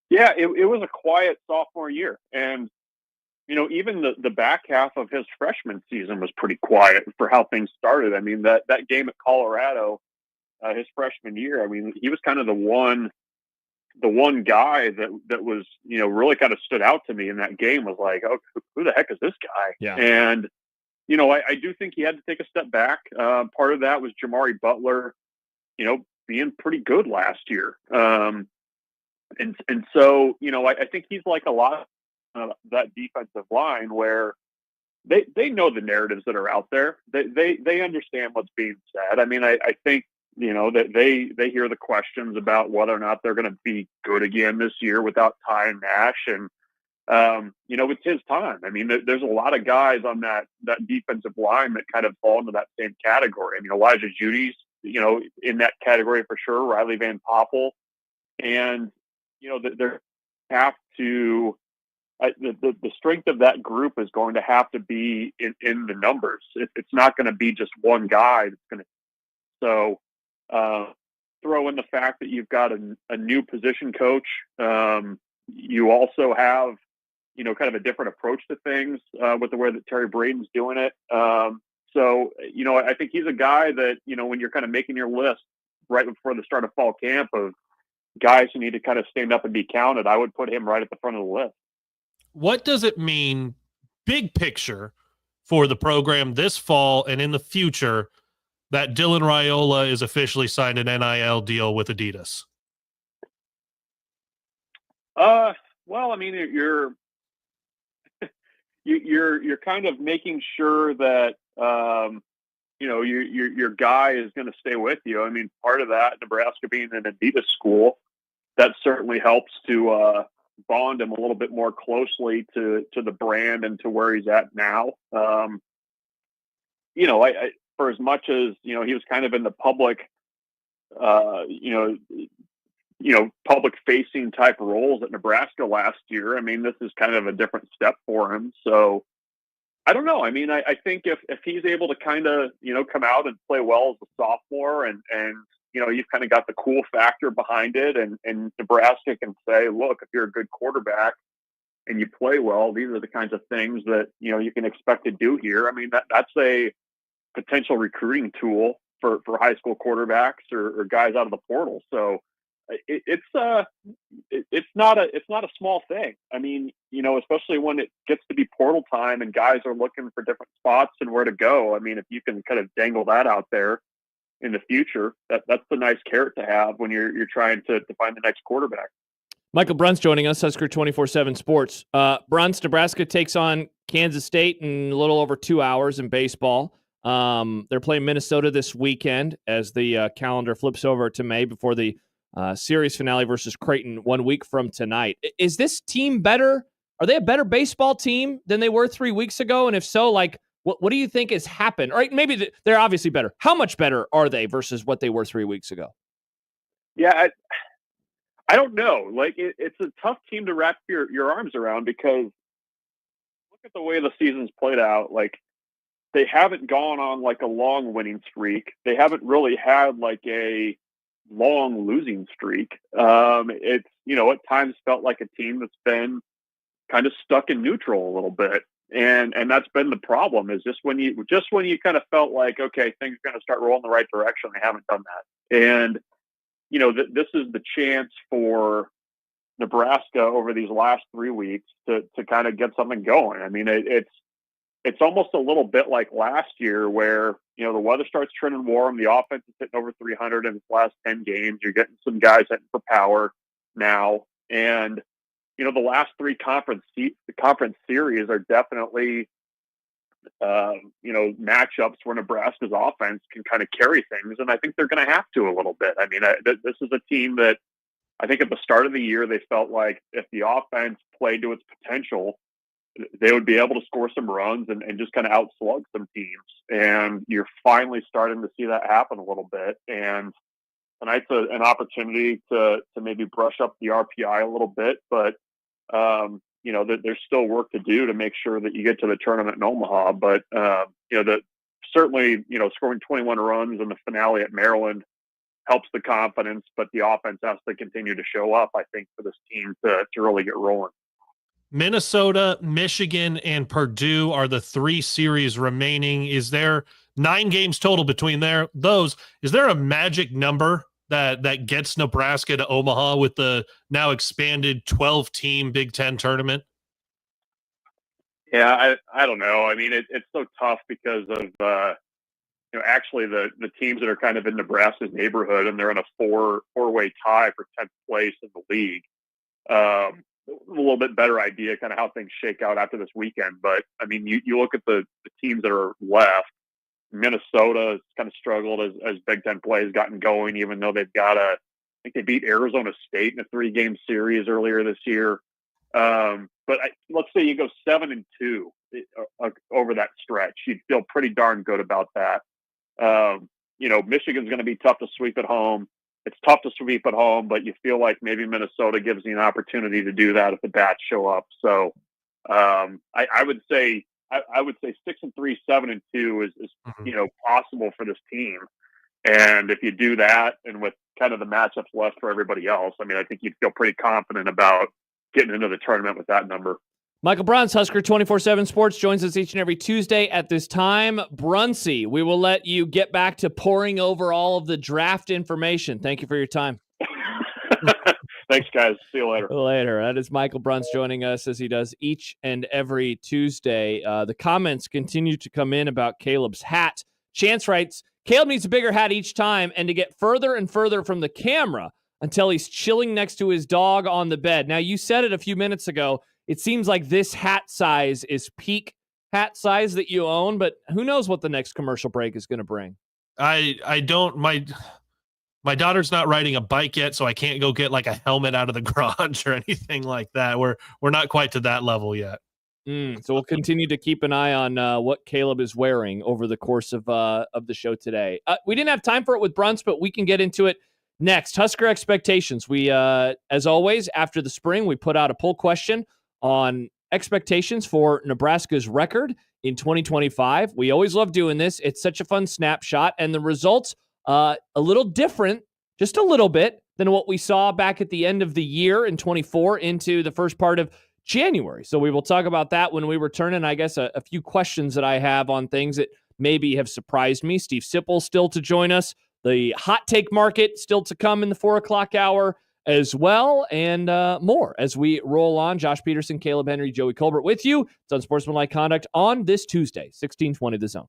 Yeah, it was a quiet sophomore year, and even the back half of his freshman season was pretty quiet for how things started. I mean, that game at Colorado, his freshman year, I mean, he was kind of the one guy that was, really kind of stood out to me in that game. Was like, oh, who the heck is this guy? Yeah. And, I do think he had to take a step back. Part of that was Jamari Butler, being pretty good last year. And so, I think he's like a lot of that defensive line where they know the narratives that are out there. They understand what's being said. I mean, I think, that they hear the questions about whether or not they're going to be good again this year without Ty and Nash. And, it's his time. I mean, there's a lot of guys on that defensive line that kind of fall into that same category. I mean, Elijah Judy's, in that category for sure, Riley Van Poppel. And, they have to, the strength of that group is going to have to be in the numbers. It's not going to be just one guy that's going to. So throw in the fact that you've got a new position coach. You also have, kind of a different approach to things with the way that Terry Braden's doing it. So, I think he's a guy that, when you're kind of making your list right before the start of fall camp of guys who need to kind of stand up and be counted, I would put him right at the front of the list. What does it mean, big picture, for the program this fall and in the future that Dylan Raiola is officially signed an NIL deal with Adidas? Well, I mean, you're kind of making sure that your guy is going to stay with you. I mean, part of that, Nebraska being an Adidas school, that certainly helps to bond him a little bit more closely to the brand and to where he's at now. I for as much as he was kind of in the public, public facing type roles at Nebraska last year. I mean, this is kind of a different step for him. So I don't know. I mean, I think if he's able to kind of, come out and play well as a sophomore and you've kind of got the cool factor behind it and Nebraska can say, look, if you're a good quarterback and you play well, these are the kinds of things that, you can expect to do here. I mean, that's a potential recruiting tool for high school quarterbacks or guys out of the portal. So it's not a small thing. I mean, especially when it gets to be portal time and guys are looking for different spots and where to go. I mean, if you can kind of dangle that out there in the future, that's a nice carrot to have when you're trying to find the next quarterback. Michael Bruntz joining us, Husker 24/7 Sports. Bruntz, Nebraska takes on Kansas State in a little over 2 hours in baseball. They're playing Minnesota this weekend as the calendar flips over to May before the series finale versus Creighton 1 week from tonight. Is this team better? Are they a better baseball team than they were 3 weeks ago? And if so, like, what do you think has happened? All right, maybe they're obviously better. How much better are they versus what they were 3 weeks ago? Yeah, I don't know. Like, it's a tough team to wrap your arms around because look at the way the season's played out. Like, they haven't gone on like a long winning streak. They haven't really had like a long losing streak. It's, at times felt like a team that's been kind of stuck in neutral a little bit. And that's been the problem, is just when you kind of felt like, okay, things are going to start rolling the right direction, they haven't done that. And this is the chance for Nebraska over these last 3 weeks to kind of get something going. I mean, it's almost a little bit like last year where, the weather starts turning warm, the offense is hitting over 300 in its last 10 games. You're getting some guys hitting for power now. And, the last 3 conference series are definitely, matchups where Nebraska's offense can kind of carry things. And I think they're going to have to a little bit. I mean, this is a team that I think at the start of the year, they felt like if the offense played to its potential, they would be able to score some runs and just kind of outslug some teams. And you're finally starting to see that happen a little bit. And tonight's an opportunity to maybe brush up the RPI a little bit, but there's still work to do to make sure that you get to the tournament in Omaha. But certainly scoring 21 runs in the finale at Maryland helps the confidence, but the offense has to continue to show up, I think, for this team to really get rolling. Minnesota, Michigan, and Purdue are the 3 series remaining. Is there 9 games total between those? Is there a magic number that gets Nebraska to Omaha with the now expanded 12-team Big Ten tournament? Yeah, I don't know. I mean, it's so tough because of actually the teams that are kind of in Nebraska's neighborhood, and they're in a four-way tie for 10th place in the league. A little bit better idea kind of how things shake out after this weekend. But I mean, you look at the teams that are left. Minnesota has kind of struggled as Big Ten play has gotten going, even though they've got I think they beat Arizona State in a 3-game series earlier this year. But let's say you go 7-2 over that stretch, you'd feel pretty darn good about that. Michigan's going to be tough to sweep at home. It's tough to sweep at home, but you feel like maybe Minnesota gives you an opportunity to do that if the bats show up. So I would say 6-3, 7-2 is possible for this team. And if you do that, and with kind of the matchups left for everybody else, I mean, I think you'd feel pretty confident about getting into the tournament with that number. Michael Bruntz, Husker 24/7 Sports, joins us each and every Tuesday at this time. Bruntsy, we will let you get back to poring over all of the draft information. Thank you for your time. Thanks, guys. See you later. Later. That is Michael Bruntz joining us as he does each and every Tuesday. The comments continue to come in about Kaleb's hat. Chance writes, Kaleb needs a bigger hat each time and to get further and further from the camera until he's chilling next to his dog on the bed. Now, you said it a few minutes ago. It seems like this hat size is peak hat size that you own, but who knows what the next commercial break is going to bring. I don't, my daughter's not riding a bike yet, so I can't go get like a helmet out of the garage or anything like that. We're not quite to that level yet. So we'll continue to keep an eye on what Kaleb is wearing over the course of the show today. We didn't have time for it with Bruntz, but we can get into it next. Husker expectations. We, as always, after the spring, we put out a poll question on expectations for Nebraska's record in 2025. We always love doing this. It's such a fun snapshot, and the results a little different, just a little bit, than what we saw back at the end of the year in 24 into the first part of January. So we will talk about that when we return, and I guess a few questions that I have on things that maybe have surprised me. Steve Sipple still to join us. The hot take market still to come in the 4 o'clock hour as well, and more as we roll on. Josh Peterson, Kaleb Henry, Joey Colbert with you. It's Unsportsmanlike Conduct on this Tuesday, 1620 The Zone.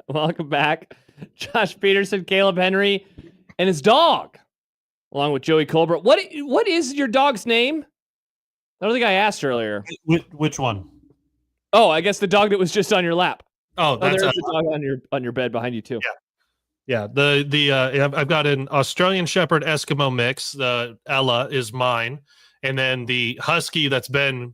Welcome back. Josh Peterson, Caleb Henry, and his dog, along with Joey Colbert. What is your dog's name? I don't think I asked earlier. Which one? Oh, I guess the dog that was just on your lap. Oh, that's there's a dog on your bed behind you too. Yeah. I've got an Australian Shepherd Eskimo mix. The Ella is mine, and then the husky that's been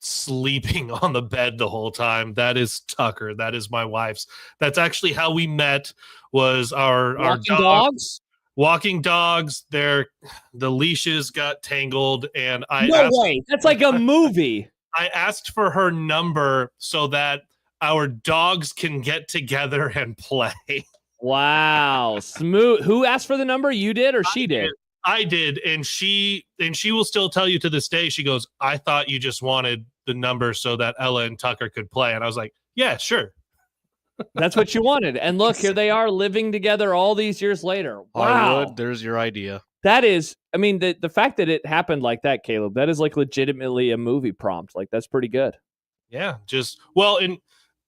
sleeping on the bed the whole time. That is Tucker. That is my wife's. That's actually how we met. Was our dogs. Walking dogs. The leashes got tangled, and No way. That's like a movie. I asked for her number so that our dogs can get together and play. Wow, smooth. Who asked for the number? You did or she did? I did, and she will still tell you to this day. She goes, "I thought you just wanted the number so that Ella and Tucker could play," and I was like, "Yeah, sure." That's what you wanted. And look, here they are living together all these years later. Wow. Hollywood, there's your idea. That is, I mean, the fact that it happened like that, Caleb, that is like legitimately a movie prompt. Like, that's pretty good. Yeah, and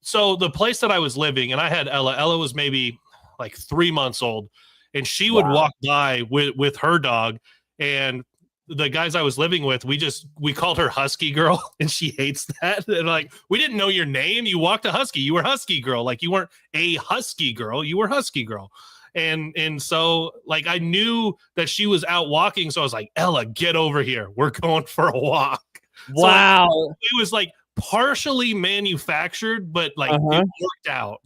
so the place that I was living, and I had Ella was maybe like 3 months old, and she would walk by with her dog, and the guys I was living with, we called her Husky Girl, and she hates that. And like, we didn't know your name. You walked a husky. You were Husky Girl. Like, you weren't a Husky Girl. You were Husky Girl. And so like, I knew that she was out walking. So I was like, Ella, get over here. We're going for a walk. Wow. So it was like partially manufactured, but like it worked out.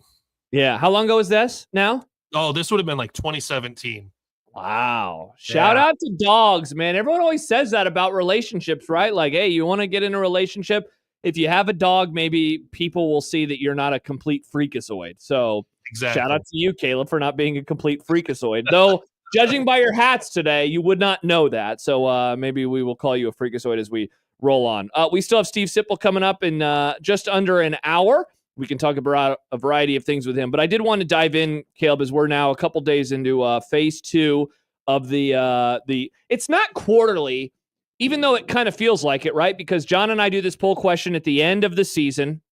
Yeah. How long ago was this now? Oh, this would have been like 2017. Wow. Shout out to dogs, man. Everyone always says that about relationships, right? Like, hey, you want to get in a relationship? If you have a dog, maybe people will see that you're not a complete freakazoid. So exactly. Shout out to you, Caleb, for not being a complete freakazoid. Though, judging by your hats today, you would not know that. So maybe we will call you a freakazoid as we roll on. We still have Steve Sipple coming up in just under an hour. We can talk about a variety of things with him. But I did want to dive in, Caleb, as we're now a couple days into phase 2 of the it's not quarterly, even though it kind of feels like it, right? Because John and I do this poll question at the end of the season.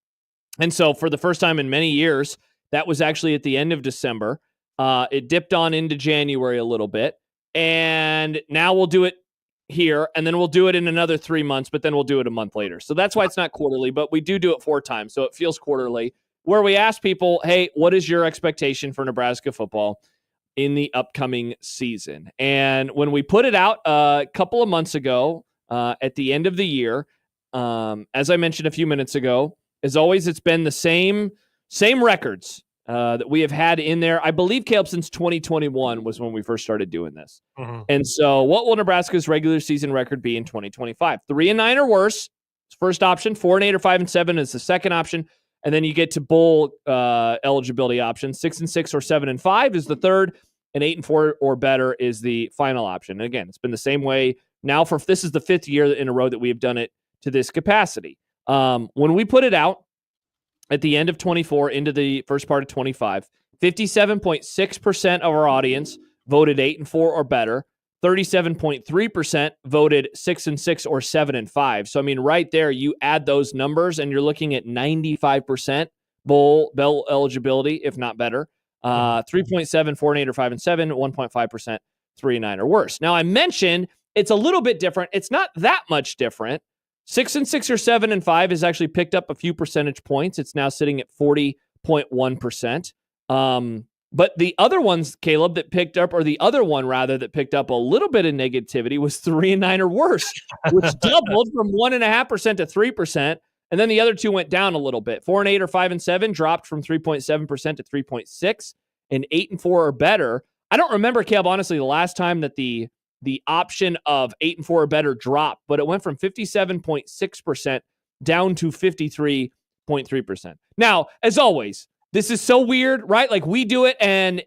And so for the first time in many years, that was actually at the end of December. It dipped on into January a little bit. And now we'll do it here, and then we'll do it in another 3 months, but then we'll do it a month later. So that's why it's not quarterly, but we do it 4 times. So it feels quarterly, where we ask people, hey, what is your expectation for Nebraska football in the upcoming season? And when we put it out a couple of months ago, at the end of the year, as I mentioned a few minutes ago, as always, it's been the same records that we have had in there. I believe, Caleb, since 2021 was when we first started doing this. Mm-hmm. And so what will Nebraska's regular season record be in 2025? 3-9 or worse, first option. 4-8 or 5-7 is the second option. And then you get to bowl eligibility option. 6-6 or 7-5 is the third. And 8-4 or better is the final option. And again, it's been the same way now this is the 5th year in a row that we have done it to this capacity. When we put it out at the end of 24 into the first part of 25, 57.6% of our audience voted 8-4 or better. 37.3% voted 6-6 or 7-5. So, I mean, right there, you add those numbers and you're looking at 95% bowl eligibility, if not better. 3.7, 4-8 or 5-7, 1.5%, 3-9 or worse. Now, I mentioned it's a little bit different. It's not that much different. 6-6 or 7-5 has actually picked up a few percentage points. It's now sitting at 40.1%. But the other ones, Caleb, that picked up, or the other one rather that picked up a little bit of negativity was 3-9 or worse, which doubled from 1.5% to 3%. And then the other two went down a little bit. 4-8 or 5-7 dropped from 3.7% to 3.6%, and 8-4 or better. I don't remember, Caleb, honestly, the last time that the option of 8-4 or better dropped, but it went from 57.6% down to 53.3%. Now, as always, this is so weird, right? Like, we do it and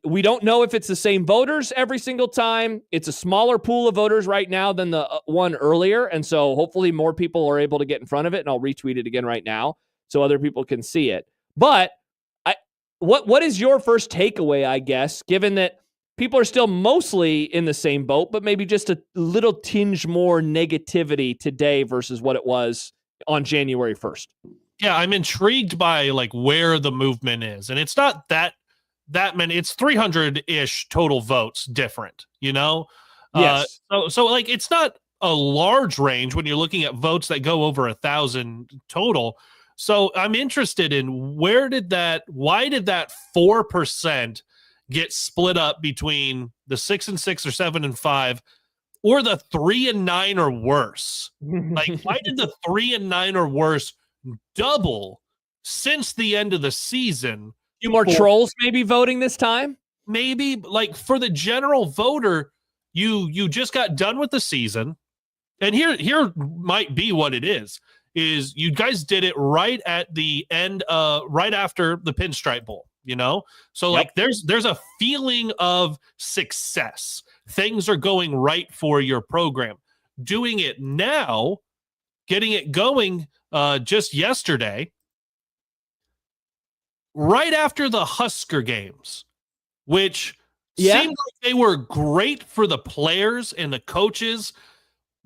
we don't know if it's the same voters every single time. It's a smaller pool of voters right now than the one earlier. And so hopefully more people are able to get in front of it, and I'll retweet it again right now so other people can see it. But what is your first takeaway, I guess, given that people are still mostly in the same boat, but maybe just a little tinge more negativity today versus what it was on January 1st? Yeah, I'm intrigued by like where the movement is, and it's not that many. It's 300-ish total votes different, you know. Yes. So like it's not a large range when you're looking at votes that go over 1,000 total. So I'm interested in why did that 4% get split up between the 6-6 or 7-5 or the 3-9 or worse? Like, why did the 3-9 or worse double since the end of the season? A few more trolls maybe voting this time? Maybe, like, for the general voter, you just got done with the season, and here might be what it is you guys did it right at the end, right after the Pinstripe Bowl, you know? So like there's a feeling of success. Things are going right for your program. Doing it now, getting it going just yesterday, right after the Husker games, which seemed like they were great for the players and the coaches,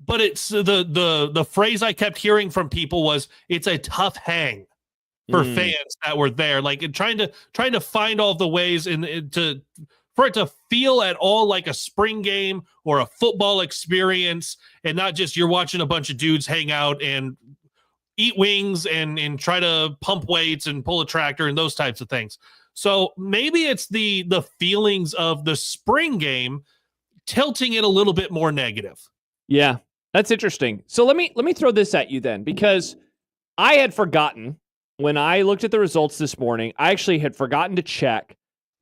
but it's the phrase I kept hearing from people was it's a tough hang for fans that were there, like trying to find all the ways for it to feel at all like a spring game or a football experience, and not just you're watching a bunch of dudes hang out and eat wings and try to pump weights and pull a tractor and those types of things. So maybe it's the feelings of the spring game tilting it a little bit more negative. Yeah, that's interesting. So let me throw this at you then, because I had forgotten when I looked at the results this morning. I actually had forgotten to check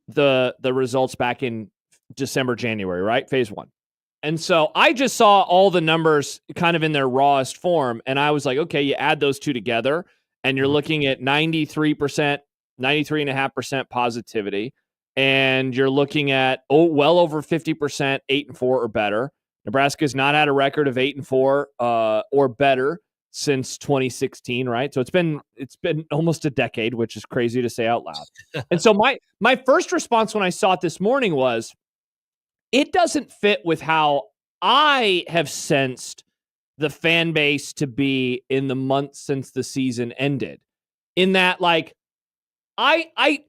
the results back in December, January, right? Phase 1. And so I just saw all the numbers kind of in their rawest form, and I was like, okay, you add those two together, and you're looking at 93%, 93.5% positivity, and you're looking at well over 50%, 8-4 or better. Nebraska's not had a record of 8-4 or better since 2016, right? So it's been almost a decade, which is crazy to say out loud. And so my first response when I saw it this morning was, it doesn't fit with how I have sensed the fan base to be in the months since the season ended. In that, like, I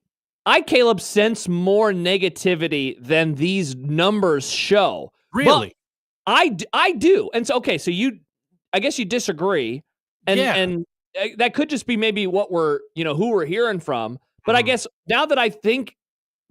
Kaleb, sense more negativity than these numbers show. Really? But I do. And so, okay, so I guess you disagree. And that could just be maybe what who we're hearing from. But I guess now that I think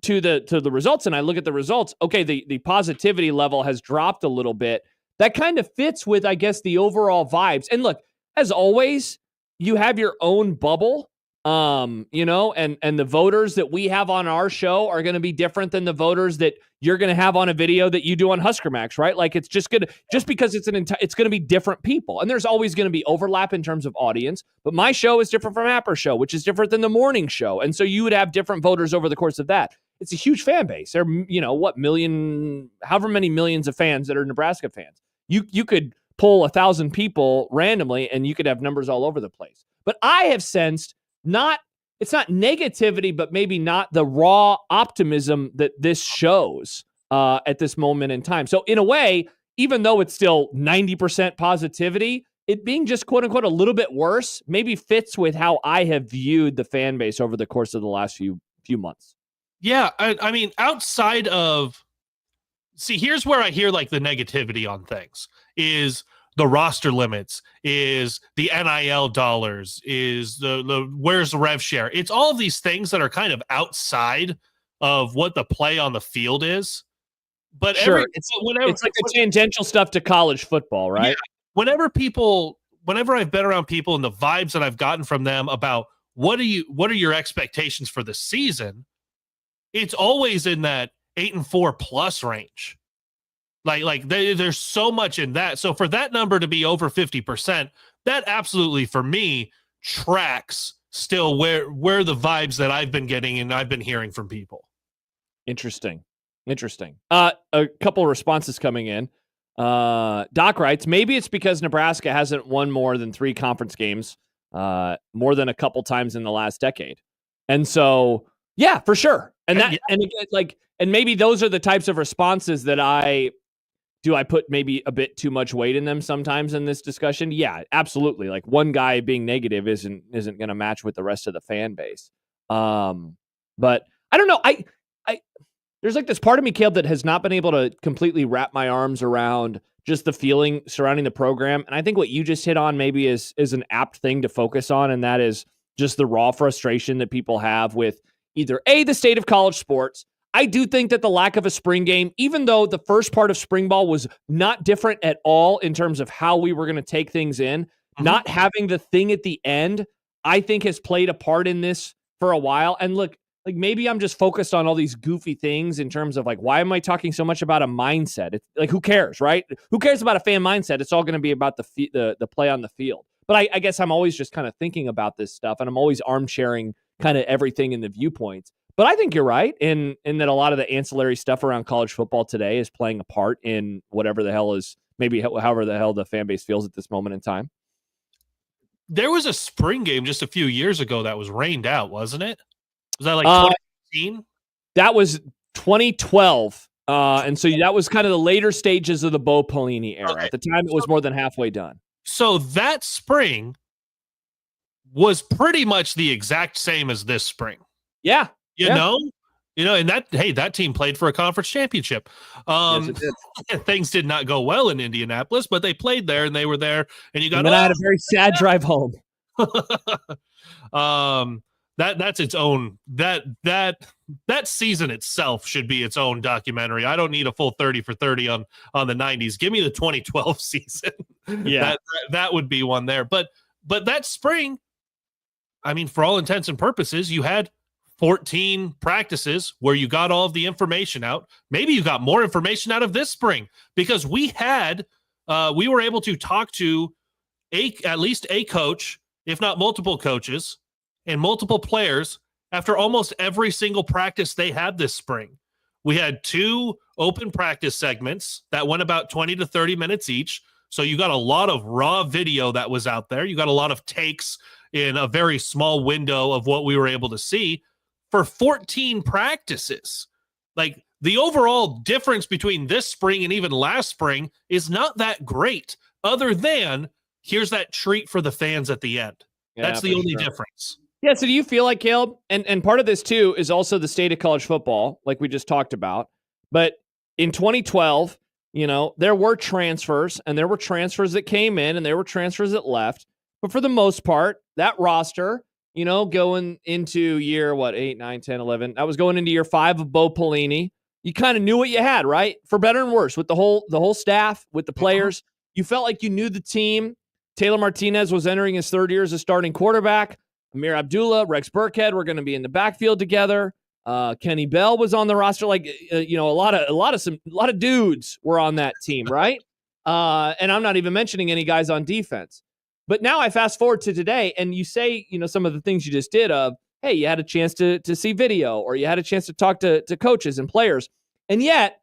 to the results and I look at the results, okay, the positivity level has dropped a little bit. That kind of fits with, I guess, the overall vibes. And look, as always, you have your own bubble, and the voters that we have on our show are going to be different than the voters that you're going to have on a video that you do on Husker Max, right? Like, it's just good, just because it's going to be different people. And there's always going to be overlap in terms of audience, but my show is different from Apper's show, which is different than the morning show. And so you would have different voters over the course of that. It's a huge fan base. There are, however many millions of fans that are Nebraska fans. You could pull 1,000 people randomly and you could have numbers all over the place. But I have sensed it's not negativity, but maybe not the raw optimism that this shows at this moment in time. So in a way, even though it's still 90% positivity, it being just quote unquote a little bit worse maybe fits with how I have viewed the fan base over the course of the last few months. Yeah, I mean, outside of, here's where I hear like the negativity on things is the roster limits, is the NIL dollars, is the where's the rev share. It's all of these things that are kind of outside of what the play on the field is. But sure, it's like the tangential stuff to college football, right? Yeah, whenever I've been around people and the vibes that I've gotten from them about what are your expectations for the season, it's always in that 8-4 plus range. Like there's so much in that. So for that number to be over 50%, that absolutely for me tracks still where the vibes that I've been getting and I've been hearing from people. Interesting. A couple of responses coming in. Doc writes, maybe it's because Nebraska hasn't won more than 3 conference games, more than a couple times in the last decade. And so, yeah, for sure. And maybe those are the types of responses that do I put maybe a bit too much weight in them sometimes in this discussion? Yeah, absolutely. Like one guy being negative isn't going to match with the rest of the fan base. But I don't know. I there's like this part of me, Kaleb, that has not been able to completely wrap my arms around just the feeling surrounding the program. And I think what you just hit on maybe is an apt thing to focus on, and that is just the raw frustration that people have with either the state of college sports. I do think that the lack of a spring game, even though the first part of spring ball was not different at all in terms of how we were going to take things in, not having the thing at the end, I think has played a part in this for a while. And look, like maybe I'm just focused on all these goofy things in terms of like, why am I talking so much about a mindset? It's like, who cares, right? Who cares about a fan mindset? It's all going to be about the play on the field. But I guess I'm always just kind of thinking about this stuff, and I'm always armchairing kind of everything in the viewpoints. But I think you're right in that a lot of the ancillary stuff around college football today is playing a part in whatever the hell is, maybe however the hell the fan base feels at this moment in time. There was a spring game just a few years ago that was rained out, wasn't it? Was that like 2015? That was 2012. And so that was kind of the later stages of the Bo Pelini era. Okay. At the time, it was more than halfway done. So that spring was pretty much the exact same as this spring. Yeah. You know, and that team played for a conference championship. Yes, it did. Things did not go well in Indianapolis, but they played there and they were there, and you got. And then I had a very sad drive home. That's its own that season itself should be its own documentary. I don't need a full 30 for 30 on the 90s. Give me the 2012 season. Yeah, that would be one there. But that spring, I mean, for all intents and purposes, you had 14 practices where you got all of the information out. Maybe you got more information out of this spring because we were able to talk to at least a coach, if not multiple coaches and multiple players after almost every single practice they had this spring. We had 2 open practice segments that went about 20 to 30 minutes each. So you got a lot of raw video that was out there. You got a lot of takes in a very small window of what we were able to see for 14 practices. Like the overall difference between this spring and even last spring is not that great, other than here's that treat for the fans at the end. Yeah, that's the only difference. Yeah. So do you feel like, Kaleb, and part of this too is also the state of college football, like we just talked about, but in 2012, there were transfers, and there were transfers that came in and there were transfers that left. But for the most part, that roster, going into year, 8, 9, 10, 11, that was going into year 5 of Bo Pelini. You kind of knew what you had, right? For better and worse, with the whole staff, with the players. You felt like you knew the team. Taylor Martinez was entering his 3rd year as a starting quarterback. Amir Abdullah, Rex Burkhead were going to be in the backfield together. Kenny Bell was on the roster. A lot of dudes were on that team, right? And I'm not even mentioning any guys on defense. But now I fast forward to today, and you say, some of the things you just did of, hey, you had a chance to see video, or you had a chance to talk to coaches and players. And yet,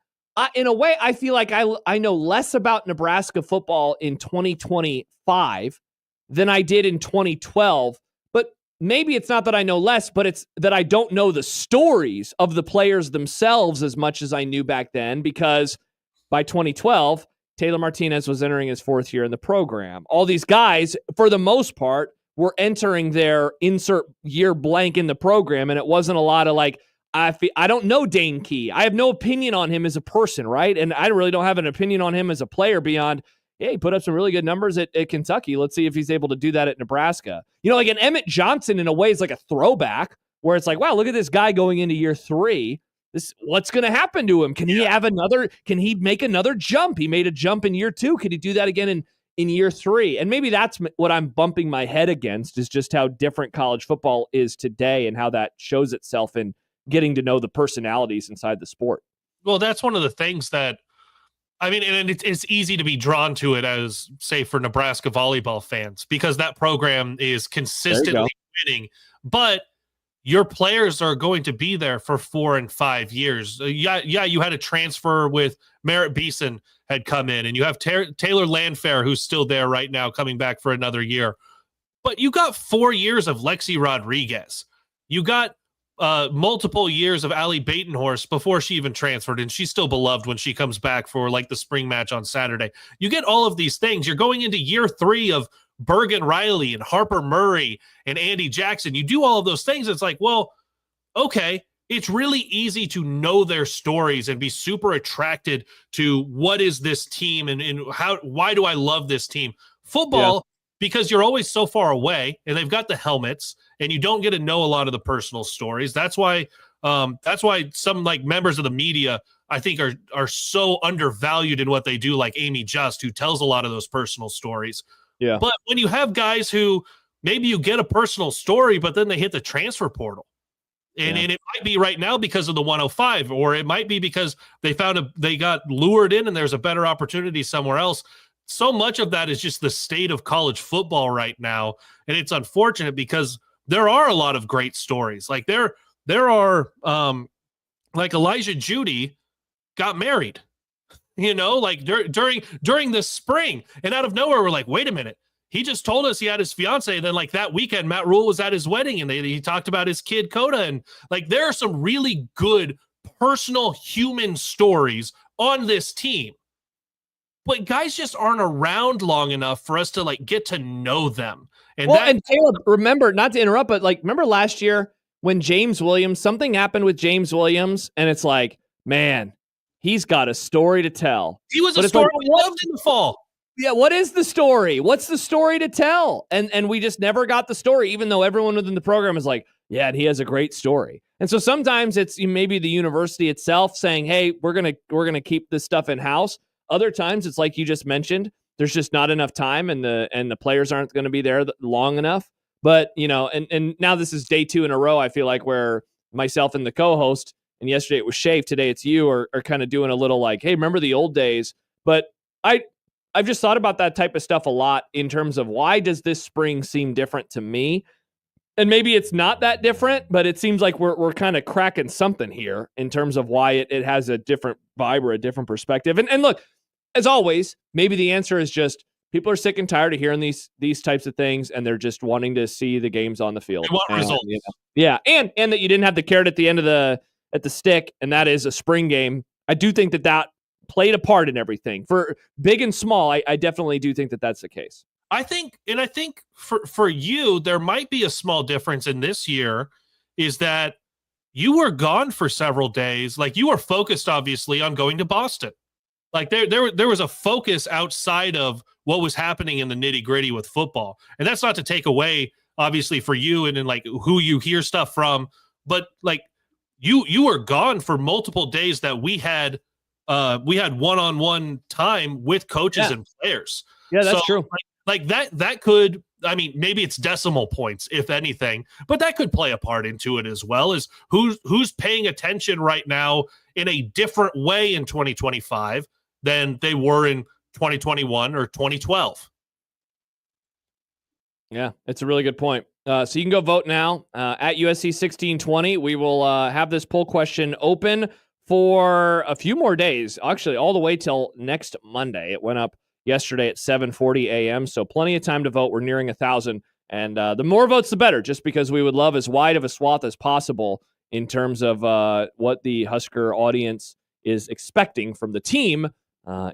in a way, I feel like I know less about Nebraska football in 2025 than I did in 2012. But maybe it's not that I know less, but it's that I don't know the stories of the players themselves as much as I knew back then, because by 2012, Taylor Martinez was entering his 4th year in the program. All these guys, for the most part, were entering their insert year blank in the program, and it wasn't a lot of like, I don't know Dane Key. I have no opinion on him as a person, right? And I really don't have an opinion on him as a player beyond, hey, he put up some really good numbers at Kentucky. Let's see if he's able to do that at Nebraska. Like an Emmett Johnson in a way is like a throwback where it's like, wow, look at this guy going into year 3. What's going to happen to him? Can he make another jump? He made a jump in year 2. Could he do that again in year 3? And maybe that's what I'm bumping my head against, is just how different college football is today and how that shows itself in getting to know the personalities inside the sport. Well, that's one of the things that, I mean, and it's easy to be drawn to it as, say, for Nebraska volleyball fans, because that program is consistently winning, but your players are going to be there for 4 and 5 years. Yeah, you had a transfer with Merritt Beeson had come in, and you have Taylor Landfair, who's still there right now, coming back for another year. But you got 4 years of Lexi Rodriguez. You got multiple years of Allie Batenhorst before she even transferred, and she's still beloved when she comes back for like the spring match on Saturday. You get all of these things. You're going into year 3 of Bergen Riley and Harper Murray and Andy Jackson. You do all of those things. It's like, well, okay, it's really easy to know their stories and be super attracted to what is this team and why do I love this team? Football, because you're always so far away and they've got the helmets and you don't get to know a lot of the personal stories. That's why some like members of the media, I think, are so undervalued in what they do, like Amy Just, who tells a lot of those personal stories. Yeah. But when you have guys who maybe you get a personal story, but then they hit the transfer portal. And it might be right now because of the 105, or it might be because they got lured in and there's a better opportunity somewhere else. So much of that is just the state of college football right now. And it's unfortunate because there are a lot of great stories. Like there are like Elijah Judy got married, like during this spring, and out of nowhere, we're like, wait a minute. He just told us he had his fiance, and then like that weekend, Matt Rule was at his wedding, and he talked about his kid Coda, and like there are some really good personal human stories on this team, but guys just aren't around long enough for us to like get to know them. And Caleb, remember, not to interrupt, but like remember last year when something happened with James Williams, and it's like, man, he's got a story to tell. He was a story we loved in the fall. Yeah, what is the story? What's the story to tell? And we just never got the story, even though everyone within the program is like, yeah, and he has a great story. And so sometimes it's maybe the university itself saying, hey, we're gonna keep this stuff in house. Other times it's like you just mentioned, there's just not enough time, and the players aren't going to be there long enough. But and now this is day 2 in a row, I feel like, where myself and the co-host, and yesterday it was Shafe, today it's you, are kind of doing a little like, hey, remember the old days? But I've just thought about that type of stuff a lot in terms of why does this spring seem different to me? And maybe it's not that different, but it seems like we're kind of cracking something here in terms of why it has a different vibe or a different perspective. And look, as always, maybe the answer is just people are sick and tired of hearing these types of things, and they're just wanting to see the games on the field. They want results. Yeah, and that you didn't have the carrot at the end of the stick, and that is a spring game. I do think that played a part in everything, for big and small. I definitely do think that that's the case. I think for you, there might be a small difference in this year, is that you were gone for several days. Like you were focused, obviously, on going to Boston. Like there was a focus outside of what was happening in the nitty gritty with football, and that's not to take away, obviously, for you and like who you hear stuff from, but like you were gone for multiple days that we had one-on-one time with coaches and players. Yeah, that's true. Like that could, I mean, maybe it's decimal points, if anything, but that could play a part into it as well, as who's paying attention right now in a different way in 2025 than they were in 2021 or 2012. Yeah, it's a really good point. So you can go vote now at USC 1620. We will have this poll question open for a few more days, actually all the way till next Monday. It went up yesterday at 7:40 a.m., so plenty of time to vote. We're nearing 1,000, and the more votes, the better, just because we would love as wide of a swath as possible in terms of what the Husker audience is expecting from the team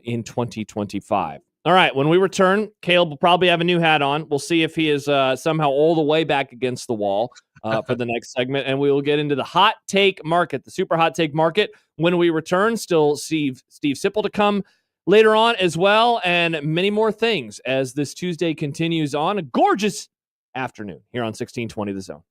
in 2025. All right, when we return, Caleb will probably have a new hat on. We'll see if he is somehow all the way back against the wall for the next segment, and we will get into the hot take market, the super hot take market. When we return, still Steve Sipple to come later on as well, and many more things as this Tuesday continues on. A gorgeous afternoon here on 1620 The Zone.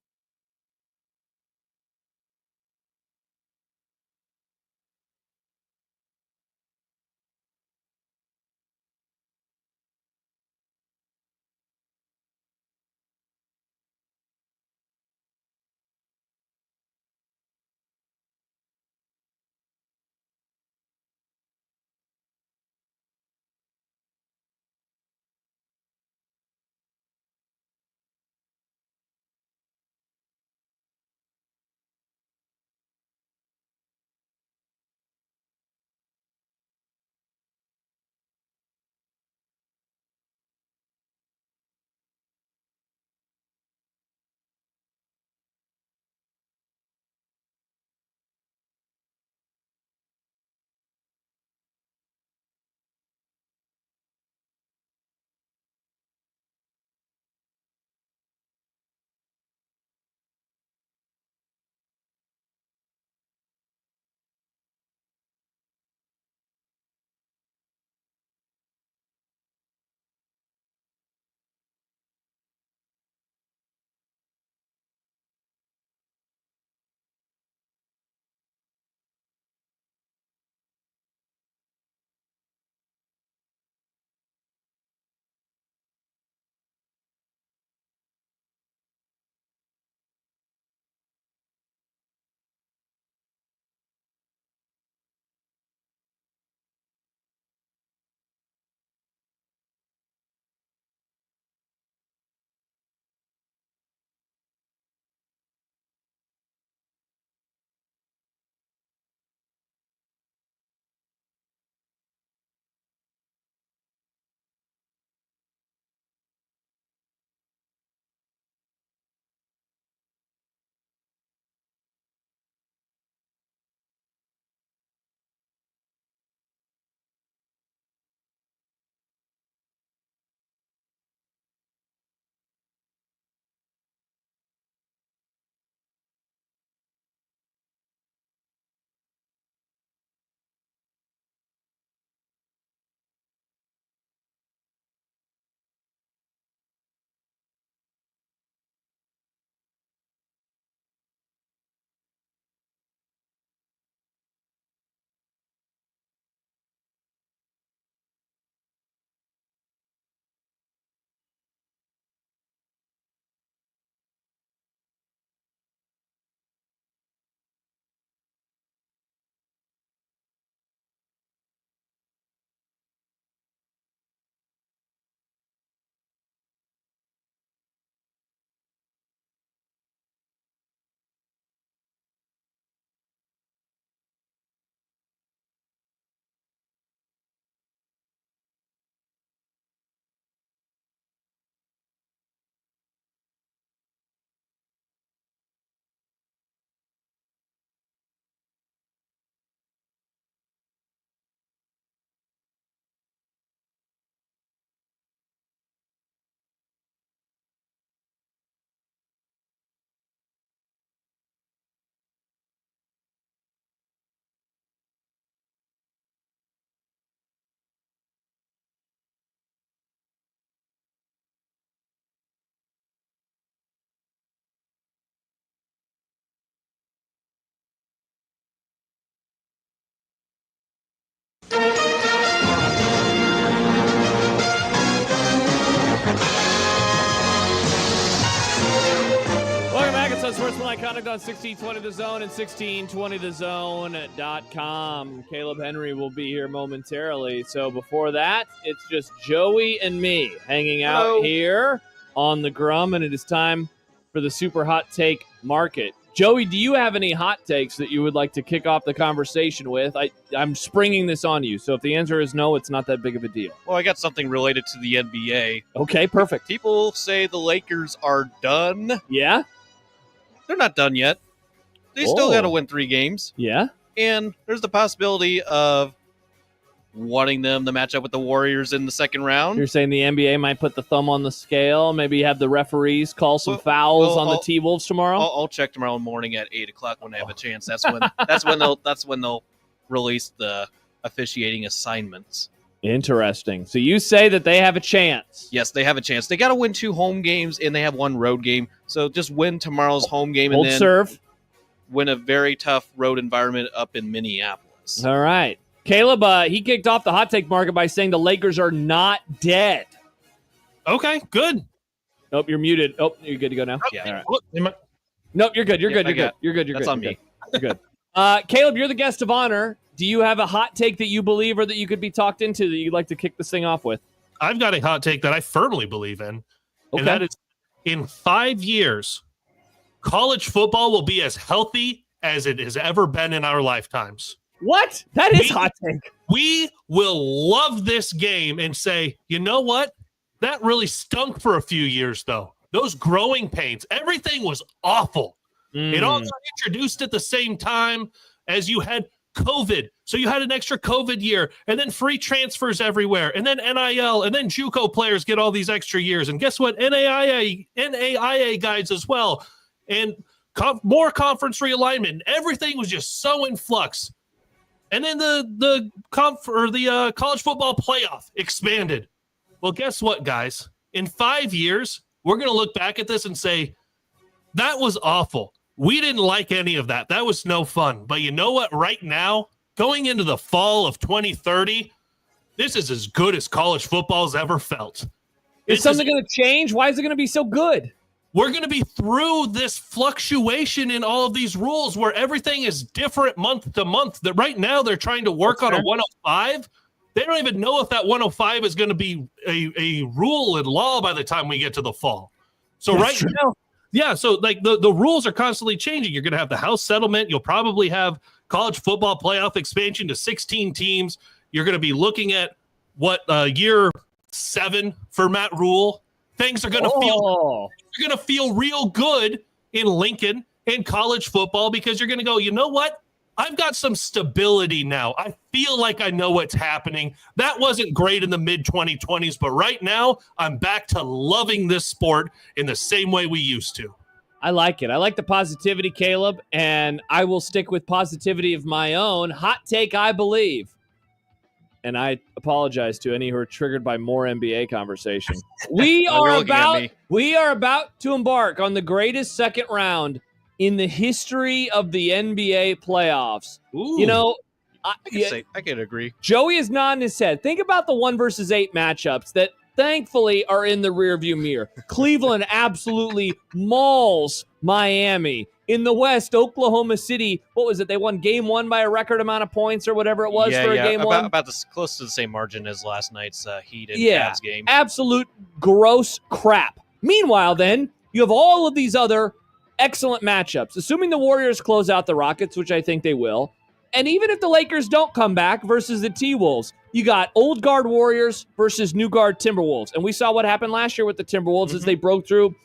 Unsportsmanlike conduct on 1620 The Zone and 1620thezone.com. Kaleb Henry will be here momentarily. So before that, it's just Joey and me hanging out here on the Grum, and it is time for the Super Hot Take Market. Joey, do you have any hot takes that you would like to kick off the conversation with? I'm springing this on you, so if the answer is no, it's not that big of a deal. Well, I got something related to the NBA. Okay, perfect. People say the Lakers are done. Yeah? They're not done yet. They still got to win 3 games. Yeah? And there's the possibility of wanting them to match up with the Warriors in the second round. You're saying the NBA might put the thumb on the scale, maybe have the referees call some fouls on the T-Wolves tomorrow? I'll check tomorrow morning at 8 o'clock when I have a chance. That's when they'll release the officiating assignments. Interesting. So you say that they have a chance. Yes, they have a chance. They got to win 2 home games, and they have 1 road game. So just win tomorrow's home game and then win a very tough road environment up in Minneapolis. All right. Kaleb, he kicked off the hot take market by saying the Lakers are not dead. Okay, good. Nope, you're muted. Oh, you're good to go now? Yeah. All right. Nope, you're good. You're good. You're good. That's on me. You're good. Kaleb, you're the guest of honor. Do you have a hot take that you believe or that you could be talked into that you'd like to kick this thing off with? I've got a hot take that I firmly believe in, and that is in 5 years, college football will be as healthy as it has ever been in our lifetimes. What? That is hot take. We will love this game and say, you know what? That really stunk for a few years, though. Those growing pains, everything was awful. It all got introduced at the same time as you had COVID. So you had an extra COVID year, and then free transfers everywhere, and then NIL, and then JUCO players get all these extra years. And guess what? NAIA guides as well. And more conference realignment. Everything was just so in flux. And then the college football playoff expanded. Well, guess what, guys? In 5 years, we're going to look back at this and say, that was awful. We didn't like any of that. That was no fun. But you know what? Right now, going into the fall of 2030, this is as good as college football's ever felt. Is something going to change? Why is it going to be so good? We're going to be through this fluctuation in all of these rules where everything is different month to month. That right now they're trying to work on a 105. They don't even know if that 105 is going to be a rule in law by the time we get to the fall. So now, yeah, so like the rules are constantly changing. You're going to have the House settlement. You'll probably have college football playoff expansion to 16 teams. You're going to be looking at year 7 for Matt Rule. Things are going to feel real good in Lincoln in college football because you're going to go, you know what? I've got some stability now. I feel like I know what's happening. That wasn't great in the mid-2020s, but right now I'm back to loving this sport in the same way we used to. I like it. I like the positivity, Kaleb, and I will stick with positivity of my own. Hot take, I believe. And I apologize to any who are triggered by more NBA conversation. We are about to embark on the greatest second round in the history of the NBA playoffs. Ooh. You know, I can agree. Joey is nodding his head. Think about the 1 versus 8 matchups that thankfully are in the rearview mirror. Cleveland absolutely mauls Miami. In the West, Oklahoma City, what was it? They won game 1 by a record amount of points or whatever it was for a game 1. About close to the same margin as last night's Heat and Cavs game. Absolute gross crap. Meanwhile, then, you have all of these other excellent matchups. Assuming the Warriors close out the Rockets, which I think they will, and even if the Lakers don't come back versus the T-Wolves, you got old guard Warriors versus new guard Timberwolves. And we saw what happened last year with the Timberwolves as they broke through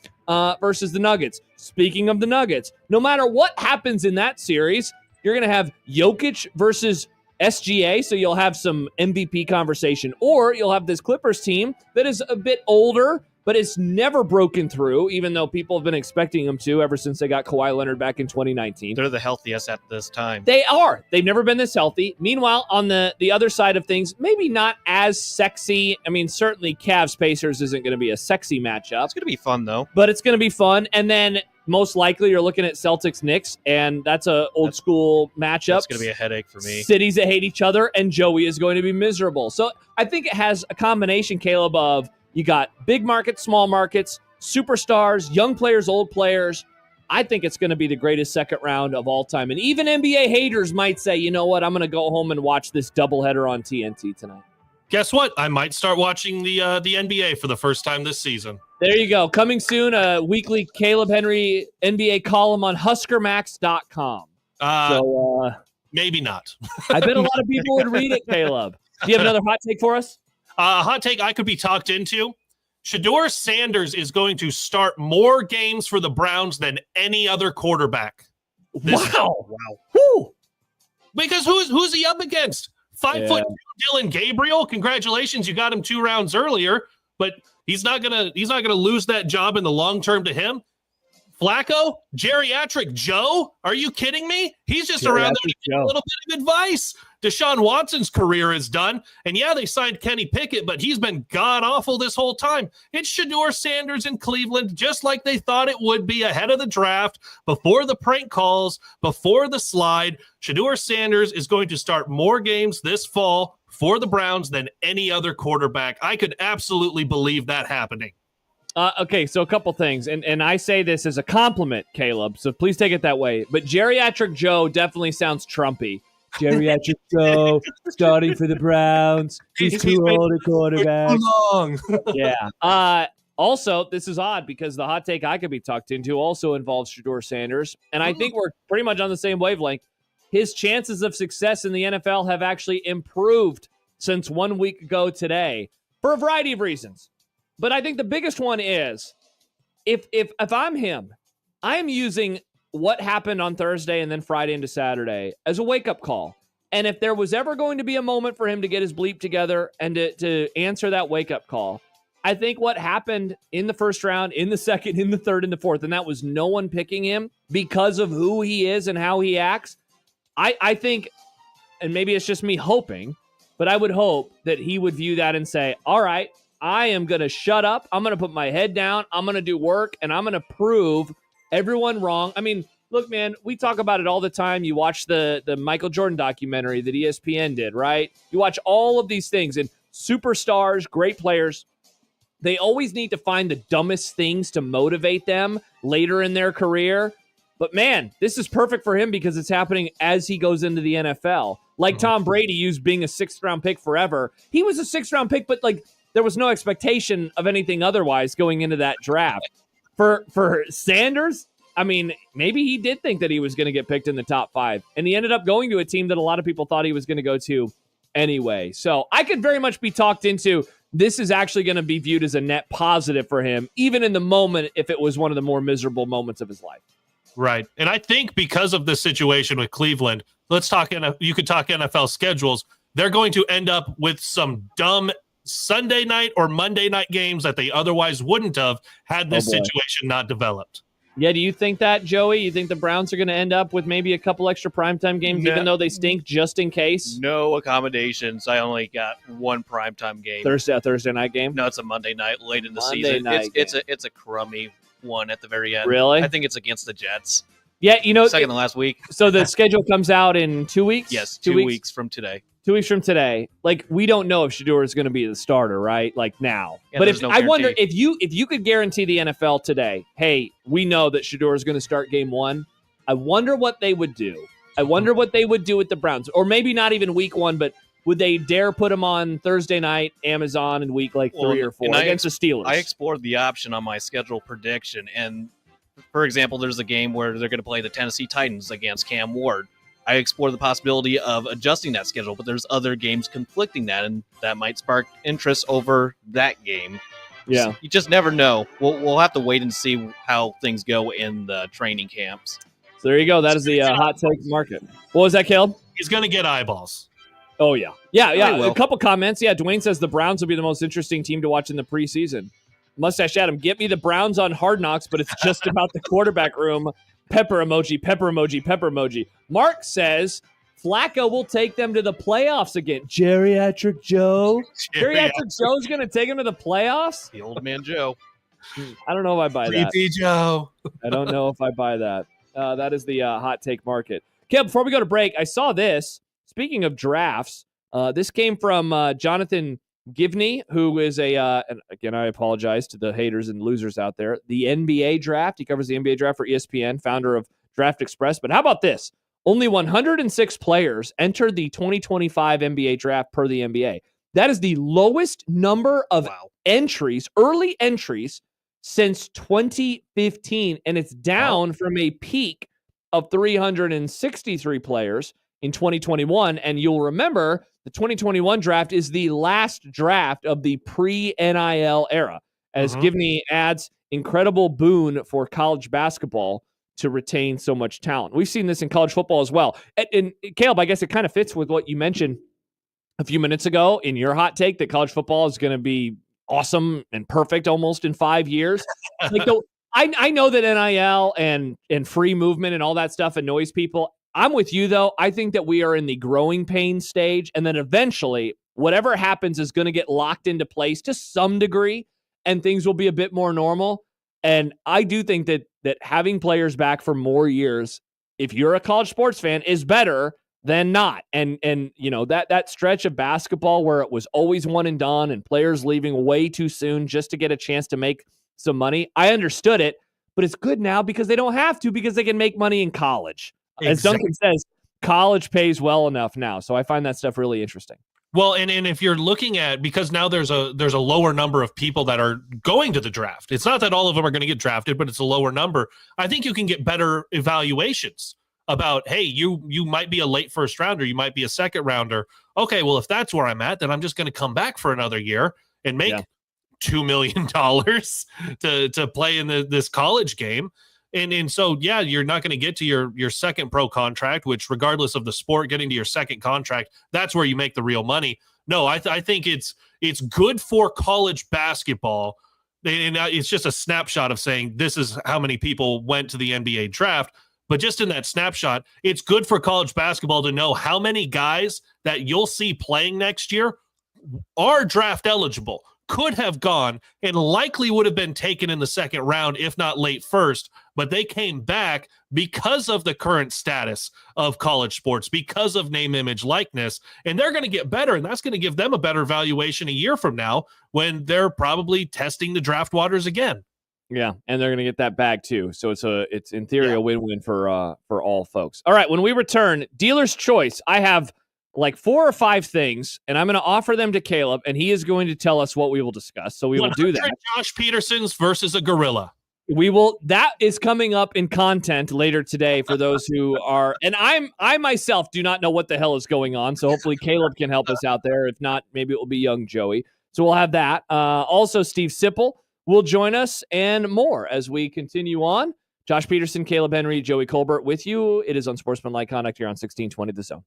versus the Nuggets. Speaking of the Nuggets, no matter what happens in that series, you're going to have Jokic versus SGA, so you'll have some MVP conversation, or you'll have this Clippers team that is a bit older, but it's never broken through, even though people have been expecting them to ever since they got Kawhi Leonard back in 2019. They're the healthiest at this time. They are. They've never been this healthy. Meanwhile, on the other side of things, maybe not as sexy. I mean, certainly Cavs-Pacers isn't going to be a sexy matchup. It's going to be fun, though. But it's going to be fun. And then most likely you're looking at Celtics-Knicks, and that's a old-school matchup. That's going to be a headache for me. Cities that hate each other, and Joey is going to be miserable. So I think it has a combination, Kaleb, of you got big markets, small markets, superstars, young players, old players, I think it's going to be the greatest second round of all time. And even NBA haters might say, you know what, I'm going to go home and watch this doubleheader on TNT tonight. Guess what? I might start watching the NBA for the first time this season. There you go. Coming soon, a weekly Caleb Henry NBA column on HuskerMax.com. Maybe not. I bet a lot of people would read it, Caleb. Do you have another hot take for us? A hot take I could be talked into. Shedeur Sanders is going to start more games for the Browns than any other quarterback. Wow. Woo. Because who's he up against? 5'2" Dylan Gabriel. Congratulations, you got him 2 rounds earlier, but he's not gonna lose that job in the long term to him. Flacco, geriatric Joe. Are you kidding me? He's just around there to give a little bit of advice. Deshaun Watson's career is done. And yeah, they signed Kenny Pickett, but he's been god-awful this whole time. It's Shedeur Sanders in Cleveland, just like they thought it would be ahead of the draft, before the prank calls, before the slide. Shedeur Sanders is going to start more games this fall for the Browns than any other quarterback. I could absolutely believe that happening. Okay, so a couple things, and I say this as a compliment, Caleb, so please take it that way. But Geriatric Joe definitely sounds Trumpy. Geriatric Joe starting for the Browns. He's too old a quarterback. Too long. Yeah. Also, this is odd because the hot take I could be tucked into also involves Shedeur Sanders, and I think we're pretty much on the same wavelength. His chances of success in the NFL have actually improved since 1 week ago today for a variety of reasons. But I think the biggest one is if I'm him, I am using what happened on Thursday and then Friday into Saturday as a wake-up call. And if there was ever going to be a moment for him to get his bleep together and to answer that wake-up call, I think what happened in the first round, in the second, in the third, in the fourth, and that was no one picking him because of who he is and how he acts, I think, and maybe it's just me hoping, but I would hope that he would view that and say, all right, I am going to shut up. I'm going to put my head down. I'm going to do work, and I'm going to prove everyone wrong. I mean, look, man, we talk about it all the time. You watch the Michael Jordan documentary that ESPN did, right? You watch all of these things, and superstars, great players, they always need to find the dumbest things to motivate them later in their career. But, man, this is perfect for him because it's happening as he goes into the NFL. Like Tom Brady used being a sixth-round pick forever. He was a sixth-round pick, but, like, there was no expectation of anything otherwise going into that draft. For Sanders, I mean, maybe he did think that he was going to get picked in the top 5, and he ended up going to a team that a lot of people thought he was going to go to anyway. So I could very much be talked into this is actually going to be viewed as a net positive for him, even in the moment if it was one of the more miserable moments of his life. Right. And I think because of the situation with Cleveland, you could talk NFL schedules. They're going to end up with some dumb Sunday night or Monday night games that they otherwise wouldn't have had this situation not developed. Yeah, do you think that, Joey? You think the Browns are going to end up with maybe a couple extra primetime games, even though they stink, just in case? No accommodations. I only got one primetime game. Thursday night game? No, it's a Monday night late in the season. It's a crummy one at the very end. Really? I think it's against the Jets. Yeah, second to last week. So the schedule comes out in 2 weeks? Yes, 2 weeks from today. 2 weeks from today. Like, we don't know if Shedeur is going to be the starter, right? Like, now. Yeah, but no I wonder if you could guarantee the NFL today, hey, we know that Shedeur is going to start game 1. I wonder what they would do. I wonder what they would do with the Browns. Or maybe not even week 1, but would they dare put him on Thursday night, Amazon, in week 3 or 4 against the Steelers? I explored the option on my schedule prediction. And, for example, there's a game where they're going to play the Tennessee Titans against Cam Ward. I explored the possibility of adjusting that schedule, but there's other games conflicting that, and that might spark interest over that game. Yeah. So you just never know. We'll have to wait and see how things go in the training camps. So there you go. That is the hot take market. What was that, Caleb? He's going to get eyeballs. Oh, yeah. Yeah. A couple comments. Yeah, Dwayne says the Browns will be the most interesting team to watch in the preseason. Mustache Adam, get me the Browns on Hard Knocks, but it's just about the quarterback room. Pepper emoji, pepper emoji, pepper emoji. Mark says Flacco will take them to the playoffs again. Geriatric Joe? Geriatric Joe's going to take him to the playoffs? The old man Joe. I don't know if I buy that. Creepy Joe. I don't know if I buy that. That is the hot take market. Okay, before we go to break, I saw this. Speaking of drafts, this came from Jonathan Givney, who is and again, I apologize to the haters and losers out there, the NBA draft. He covers the NBA draft for ESPN, founder of Draft Express. But how about this? Only 106 players entered the 2025 NBA draft per the NBA. That is the lowest number of entries, early entries, since 2015. And it's down from a peak of 363 players in 2021. And you'll remember the 2021 draft is the last draft of the pre-NIL era, as Givney adds incredible boon for college basketball to retain so much talent. We've seen this in college football as well. And Kaleb, I guess it kind of fits with what you mentioned a few minutes ago in your hot take that college football is going to be awesome and perfect almost in 5 years. I know that NIL and free movement and all that stuff annoys people. I'm with you, though. I think that we are in the growing pain stage, and then eventually whatever happens is going to get locked into place to some degree, and things will be a bit more normal. And I do think that having players back for more years, if you're a college sports fan, is better than not. And you know, that stretch of basketball where it was always one and done and players leaving way too soon just to get a chance to make some money, I understood it, but it's good now because they don't have to, because they can make money in college. As Duncan says, college pays well enough now. So I find that stuff really interesting. Well, and if you're looking at, because now there's a lower number of people that are going to the draft. It's not that all of them are going to get drafted, but it's a lower number. I think you can get better evaluations about, hey, you might be a late first rounder, you might be a second rounder. Okay, well, if that's where I'm at, then I'm just going to come back for another year and make $2 million to play in this college game. And so, yeah, you're not going to get to your second pro contract, which regardless of the sport, getting to your second contract, that's where you make the real money. No, I think it's good for college basketball. And it's just a snapshot of saying this is how many people went to the NBA draft. But just in that snapshot, it's good for college basketball to know how many guys that you'll see playing next year are draft eligible, could have gone, and likely would have been taken in the second round, if not late first, but they came back because of the current status of college sports, because of name, image, likeness, and they're going to get better, and that's going to give them a better valuation a year from now when they're probably testing the draft waters again. Yeah, and they're going to get that bag too. So it's in theory a win-win for all folks. All right, when we return, dealer's choice. I have like 4 or 5 things, and I'm going to offer them to Kaleb, and he is going to tell us what we will discuss. So we will do that. Josh Peterson's versus a gorilla. We will. That is coming up in content later today for those who are. And I myself do not know what the hell is going on. So hopefully Kaleb can help us out there. If not, maybe it will be young Joey. So we'll have that. Also, Steve Sipple will join us and more as we continue on. Josh Peterson, Kaleb Henry, Joey Colbert with you. It is Unsportsmanlike Conduct here on 1620 The Zone.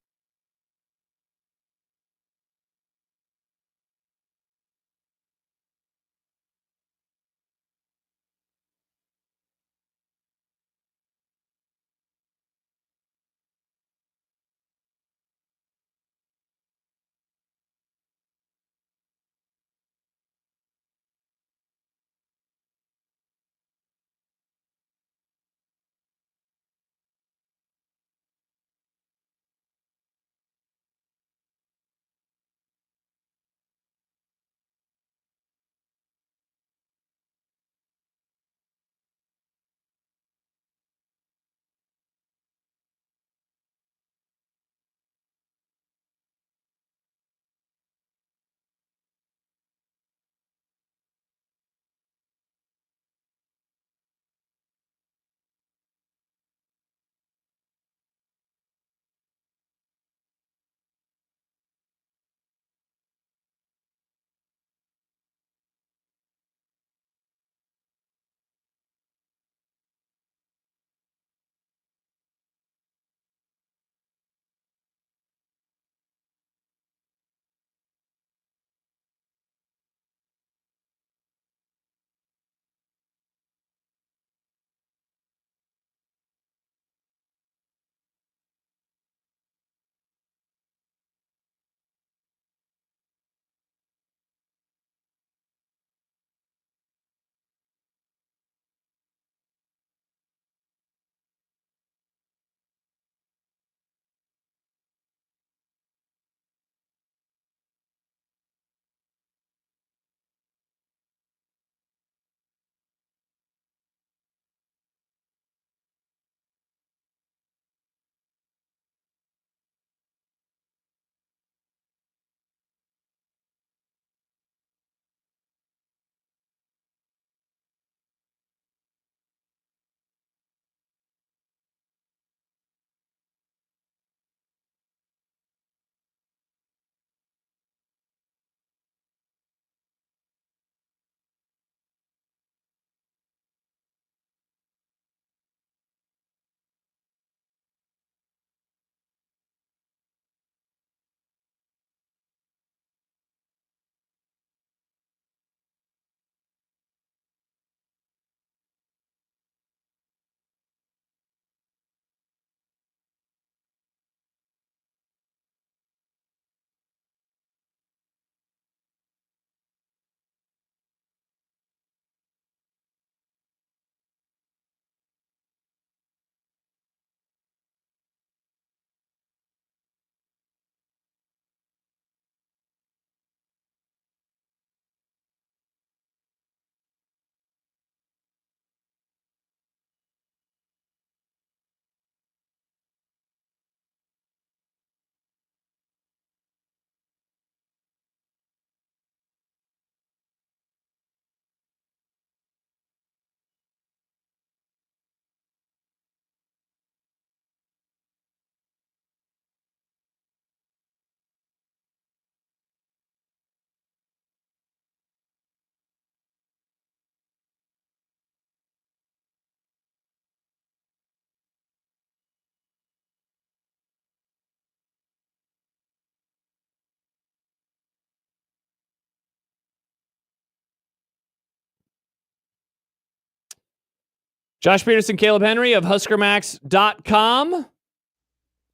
Josh Peterson, Caleb Henry of HuskerMax.com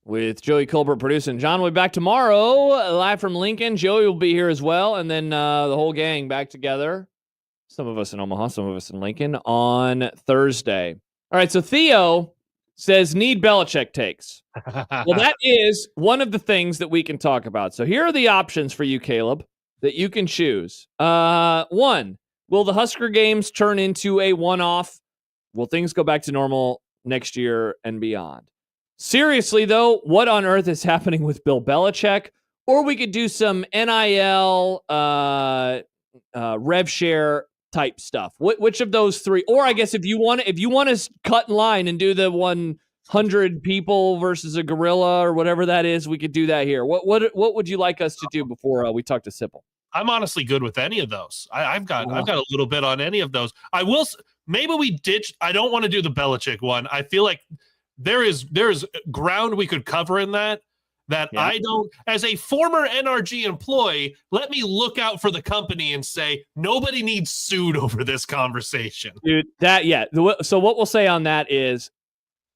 with Joey Colbert producing. John will be back tomorrow, live from Lincoln. Joey will be here as well, and then the whole gang back together. Some of us in Omaha, some of us in Lincoln on Thursday. All right, so Theo says need Belichick takes. Well, that is one of the things that we can talk about. So here are the options for you, Caleb, that you can choose. One, will the Husker games turn into a one-off? Will things go back to normal next year and beyond? Seriously, though, what on earth is happening with Bill Belichick? Or we could do some NIL rev share type stuff. Which of those three? Or I guess if you want to cut in line and do the 100 people versus a gorilla or whatever that is, we could do that here. What would you like us to do before we talk to Sipple? I'm honestly good with any of those. I've got a little bit on any of those. I will. Maybe we ditch. I don't want to do the Belichick one. I feel like there is ground we could cover in that. I don't, as a former NRG employee, let me look out for the company and say, nobody needs sued over this conversation. Dude, so what we'll say on that is,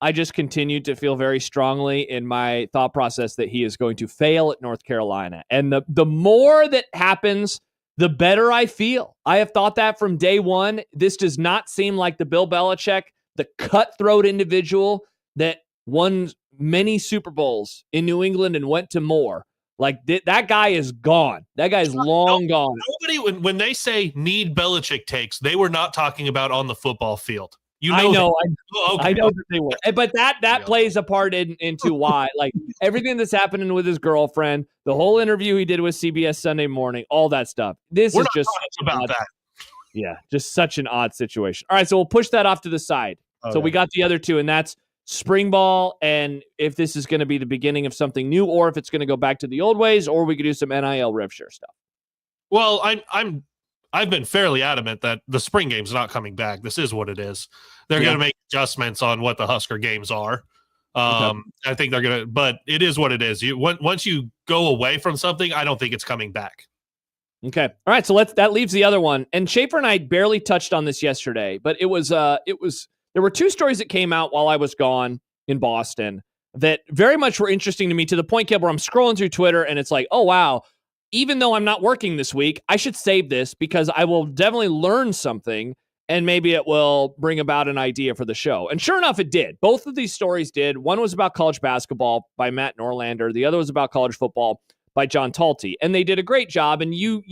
I just continue to feel very strongly in my thought process that he is going to fail at North Carolina. And the more that happens, the better I feel. I have thought that from day one. This does not seem like the Bill Belichick, the cutthroat individual that won many Super Bowls in New England and went to more. Like that guy is gone. That guy is long gone. Nobody, when they say need Belichick takes, they were not talking about on the football field. I know that they were, but that plays a part into why, like everything that's happening with his girlfriend, the whole interview he did with CBS Sunday Morning, all that stuff. We're not just about that. Yeah, just such an odd situation. All right, so we'll push that off to the side. Okay. So we got the other two, and that's spring ball, and if this is going to be the beginning of something new, or if it's going to go back to the old ways, or we could do some NIL rev share stuff. Well, I've been fairly adamant that the spring game's not coming back. This is what it is. They're going to make adjustments on what the Husker games are. I think they're going to, but it is what it is. Once you go away from something, I don't think it's coming back. Okay. All right. So that leaves the other one. And Schaefer and I barely touched on this yesterday, but there were two stories that came out while I was gone in Boston that very much were interesting to me, to the point, Caleb, where I'm scrolling through Twitter and it's like, oh, wow, even though I'm not working this week, I should save this because I will definitely learn something and maybe it will bring about an idea for the show. And sure enough, it did. Both of these stories did. One was about college basketball by Matt Norlander. The other was about college football by John Talty. And they did a great job. And you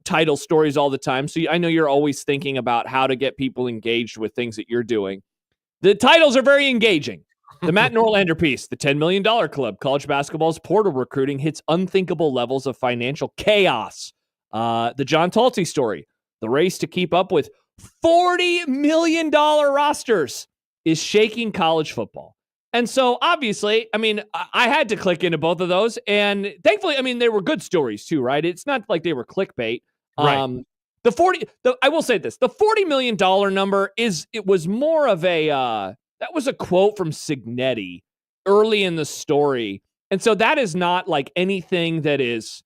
title stories all the time. So I know you're always thinking about how to get people engaged with things that you're doing. The titles are very engaging. The Matt Norlander piece, the $10 million club, college basketball's portal recruiting hits unthinkable levels of financial chaos. The John Talty story, the race to keep up with $40 million rosters is shaking college football. And so obviously, I mean, I had to click into both of those. And thankfully, I mean, they were good stories too, right? It's not like they were clickbait. Right. I will say this, the $40 million number it was more of that was a quote from Signetti early in the story. And so that is not like anything that is,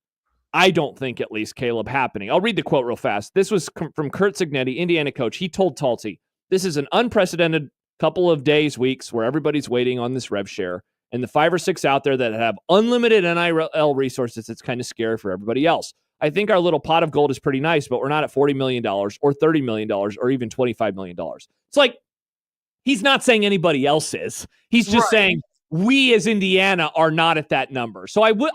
I don't think, at least, Caleb, happening. I'll read the quote real fast. This was from Kurt Signetti, Indiana coach. He told Talty, this is an unprecedented couple of days, weeks, where everybody's waiting on this rev share. And the 5 or 6 out there that have unlimited NIL resources, it's kind of scary for everybody else. I think our little pot of gold is pretty nice, but we're not at $40 million or $30 million or even $25 million. It's like, he's not saying anybody else is. He's just saying we as Indiana are not at that number. So I would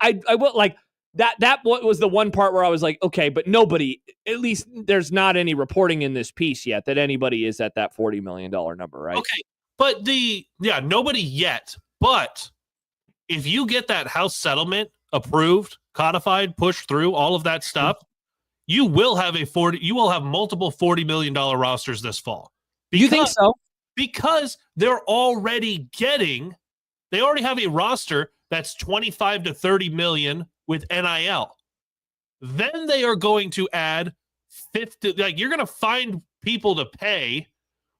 like that was the one part where I was like, okay, but nobody, at least there's not any reporting in this piece yet that anybody is at that $40 million number, right? Okay. But nobody yet. But if you get that House settlement approved, codified, pushed through, all of that stuff, you will have multiple $40 million rosters this fall. You think so? Because they already have a roster that's 25 to 30 million with NIL. Then they are going to add 50, like you're going to find people to pay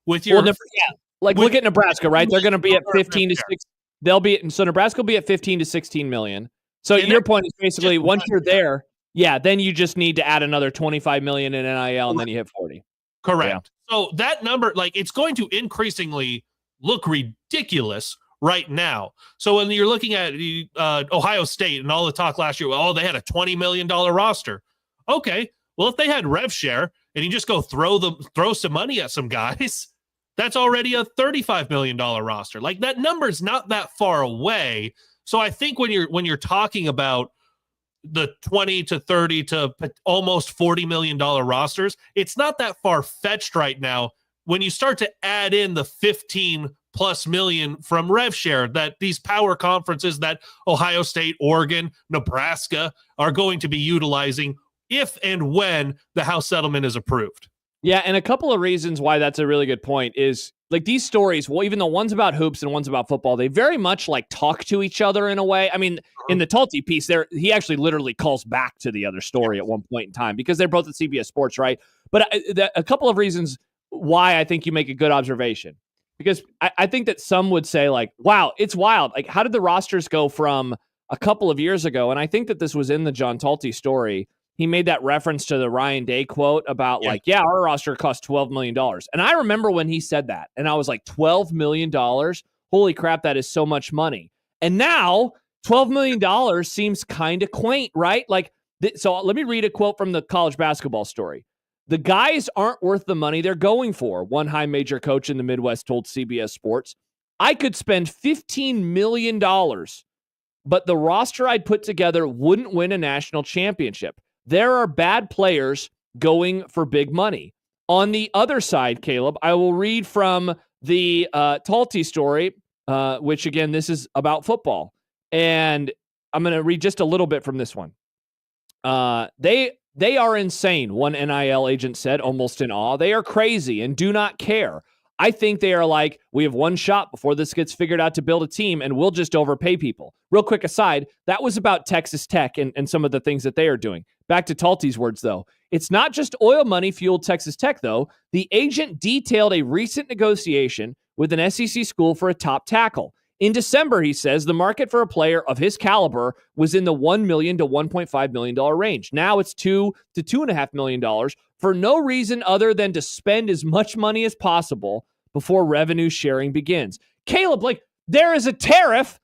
with your look at Nebraska, right? They're going to be at 15 to 6. So Nebraska will be at 15 to 16 million. So your point is basically once you're there, then you just need to add another 25 million in NIL and then you hit 40. Correct. So that number, like, it's going to increasingly look ridiculous right now. So when you're looking at Ohio State and all the talk last year, they had a $20 million roster. Okay, well, if they had rev share and you just go throw some money at some guys, that's already a $35 million roster. Like, that number's not that far away. So I think when you're talking about the 20 to 30 to almost $40 million rosters, it's not that far fetched right now. When you start to add in the 15 plus million from rev share that these power conferences that Ohio State, Oregon, Nebraska are going to be utilizing if and when the House settlement is approved. Yeah, and a couple of reasons why that's a really good point is, like, these stories, well, even the ones about hoops and ones about football, they very much like talk to each other in a way. I mean, in the Talty piece there, he actually literally calls back to the other story at one point in time because they're both at CBS Sports, right? But a couple of reasons why I think you make a good observation, because I think that some would say, like, wow, it's wild. Like, how did the rosters go from a couple of years ago? And I think that this was in the John Talty story. He made that reference to the Ryan Day quote about our roster cost $12 million. And I remember when he said that, and I was like, $12 million? Holy crap, that is so much money. And now $12 million seems kind of quaint, right? Like, so let me read a quote from the college basketball story. The guys aren't worth the money they're going for, one high major coach in the Midwest told CBS Sports. I could spend $15 million, but the roster I'd put together wouldn't win a national championship. There are bad players going for big money. On the other side, Kaleb, I will read from the Talty story, which, again, this is about football. And I'm going to read just a little bit from this one. They are insane, one NIL agent said, almost in awe. They are crazy and do not care. I think they are like, we have one shot before this gets figured out to build a team, and we'll just overpay people. Real quick aside, that was about Texas Tech and some of the things that they are doing. Back to Talty's words, though. It's not just oil money fueled Texas Tech, though. The agent detailed a recent negotiation with an SEC school for a top tackle. In December, he says, the market for a player of his caliber was in the $1 million to $1.5 million range. Now it's $2 to $2.5 million for no reason other than to spend as much money as possible before revenue sharing begins. Kaleb, like, there is a tariff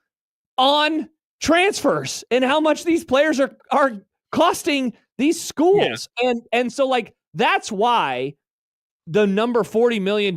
on transfers and how much these players are costing these schools. Yeah. And so, like, that's why the number $40 million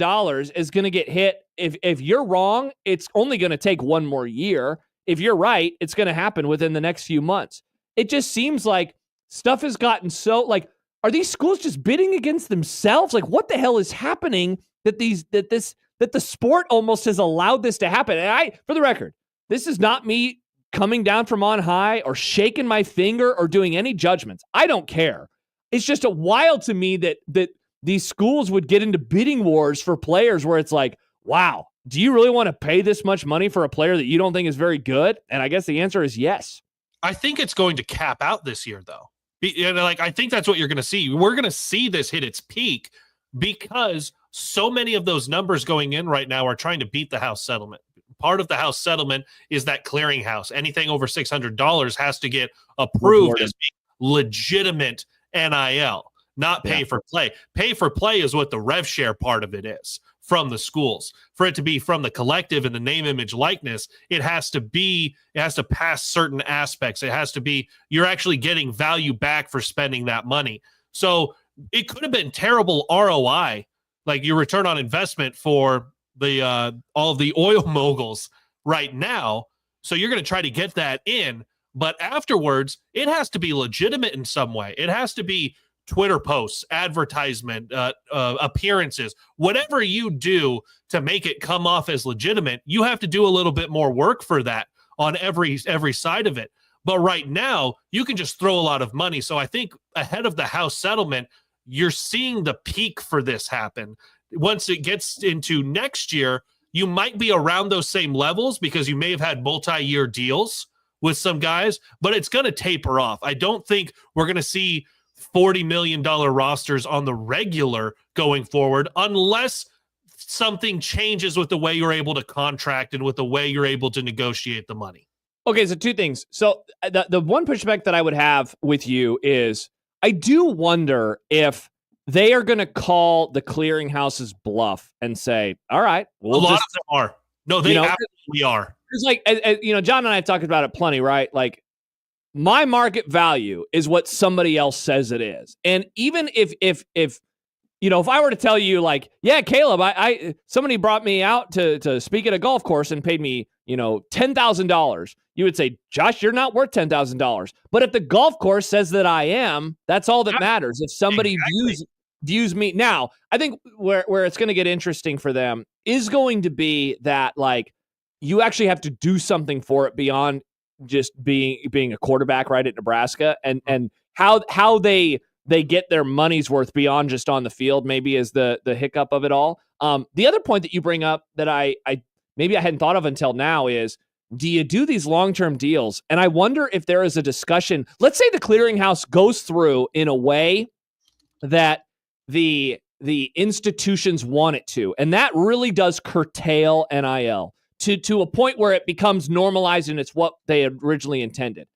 is going to get hit. If you're wrong, it's only going to take one more year. If you're right, it's going to happen within the next few months. It just seems like stuff has gotten so, like, are these schools just bidding against themselves? Like, what the hell is happening that the sport almost has allowed this to happen? And for the record, this is not me coming down from on high or shaking my finger or doing any judgments. I don't care. It's just a wild to me that these schools would get into bidding wars for players where it's like, wow, do you really want to pay this much money for a player that you don't think is very good? And I guess the answer is yes. I think it's going to cap out this year, though. Like, I think that's what you're going to see. We're going to see this hit its peak because so many of those numbers going in right now are trying to beat the House settlement. Part of the House settlement is that clearinghouse. Anything over $600 has to get approved as being legitimate NIL, not pay for play. Pay for play is what the rev share part of it is from the schools. For it to be from the collective and the name, image, likeness, it has to pass certain aspects. It has to be, you're actually getting value back for spending that money. So it could have been terrible ROI, like your return on investment for the all of the oil moguls right now. So you're going to try to get that in, but afterwards it has to be legitimate in some way. It has to be Twitter posts, advertisement, appearances, whatever you do to make it come off as legitimate. You have to do a little bit more work for that on every side of it. But right now you can just throw a lot of money. So I think ahead of the House settlement, you're seeing the peak for this happen. Once it gets into next year, you might be around those same levels because you may have had multi-year deals with some guys, but it's going to taper off. I don't think we're going to see $40 million rosters on the regular going forward unless something changes with the way you're able to contract and with the way you're able to negotiate the money. Okay, so two things. So the one pushback that I would have with you is I do wonder if they are going to call the clearinghouse's bluff and say, all right, a lot of them are. No, they absolutely are. It's like, John and I have talked about it plenty, right? Like, my market value is what somebody else says it is. And even if I were to tell you, like, yeah, Kaleb, I somebody brought me out to speak at a golf course and paid me, $10,000, you would say, Josh, you're not worth $10,000. But if the golf course says that I am, that's all that matters. If somebody views me now, I think where it's going to get interesting for them is going to be that, like, you actually have to do something for it beyond just being a quarterback, right, at Nebraska, and how they get their money's worth beyond just on the field, maybe is the hiccup of it all. The other point that you bring up that I maybe I hadn't thought of until now is, do you do these long-term deals? And I wonder if there is a discussion. Let's say the clearinghouse goes through in a way that the institutions want it to, and that really does curtail NIL to a point where it becomes normalized and it's what they originally intended.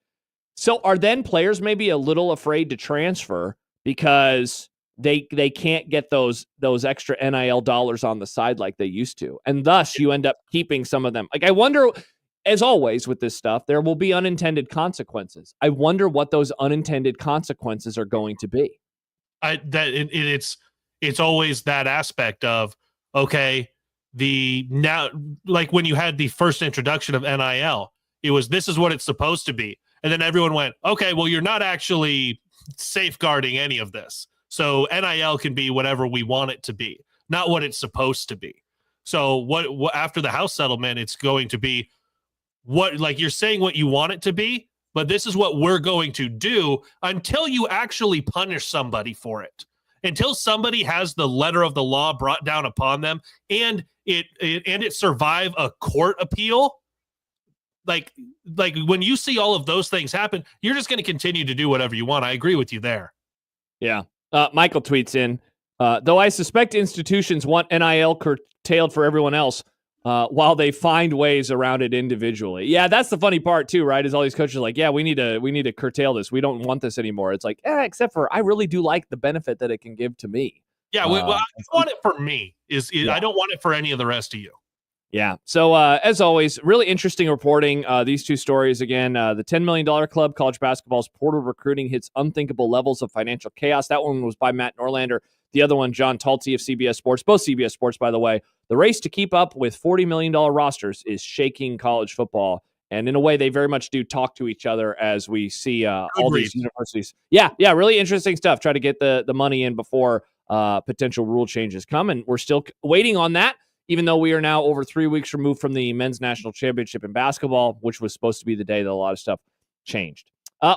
So are then players maybe a little afraid to transfer because they can't get those extra NIL dollars on the side like they used to, and thus you end up keeping some of them? Like, I wonder, as always with this stuff, there will be unintended consequences. I wonder what those unintended consequences are going to be. It's always that aspect of, okay, now, like when you had the first introduction of NIL, it was, this is what it's supposed to be. And then everyone went, okay, well, you're not actually safeguarding any of this. So NIL can be whatever we want it to be, not what it's supposed to be. So what after the House settlement, it's going to be what, like, you're saying what you want it to be, but this is what we're going to do until you actually punish somebody for it. Until somebody has the letter of the law brought down upon them and it survive a court appeal. Like when you see all of those things happen, you're just going to continue to do whatever you want. I agree with you there. Yeah. Michael tweets in, though I suspect institutions want NIL curtailed for everyone else, while they find ways around it individually. Yeah, that's the funny part too, right? Is all these coaches are like, yeah, we need to curtail this. We don't want this anymore. It's like, except for I really do like the benefit that it can give to me. Yeah, I want it for me. I don't want it for any of the rest of you. Yeah. So as always, really interesting reporting. These two stories again. The $10 million club, college basketball's portal recruiting hits unthinkable levels of financial chaos. That one was by Matt Norlander. The other one, John Talty of CBS Sports, both CBS Sports, by the way. The race to keep up with $40 million rosters is shaking college football. And in a way, they very much do talk to each other as we see all these universities. Yeah, really interesting stuff. Try to get the money in before potential rule changes come. And we're still waiting on that, even though we are now over 3 weeks removed from the men's national championship in basketball, which was supposed to be the day that a lot of stuff changed.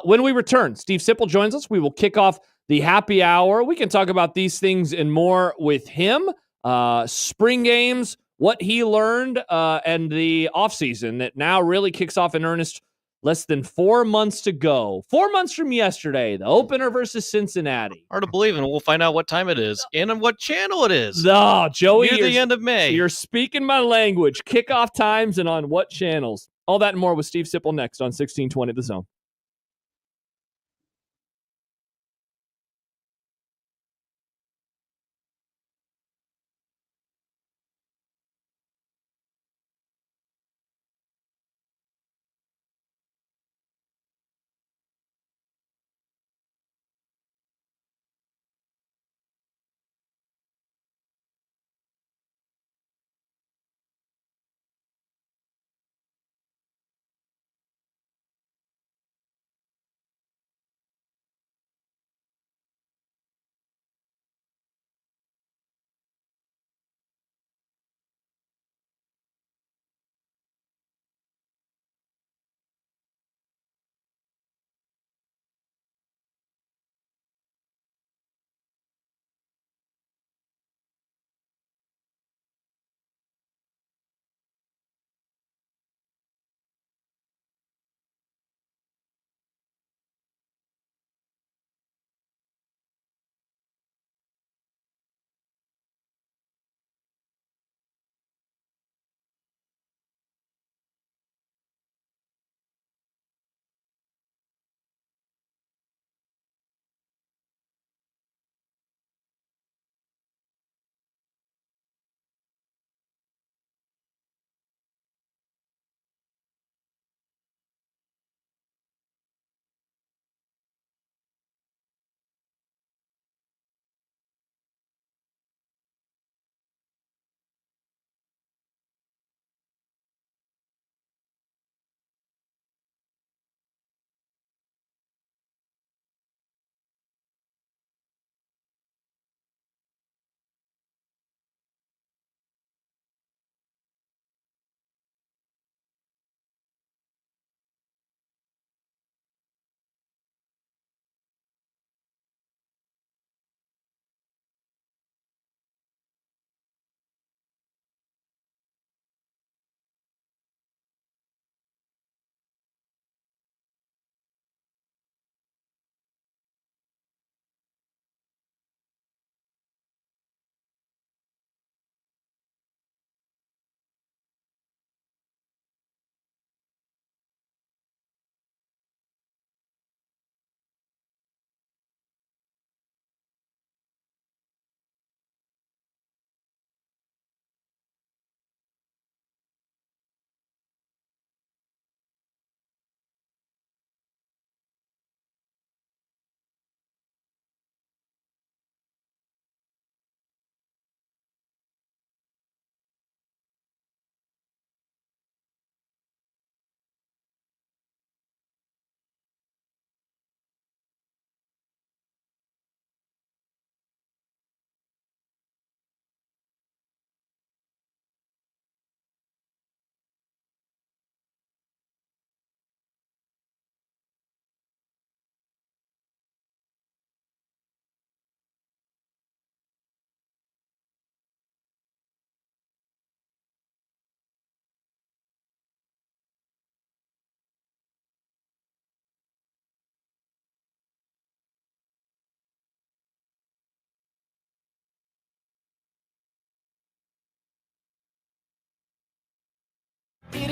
When we return, Steve Sipple joins us. We will kick off the happy hour. We can talk about these things and more with him. Spring games, what he learned, and the offseason that now really kicks off in earnest. Less than 4 months to go. 4 months from yesterday, the opener versus Cincinnati. Hard to believe, and we'll find out what time it is and on what channel it is. No, Joey, near the end of May. You're speaking my language. Kickoff times and on what channels. All that and more with Steve Sipple next on 1620 The Zone.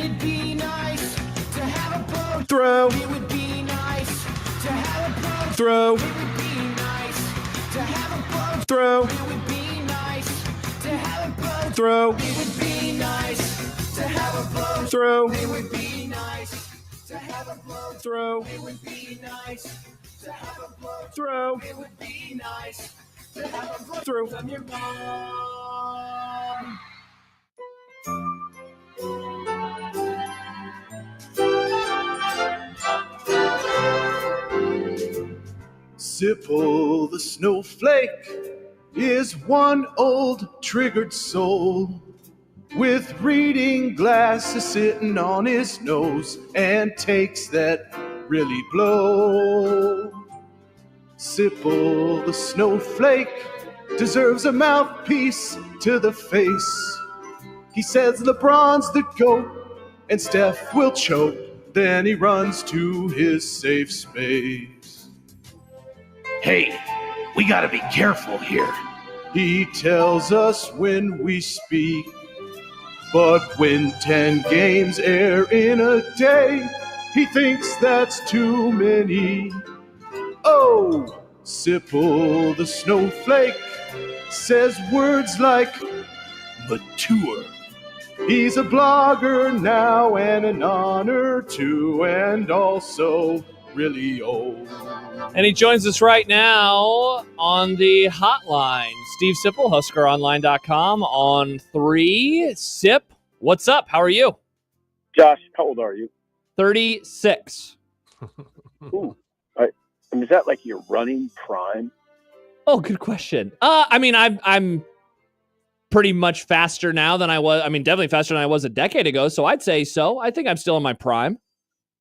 It'd be nice to have a boat. Throw. It would be nice to have a boat. Throw. It would be nice to have a boat. Throw. It would be nice to have a boat. Throw. It would be nice to have a boat. Throw. It would be nice to have a boat. Throw. It would be nice to have a boat. Throw. It would be nice to have a boat Throw. from your mom. Sipple the snowflake is one old triggered soul with reading glasses sitting on his nose and takes that really blow. Sipple the snowflake deserves a mouthpiece to the face. He says LeBron's the GOAT and Steph will choke. Then he runs to his safe space. Hey, we gotta be careful here, he tells us when we speak. But when 10 games air in a day, he thinks that's too many. Oh, Sipple the snowflake says words like mature. He's a blogger now and an honor too, and also really old. And he joins us right now on the hotline. Steve Sipple, HuskerOnline.com on 3. Sip, what's up? How are you? Josh, how old are you? 36. Ooh, is that like your running prime? Oh, good question. I mean, I'm pretty much faster now than I was. I mean, definitely faster than I was a decade ago. So I'd say so. I think I'm still in my prime.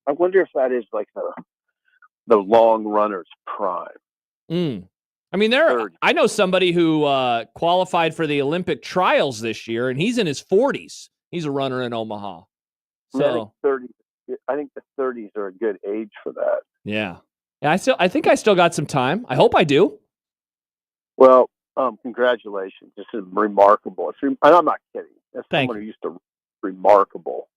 I wonder if that is like the long runner's prime. I mean, I know somebody who qualified for the Olympic trials this year, and he's in his 40s. He's a runner in Omaha. So I think the 30s are a good age for that. Yeah. I think I still got some time. I hope I do. Well, congratulations. This is remarkable. And I'm not kidding. That's someone who used to remarkable.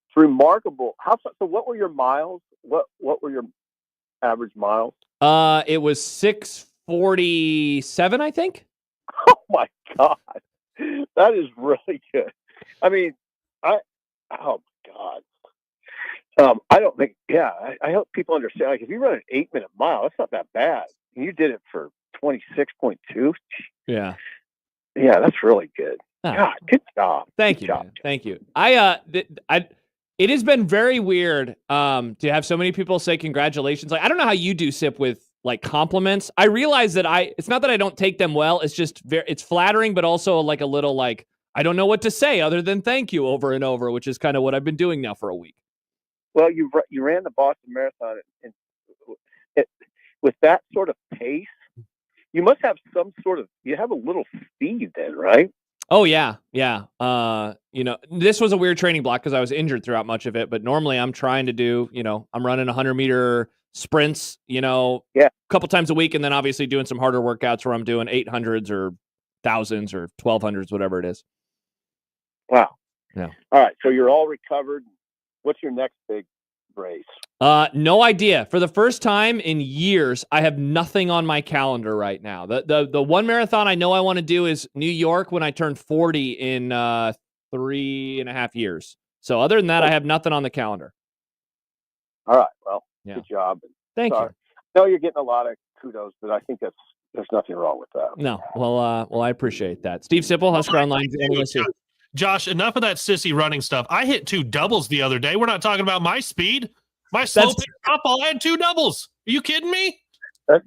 It's remarkable. So what were your miles? What were your average miles? It was 6:47, I think. Oh my God. That is really good. I mean, oh my God. I don't think, I hope people understand. Like, if you run an 8-minute mile, that's not that bad. And you did it for 26.2. Yeah. Yeah, that's really good. God, good job. Thank you, man. Thank you. It has been very weird to have so many people say congratulations. Like, I don't know how you do, Sip, with like compliments. I realize that it's not that I don't take them well. It's just it's flattering, but also like a little like, I don't know what to say other than thank you over and over, which is kind of what I've been doing now for a week. Well, you ran the Boston Marathon, and with that sort of pace, you must have you have a little speed then, right? Oh, yeah. Yeah. This was a weird training block because I was injured throughout much of it. But normally I'm trying to do, I'm running 100-meter sprints, a couple times a week. And then obviously doing some harder workouts where I'm doing 800s or 1000s or 1200s, whatever it is. Wow. Yeah. All right. So you're all recovered. What's your next big race? No idea. For the first time in years, I have nothing on my calendar right now. The one marathon I know I want to do is New York when I turn 40 in 3.5 years. So other than that, I have nothing on the calendar. All right. Well, good job. Thank you. No, you're getting a lot of kudos, but I think there's nothing wrong with that. No. Well, I appreciate that. Steve Sipple, Husker Online. Josh, enough of that sissy running stuff. I hit 2 doubles the other day. We're not talking about my speed. My slow pitch softball, I had 2 doubles. Are you kidding me? That's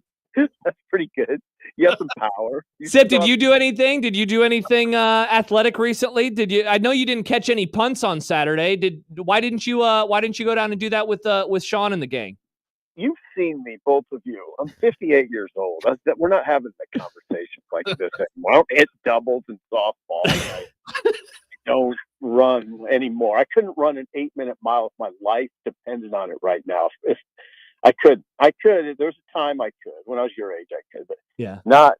pretty good. You have some power. Sip, did you do anything? Did you do anything athletic recently? Did you? I know you didn't catch any punts on Saturday. Why didn't you go down and do that with Sean and the gang? You've seen me, both of you. I'm 58 years old. We're not having the conversations like this anymore. I don't hit doubles and softball. I don't run anymore. I couldn't run an 8-minute mile if my life depended on it right now. If I could. There was a time I could. When I was your age, I could. But yeah. No. I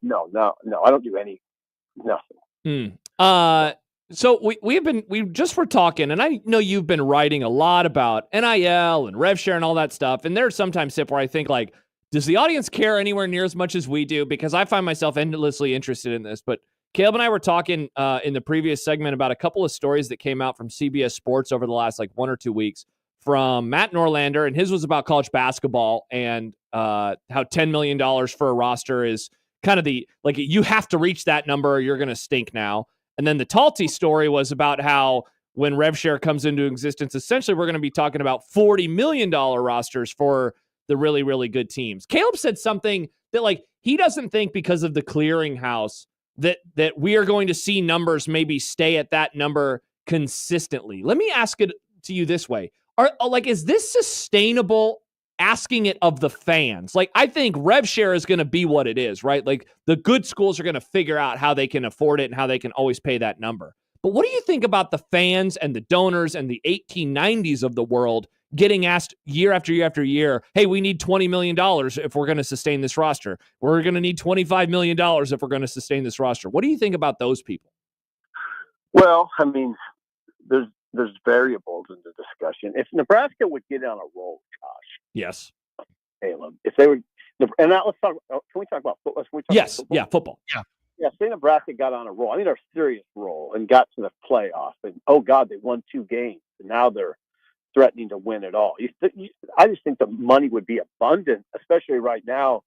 don't do nothing. So we just were talking, and I know you've been writing a lot about NIL and rev share and all that stuff. And there's sometimes, Sip, where I think, like, does the audience care anywhere near as much as we do? Because I find myself endlessly interested in this. But Kaleb and I were talking in the previous segment about a couple of stories that came out from CBS Sports over the last 1 or 2 weeks from Matt Norlander, and his was about college basketball and how $10 million for a roster is kind of the, you have to reach that number or you're going to stink now. And then the Talty story was about how when RevShare comes into existence, essentially we're going to be talking about $40 million rosters for the really, really good teams. Kaleb said something that he doesn't think because of the clearinghouse that we are going to see numbers maybe stay at that number consistently. Let me ask it to you this way. Is this sustainable, asking it of the fans? I think RevShare is going to be what it is, right? The good schools are going to figure out how they can afford it and how they can always pay that number. But what do you think about the fans and the donors and the 1890s of the world getting asked year after year after year, hey, we need $20 million if we're going to sustain this roster. We're going to need $25 million if we're going to sustain this roster. What do you think about those people? Well, I mean, there's variables in the discussion. If Nebraska would get on a roll, Josh. Yes. Kaleb, if they would, and now let's talk. Can we talk about football? Yes. Football? Yeah. Football. Yeah. Yeah. Say Nebraska got on a roll. I mean, a serious roll and got to the playoff. And oh God, they won 2 games, and now they're threatening to win it all. I just think the money would be abundant, especially right now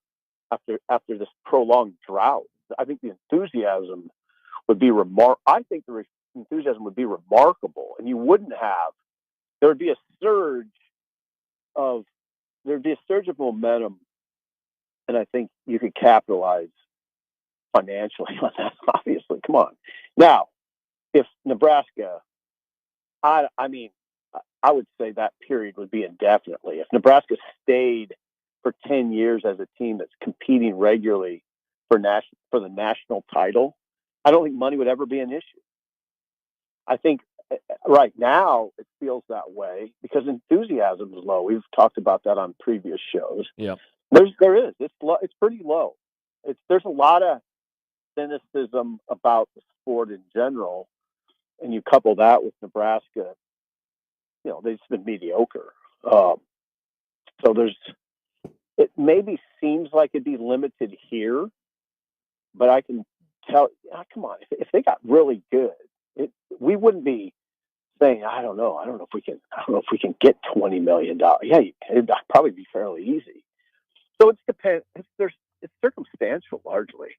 after this prolonged drought. I think the enthusiasm would be enthusiasm would be remarkable, and there would be a surge of momentum, and I think you could capitalize financially on that. Obviously, come on. Now, if Nebraska, I would say that period would be indefinitely. If Nebraska stayed for 10 years as a team that's competing regularly for the national title, I don't think money would ever be an issue. I think right now it feels that way because enthusiasm is low. We've talked about that on previous shows. Yeah, there is. It's low. It's pretty low. There's a lot of cynicism about the sport in general, and you couple that with Nebraska. They've been mediocre. So it maybe seems like it'd be limited here, but I can tell. Come on, if they got really good. We wouldn't be saying, I don't know if we can get $20 million. Yeah, it'd probably be fairly easy. So it's circumstantial largely.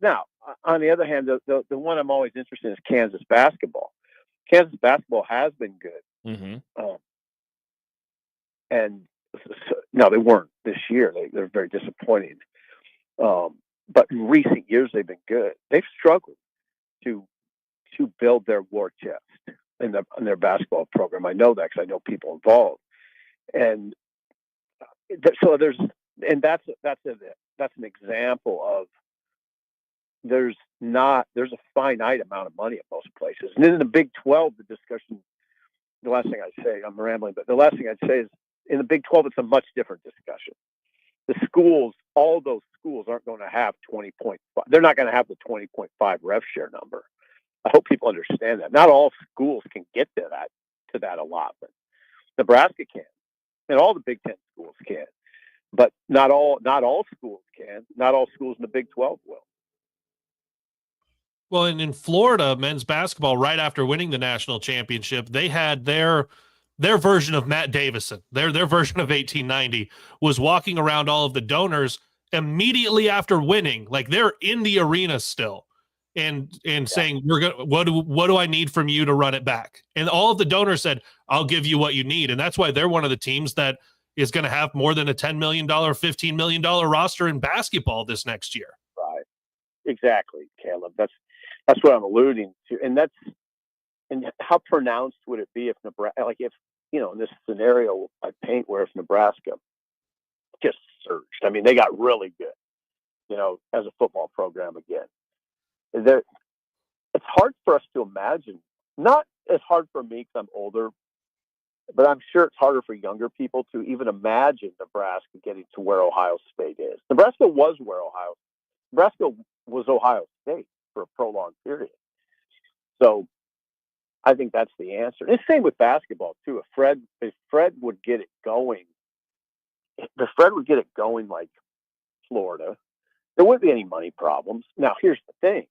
Now, on the other hand, the one I'm always interested in is Kansas basketball. Kansas basketball has been good. Mm-hmm. And no, they weren't this year. They're very disappointing. But in recent years, they've been good. They've struggled to build their war chest in their basketball program. I know that because I know people involved, and so that's an example of there's a finite amount of money at most places, and then in the Big 12, the discussion. The last thing I'd say, I'm rambling, but the last thing I'd say is in the Big 12, it's a much different discussion. The schools, all those schools aren't going to have 20.5. They're not going to have the 20.5 rev share number. I hope people understand that. Not all schools can get to that allotment. Nebraska can, and all the Big 10 schools can, but not all schools can. Not all schools in the Big 12 will. Well, and in Florida, men's basketball, right after winning the national championship, they had their version of Matt Davison. Their version of 1890 was walking around all of the donors immediately after winning, like they're in the arena still, and saying, what do I need from you to run it back? And all of the donors said, I'll give you what you need. And that's why they're one of the teams that is going to have more than a $10 million, $15 million roster in basketball this next year. Right. Exactly, Kaleb. That's what I'm alluding to. And how pronounced would it be if Nebraska, in this scenario I paint where if Nebraska just surged, I mean, they got really good, as a football program again. It's hard for us to imagine, not as hard for me because I'm older, but I'm sure it's harder for younger people to even imagine Nebraska getting to where Ohio State is. Nebraska was Ohio State for a prolonged period. So I think that's the answer. And same with basketball too. If Fred would get it going, like Florida, there wouldn't be any money problems. Now, here's the thing.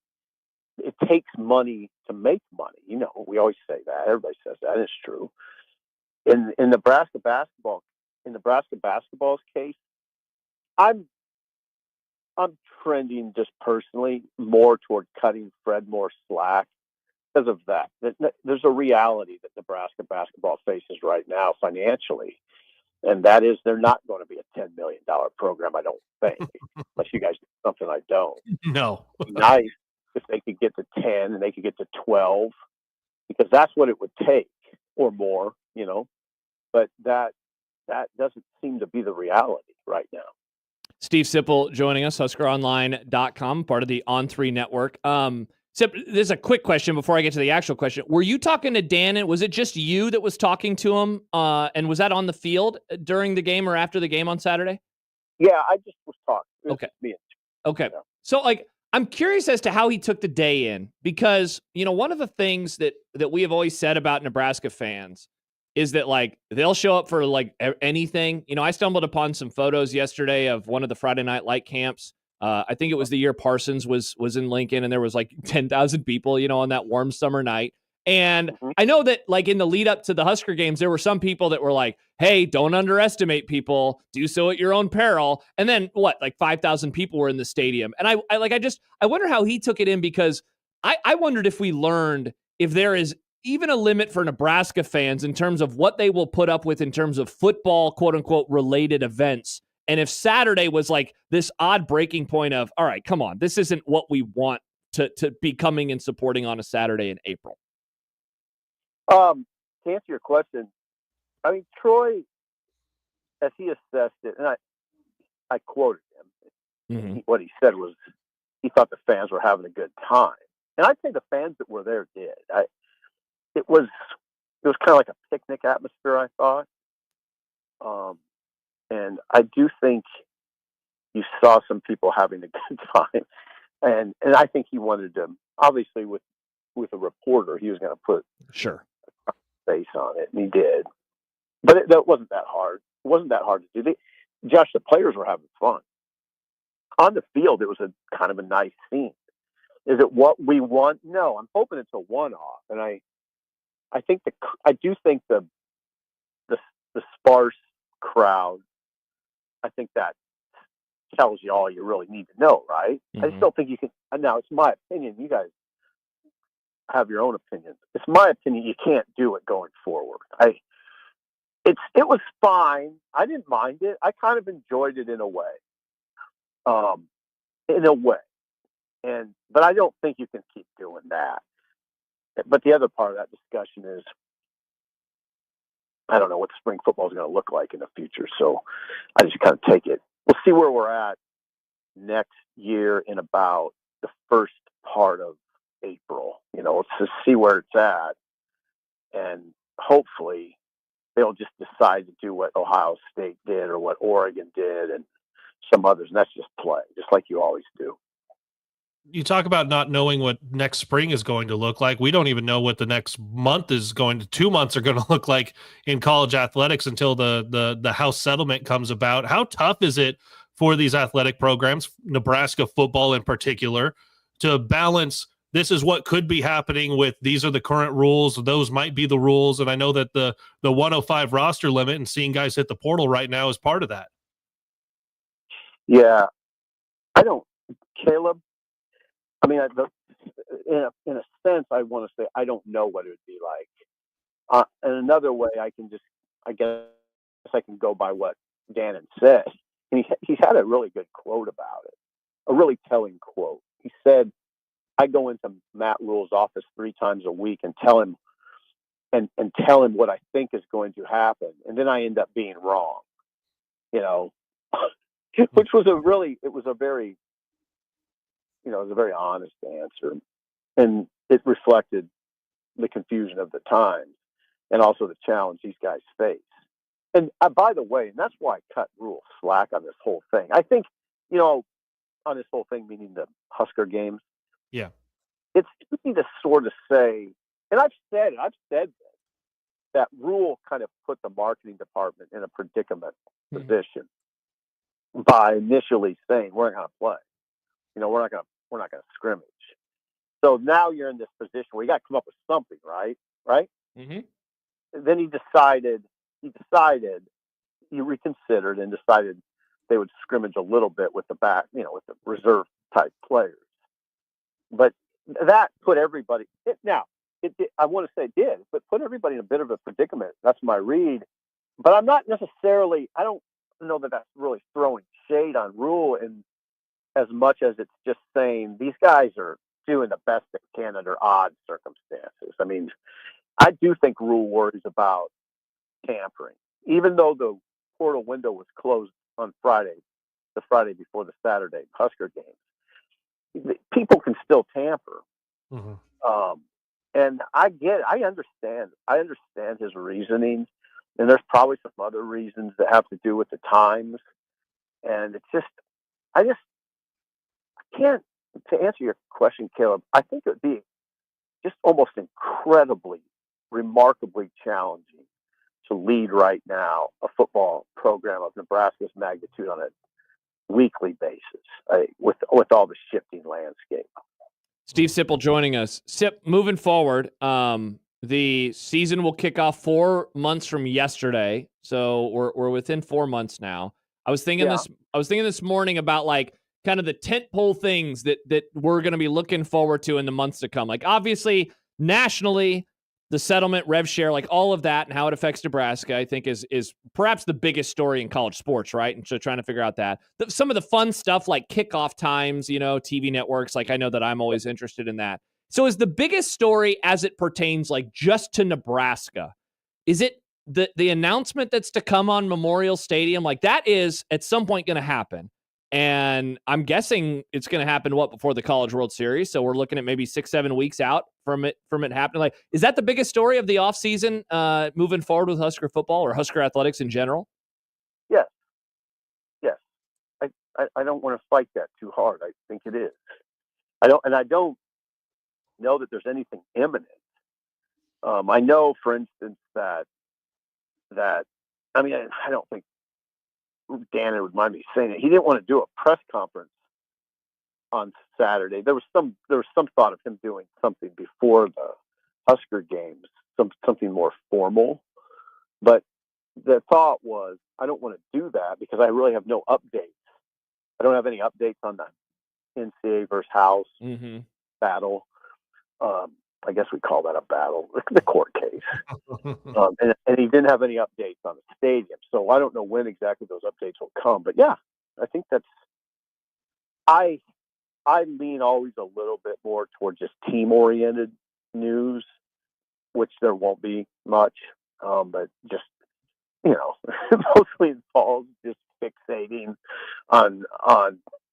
It takes money to make money. You know, we always say that. Everybody says that. It's true. In Nebraska basketball's case, I'm trending just personally more toward cutting Fred more slack because of that. There's a reality that Nebraska basketball faces right now financially, and that is they're not going to be a $10 million program, I don't think, unless you guys do something I don't. No. Nice if they could get to 10 and they could get to 12, because that's what it would take or more, you know. But that doesn't seem to be the reality right now. Steve Sipple joining us, HuskerOnline.com, part of the On3 network. Sip, there's a quick question before I get to the actual question. Were you talking to Dan, and was it just you that was talking to him? And was that on the field during the game or after the game on Saturday? Yeah, I just was talking. Okay. Okay. Yeah. So, like, I'm curious as to how he took the day in, because, you know, one of the things that we have always said about Nebraska fans is that, like, they'll show up for, like, anything. You know, I stumbled upon some photos yesterday of one of the Friday Night Light camps. I think it was the year Parsons was in Lincoln, and there was like 10,000 people, you know, on that warm summer night. And I know that, like, in the lead up to the Husker games, there were some people that were like, hey, don't underestimate people, do so at your own peril. And then like 5,000 people were in the stadium. And I wonder how he took it in, because I wondered if we learned if there is even a limit for Nebraska fans in terms of what they will put up with in terms of football, quote unquote, related events. And if Saturday was like this odd breaking point of, all right, come on, this isn't what we want to be coming and supporting on a Saturday in April. To answer your question, I mean, Troy, as he assessed it, and I quoted him, what he said was he thought the fans were having a good time. And I'd say the fans that were there did. It was kind of like a picnic atmosphere, I thought. And I do think you saw some people having a good time. And I think he wanted to, obviously with a reporter, he was going to put a face on it, and he did. But that wasn't that hard. It wasn't that hard to do. Josh, the players were having fun. On the field, it was a kind of a nice scene. Is it what we want? No, I'm hoping it's a one-off. And I do think the sparse crowd, I think that tells you all you really need to know, right? I just don't think you can. Now, it's my opinion. You guys have your own opinions. It's my opinion. You can't do it going forward. It was fine. I didn't mind it. I kind of enjoyed it in a way. But I don't think you can keep doing that. But the other part of that discussion is, I don't know what spring football is going to look like in the future. So I just kind of take it. We'll see where we're at next year in about the first part of April. You know, let's just see where it's at. And hopefully they'll just decide to do what Ohio State did or what Oregon did and some others. And that's just play, just like you always do. You talk about not knowing what next spring is going to look like. We don't even know what the next month is going to, 2 months are going to look like in college athletics until the House settlement comes about. How tough is it for these athletic programs, Nebraska football in particular, to balance this is what could be happening with these are the current rules, those might be the rules. And I know that the 105 roster limit and seeing guys hit the portal right now is part of that. Yeah. Kaleb, I mean, in a sense, I want to say I don't know what it would be like. In another way, I guess I can go by what Gannon said. And he had a really good quote about it, a really telling quote. He said, I go into Matt Rule's office 3 times a week and tell him what I think is going to happen, and then I end up being wrong. You know, which was a very honest answer, and it reflected the confusion of the times and also the challenge these guys face. And by the way, and that's why I cut Rule slack on this whole thing. I think, on this whole thing, meaning the Husker games. Yeah. it's easy to sort of say, and I've said this, that Rule kind of put the marketing department in a predicament position by initially saying we're not going to play. We're not going to scrimmage. So now you're in this position where you got to come up with something, right? Right. Mm-hmm. Then he reconsidered and decided they would scrimmage a little bit with the back, with the reserve type players. But that put everybody I want to say it did, but put everybody in a bit of a predicament. That's my read. But I'm not necessarily, I don't know that that's really throwing shade on Rule in as much as it's just saying these guys are doing the best they can under odd circumstances. I mean, I do think Rule worries about tampering. Even though the portal window was closed on Friday, the Friday before the Saturday Husker games, people can still tamper. And I understand his reasoning, and there's probably some other reasons that have to do with the times. And it's just, I can't, to answer your question, Caleb, I think it would be just almost incredibly, remarkably challenging to lead right now a football program of Nebraska's magnitude on a weekly basis, with all the shifting landscape. Steve Sipple joining us. Sip, moving forward, the season will kick off 4 months from yesterday, so we're within 4 months now. I was thinking this morning about like kind of the tentpole things that we're going to be looking forward to in the months to come. Like obviously nationally, the settlement, rev share, like all of that and how it affects Nebraska, I think is perhaps the biggest story in college sports, right? And so trying to figure out that. Some of the fun stuff like kickoff times, TV networks, like I know that I'm always interested in that. So is the biggest story as it pertains like just to Nebraska, is it the announcement that's to come on Memorial Stadium? Like that is at some point going to happen. And I'm guessing it's going to happen before the College World Series. So we're looking at maybe 6-7 weeks out from it happening. Like, is that the biggest story of the offseason moving forward with Husker football or Husker athletics in general? Yes. I don't want to fight that too hard. I think it is. I don't know that there's anything imminent. I know, for instance, that I don't think Dan would mind me saying it. He didn't want to do a press conference on Saturday. There was some thought of him doing something before the Husker games, something more formal. But the thought was, I don't want to do that because I really have no updates. I don't have any updates on the NCAA versus House battle. I guess we call that a battle, the court case. And he didn't have any updates on the stadium. So I don't know when exactly those updates will come. But yeah, I think I lean always a little bit more towards just team-oriented news, which there won't be much. But just, mostly involves just fixating on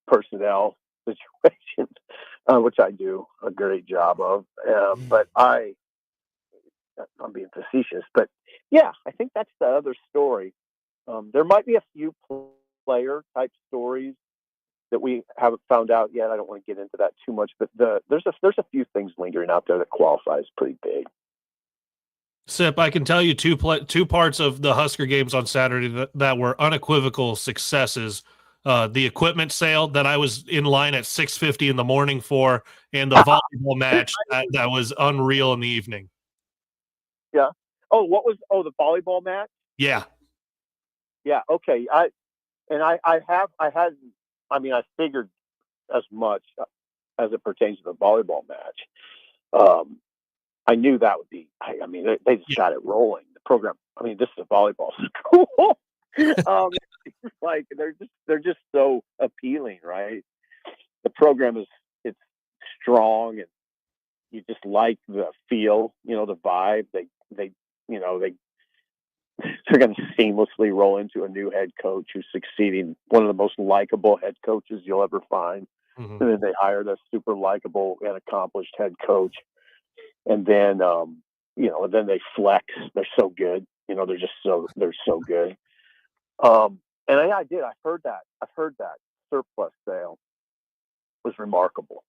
personnel situations, which I do a great job of. But I'm being facetious. But yeah, I think that's the other story. There might be a few player type stories that we haven't found out yet. I don't want to get into that too much, but there's a few things lingering out there that qualifies pretty big. Sip, I can tell you two parts of the Husker games on Saturday that were unequivocal successes. The equipment sale that I was in line at 6:50 in the morning for, and the volleyball match that was unreal in the evening. Yeah. The volleyball match? Yeah. Yeah. Okay. I figured as much as it pertains to the volleyball match. I knew that would be, they just got it rolling. The program, this is a volleyball school. Like they're just so appealing, right? The program it's strong, and you just like the feel, the vibe. They're going to seamlessly roll into a new head coach who's succeeding, one of the most likable head coaches you'll ever find. And then they hired a super likable and accomplished head coach. And then, and then they flex. They're so good. They're so good. And I did. I've heard that surplus sale was remarkable.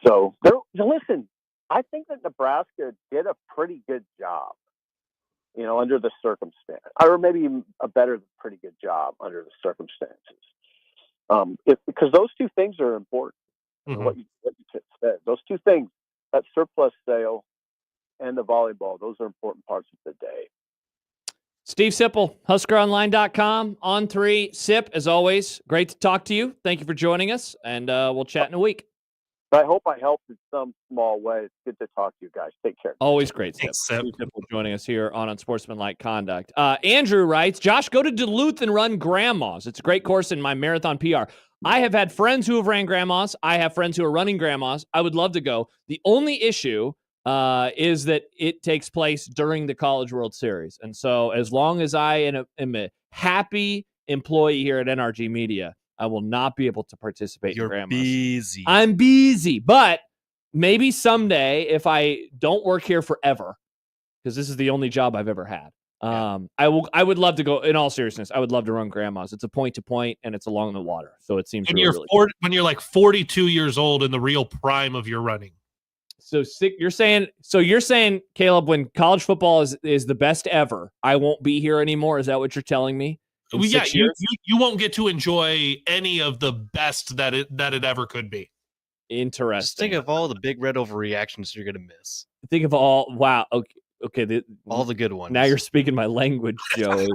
So, listen, I think that Nebraska did a pretty good job, under the circumstance, or maybe even a better than pretty good job under the circumstances. Because those two things are important. What you said, those two things, that surplus sale and the volleyball, those are important parts of the day. Steve Sipple, HuskerOnline.com, on 3. Sip, as always, great to talk to you. Thank you for joining us, and we'll chat in a week. I hope I helped in some small way. It's good to talk to you guys. Take care. Always great, Sip. Steve Sipple joining us here on Unsportsmanlike Conduct. Andrew writes, Josh, go to Duluth and run Grandma's. It's a great course in my marathon PR. I have had friends who have ran Grandma's. I have friends who are running Grandma's. I would love to go. The only issue is that it takes place during the College World Series. And so as long as I am a happy employee here at NRG Media, I will not be able to participate in Grandma's. Busy. I'm busy, but maybe someday if I don't work here forever, because this is the only job I've ever had, I would love to go. In all seriousness, I would love to run Grandma's. It's a point to point, and it's along the water, so it seems. And really when you're like 42 years old in the real prime of your running. So you're saying, Kaleb, when college football is the best ever, I won't be here anymore. Is that what you're telling me? Well, yeah, you won't get to enjoy any of the best that it ever could be. Interesting. Just think of all the big red overreactions you're gonna miss. Think of all. Wow. Okay. All the good ones. Now you're speaking my language, Joey.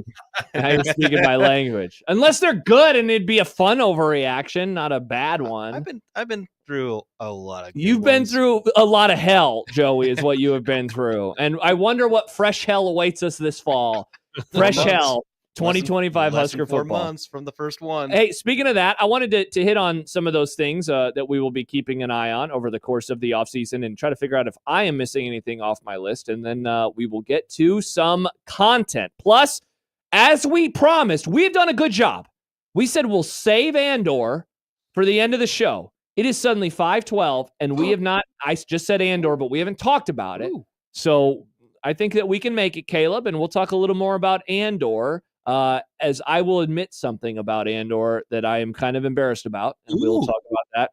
Now you're speaking my language. Unless they're good and it'd be a fun overreaction, not a bad one. I've been through a lot of. You've been through a lot of hell, Joey, is what you have been through, and I wonder what fresh hell awaits us this fall. Fresh hell. 2025 Husker 4 football. months from the first one. Hey, speaking of that, I wanted to hit on some of those things that we will be keeping an eye on over the course of the offseason and try to figure out if I am missing anything off my list. And then we will get to some content. Plus, as we promised, we've done a good job. We said we'll save Andor for the end of the show. It is suddenly 5:12, and we have not, I just said Andor, but we haven't talked about it. So I think that we can make it, Kaleb, and we'll talk a little more about Andor. As I will admit something about Andor that I am kind of embarrassed about, and we'll talk about that.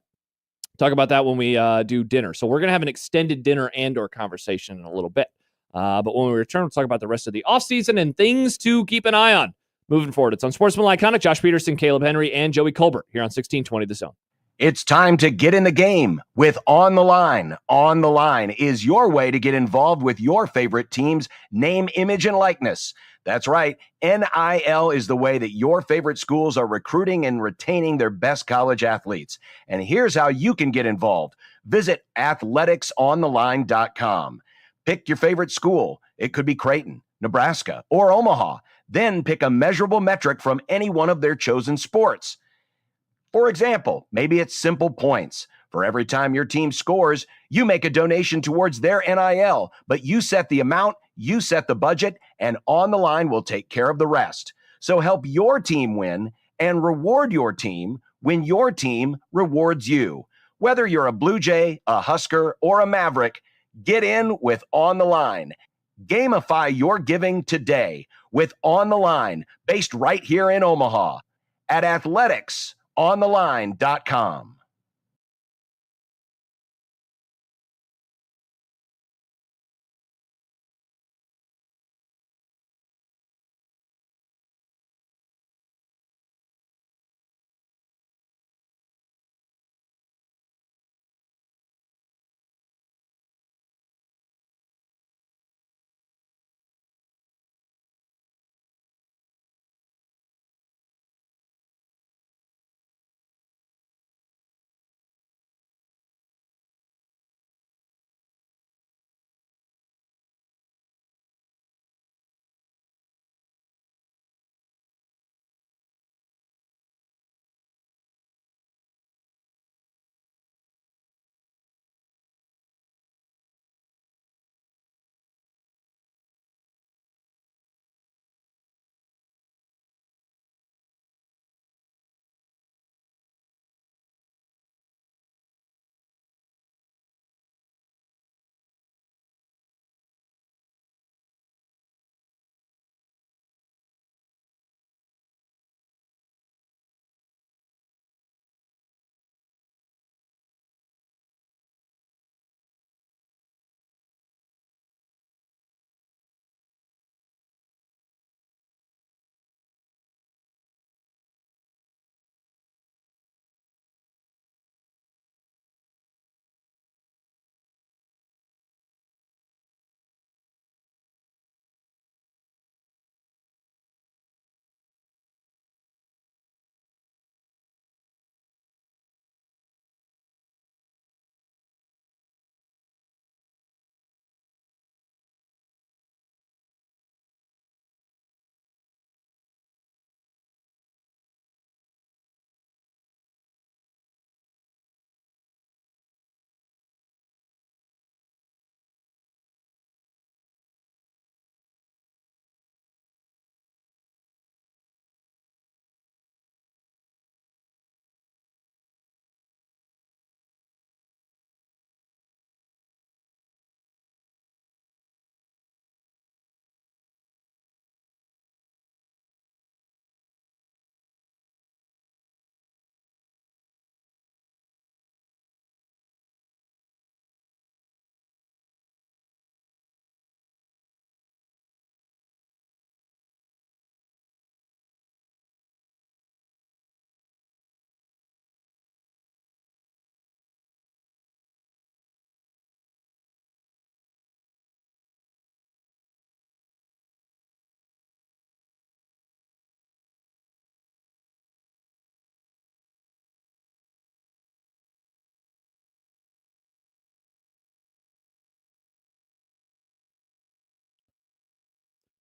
Talk about that when we do dinner. So we're going to have an extended dinner Andor conversation in a little bit. But when we return, we'll talk about the rest of the offseason and things to keep an eye on moving forward. It's Unsportsmanlike Conduct. Josh Peterson, Kaleb Henry, and Joey Colbert here on 1620 The Zone. It's time to get in the game with On the Line. On the Line is your way to get involved with your favorite team's name, image, and likeness. That's right. NIL is the way that your favorite schools are recruiting and retaining their best college athletes. And here's how you can get involved. Visit athleticsontheline.com. Pick your favorite school. It could be Creighton, Nebraska, or Omaha. Then pick a measurable metric from any one of their chosen sports. For example, maybe it's simple points. For every time your team scores, you make a donation towards their NIL, but you set the amount, you set the budget, and On the Line will take care of the rest. So help your team win and reward your team when your team rewards you. Whether you're a Blue Jay, a Husker, or a Maverick, get in with On the Line. Gamify your giving today with On the Line, based right here in Omaha at athleticsontheline.com.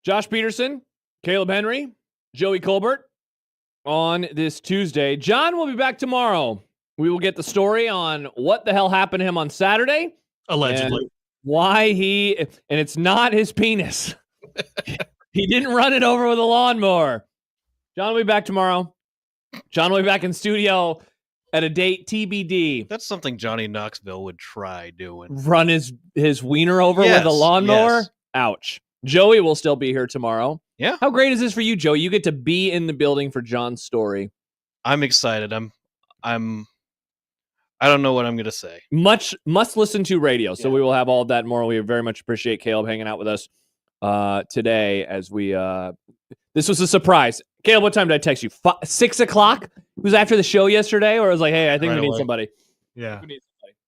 Josh Peterson, Caleb Henry, Joey Colbert on this Tuesday. John will be back tomorrow. We will get the story on what the hell happened to him on Saturday. Allegedly. Why and it's not his penis. He didn't run it over with a lawnmower. John will be back tomorrow. John will be back in studio at a date TBD. That's something Johnny Knoxville would try doing. Run his wiener over with a lawnmower? Yes. Ouch. Joey will still be here tomorrow. Yeah. How great is this for you, Joey? You get to be in the building for John's story. I'm excited. I don't know what I'm going to say. Must listen to radio. So we will have all of that and more. We very much appreciate Caleb hanging out with us today as we this was a surprise. Caleb, what time did I text you? 6 o'clock? It was after the show yesterday, or I was like, hey, I think we need somebody. Yeah. We need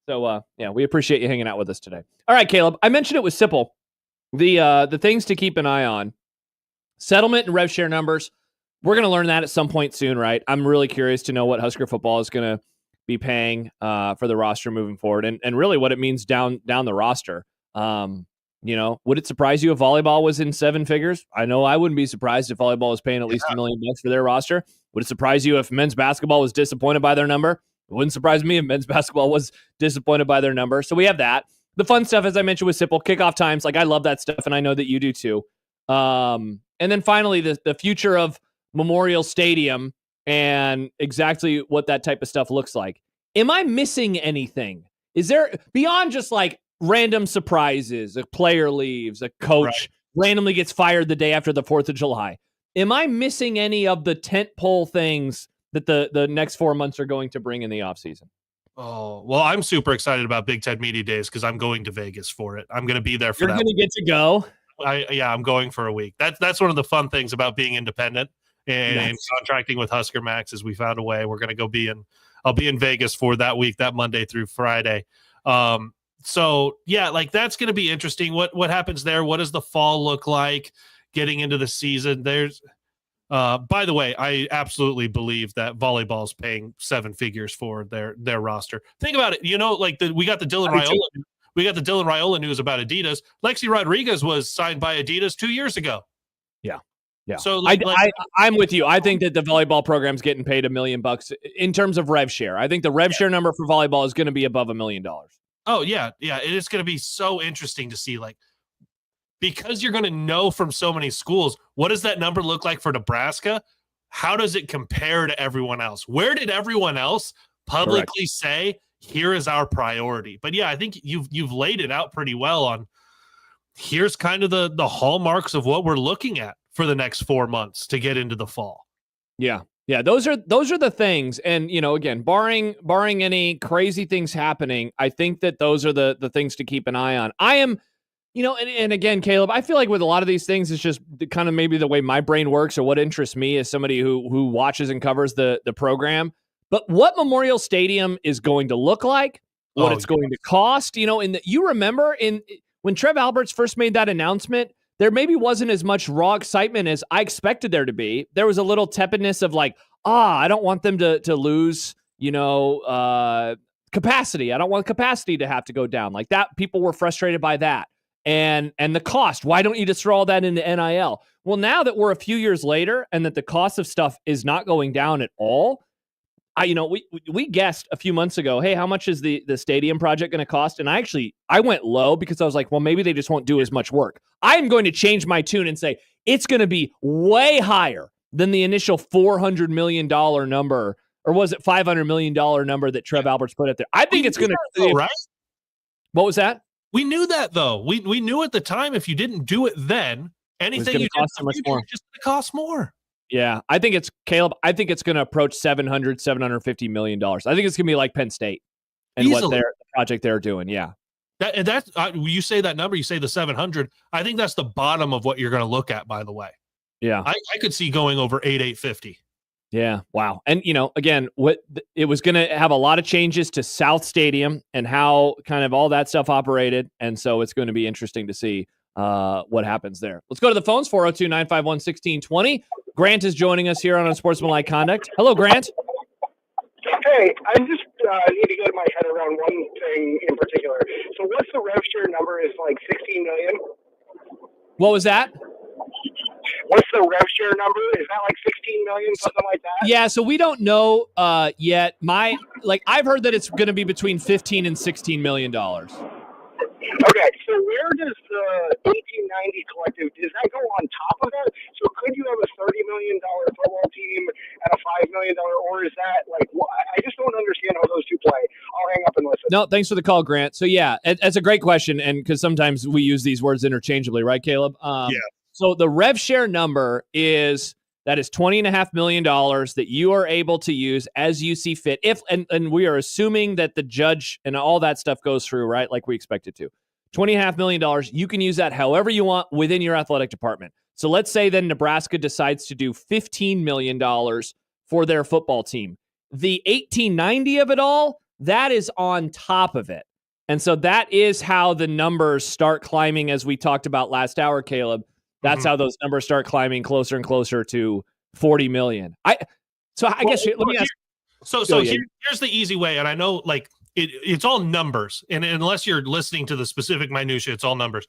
somebody. So we appreciate you hanging out with us today. All right, Caleb. I mentioned it with Sipple. The things to keep an eye on. Settlement and rev share numbers. We're going to learn that at some point soon, right? I'm really curious to know what Husker football is going to be paying for the roster moving forward, and really what it means down the roster. Would it surprise you if volleyball was in seven figures? I know I wouldn't be surprised if volleyball was paying at least $1 million for their roster. Would it surprise you if men's basketball was disappointed by their number? It wouldn't surprise me if men's basketball was disappointed by their number. So we have that. The fun stuff, as I mentioned with Sipple, kickoff times. Like, I love that stuff, and I know that you do too. And then finally, the future of Memorial Stadium and exactly what that type of stuff looks like. Am I missing anything? Is there, beyond just like random surprises, a player leaves, a coach randomly gets fired the day after the 4th of July, am I missing any of the tentpole things that the next 4 months are going to bring in the offseason? Oh, well, I'm super excited about Big Ten Media Days because I'm going to Vegas for it. I'm going to be there for that. You're going to get to go? I'm going for a week. That's one of the fun things about being independent and contracting with Husker Max is we found a way. We're going to go I'll be in Vegas for that week, that Monday through Friday. So yeah, like that's going to be interesting. What happens there? What does the fall look like getting into the season? There's, by the way, I absolutely believe that volleyball is paying seven figures for their roster. Think about it. We got the Dylan Raiola. We got the Dylan Raiola news about Adidas. Lexi Rodriguez was signed by Adidas 2 years ago. Yeah. So I'm with you. I think that the volleyball program's getting paid $1 million in terms of rev share. I think the rev share number for volleyball is going to be above $1 million. Oh yeah. It is going to be so interesting to see, because you're going to know from so many schools, what does that number look like for Nebraska? How does it compare to everyone else? Where did everyone else publicly say, here is our priority? But yeah, I think you've laid it out pretty well on here's kind of the hallmarks of what we're looking at for the next 4 months to get into the fall. Yeah. Those are the things. And, again, barring any crazy things happening, I think that those are the things to keep an eye on. I am, and again, Caleb, I feel like with a lot of these things, it's just kind of maybe the way my brain works or what interests me as somebody who watches and covers the program. But what Memorial Stadium is going to look like, what it's going to cost, you remember when Trev Alberts first made that announcement, there maybe wasn't as much raw excitement as I expected there to be. There was a little tepidness of I don't want them to lose, capacity. I don't want capacity to have to go down like that. People were frustrated by that. And the cost, why don't you just throw all that into NIL? Well, now that we're a few years later and that the cost of stuff is not going down at all, we guessed a few months ago, hey, how much is the stadium project going to cost? And I went low because I was like, well, maybe they just won't do as much work. I am going to change my tune and say it's going to be way higher than the initial $400 million number, or was it $500 million number that Trev Alberts put up there? I think it's going to, right? What was that? We knew that though. We knew at the time if you didn't do it then, anything you did so much more, just going to cost more. Yeah, I think it's Caleb. I think it's going to approach $750 million. I think it's going to be like Penn State and Easily. what the project they're doing. Yeah, that's you say that number. You say the 700. I think that's the bottom of what you're going to look at. By the way, yeah, I could see going over 850. Yeah, wow. And again, it was going to have a lot of changes to South Stadium and how kind of all that stuff operated, and so it's going to be interesting to see what happens there. Let's go to the phones. 402-951-1620. Grant is joining us here on Unsportsmanlike Conduct. Hello, Grant. Hey, I just need to get my head around one thing in particular. So what's the rev share number? Is like 16 million? What was that? What's the rev share number? Is that like 16 million, something like that? Yeah, so we don't know yet. I've heard that it's going to be between 15 and 16 million dollars. Okay, so where does the 1890 collective, does that go on top of that? So could you have a $30 million football team and a $5 million, or is that like, I just don't understand how those two play. I'll hang up and listen. No, thanks for the call, Grant. So yeah, it's a great question, and because sometimes we use these words interchangeably, right, Caleb? Yeah. So the rev share number is $20.5 million that you are able to use as you see fit. And we are assuming that the judge and all that stuff goes through, right? Like we expect it to. $20.5 million. You can use that however you want within your athletic department. So let's say then Nebraska decides to do $15 million for their football team. The 1890 of it all, that is on top of it. And so that is how the numbers start climbing, as we talked about last hour, Caleb. That's how those numbers start climbing closer and closer to 40 million. Let me ask. Here's the easy way. And I know it's all numbers. And unless you're listening to the specific minutia, it's all numbers.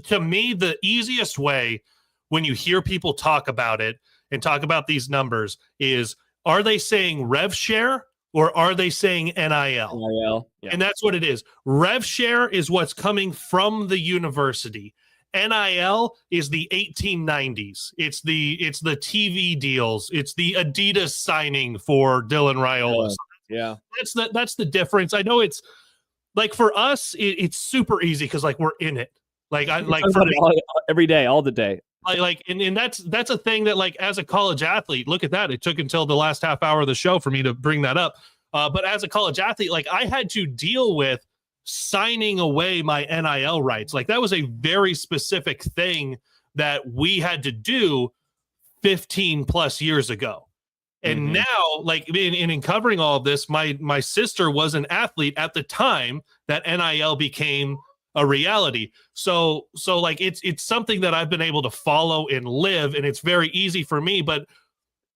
To me, the easiest way when you hear people talk about it and talk about these numbers is, are they saying rev share or are they saying NIL? NIL. Yeah. And that's what it is. Rev share is what's coming from the university. NIL is the 1890s. It's the TV deals. It's the Adidas signing for Dylan Raiola. Yeah. That's the difference. I know it's like for us, it's super easy because we're in it. Every day, all the day. And that's a thing that as a college athlete, look at that. It took until the last half hour of the show for me to bring that up. But as a college athlete, I had to deal with signing away my NIL rights. That was a very specific thing that we had to do 15 plus years ago. And now, in covering all of this, my sister was an athlete at the time that NIL became a reality. So it's something that I've been able to follow and live, and it's very easy for me. But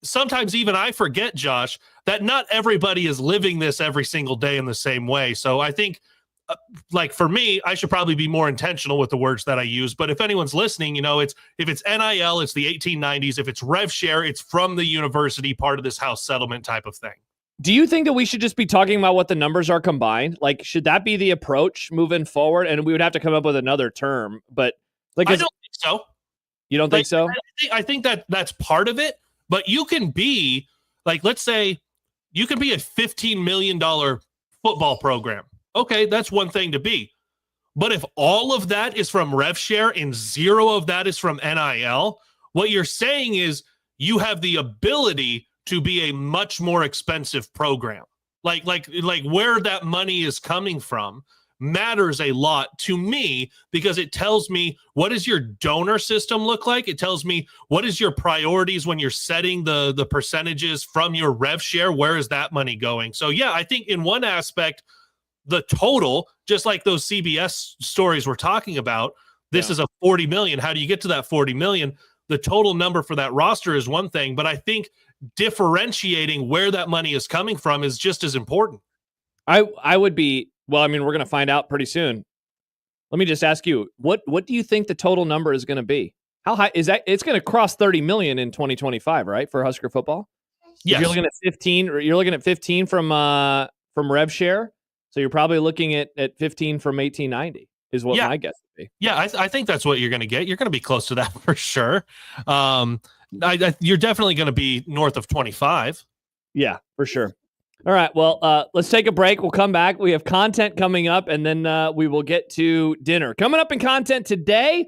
sometimes even I forget, Josh, that not everybody is living this every single day in the same way. So I think, for me, I should probably be more intentional with the words that I use. But if anyone's listening, if it's NIL, it's the 1890s. If it's rev share, it's from the university, part of this house settlement type of thing. Do you think that we should just be talking about what the numbers are combined? Should that be the approach moving forward? And we would have to come up with another term. But I don't think so. You don't think so? I think that's part of it. But you can be let's say you can be a $15 million football program. Okay, that's one thing to be. But if all of that is from rev share and zero of that is from NIL, what you're saying is you have the ability to be a much more expensive program. Like where that money is coming from matters a lot to me, because it tells me, what does your donor system look like? It tells me, what is your priorities when you're setting the percentages from your rev share? Where is that money going? So yeah, I think in one aspect, the total, just like those CBS stories we're talking about, this is a 40 million. How do you get to that 40 million? The total number for that roster is one thing, but I think differentiating where that money is coming from is just as important. I would be, we're going to find out pretty soon. Let me just ask you, what do you think the total number is going to be? How high is that? It's going to cross 30 million in 2025, right? For Husker football? Yes. If you're looking at 15, or you're looking at 15 from rev share. So you're probably looking at 15 from 1890 is what my guess would be. Yeah, I think that's what you're going to get. You're going to be close to that for sure. You're definitely going to be north of 25. Yeah, for sure. All right, well, let's take a break. We'll come back. We have content coming up, and then we will get to dinner. Coming up in content today,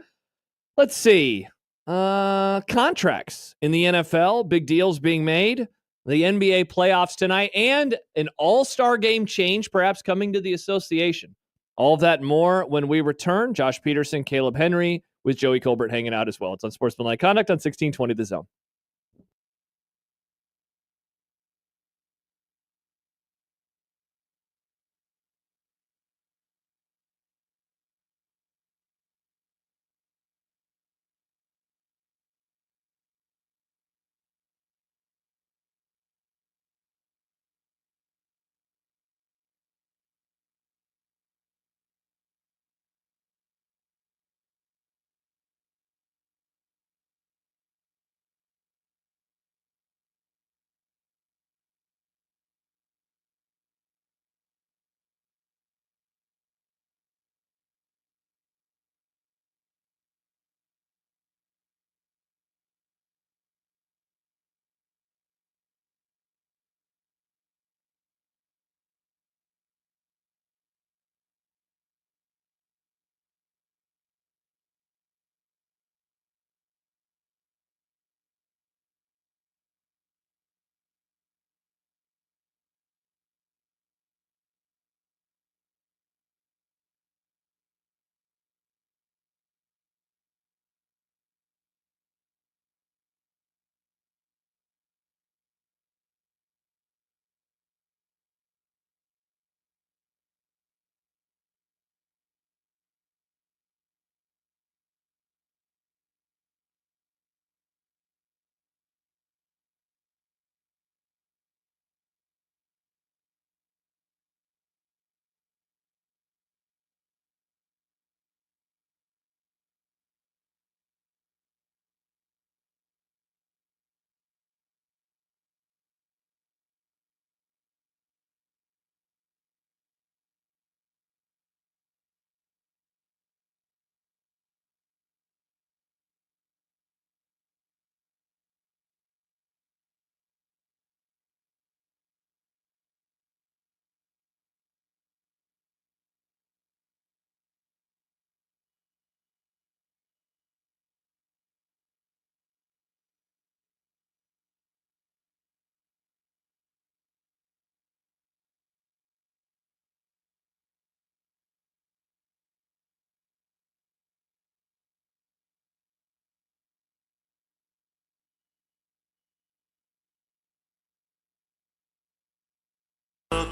let's see. Contracts in the NFL, big deals being made. The NBA playoffs tonight, and an all-star game change perhaps coming to the association. All of that and more when we return. Josh Peterson, Caleb Henry with Joey Colbert hanging out as well. It's Unsportsmanlike Conduct on 1620 The Zone.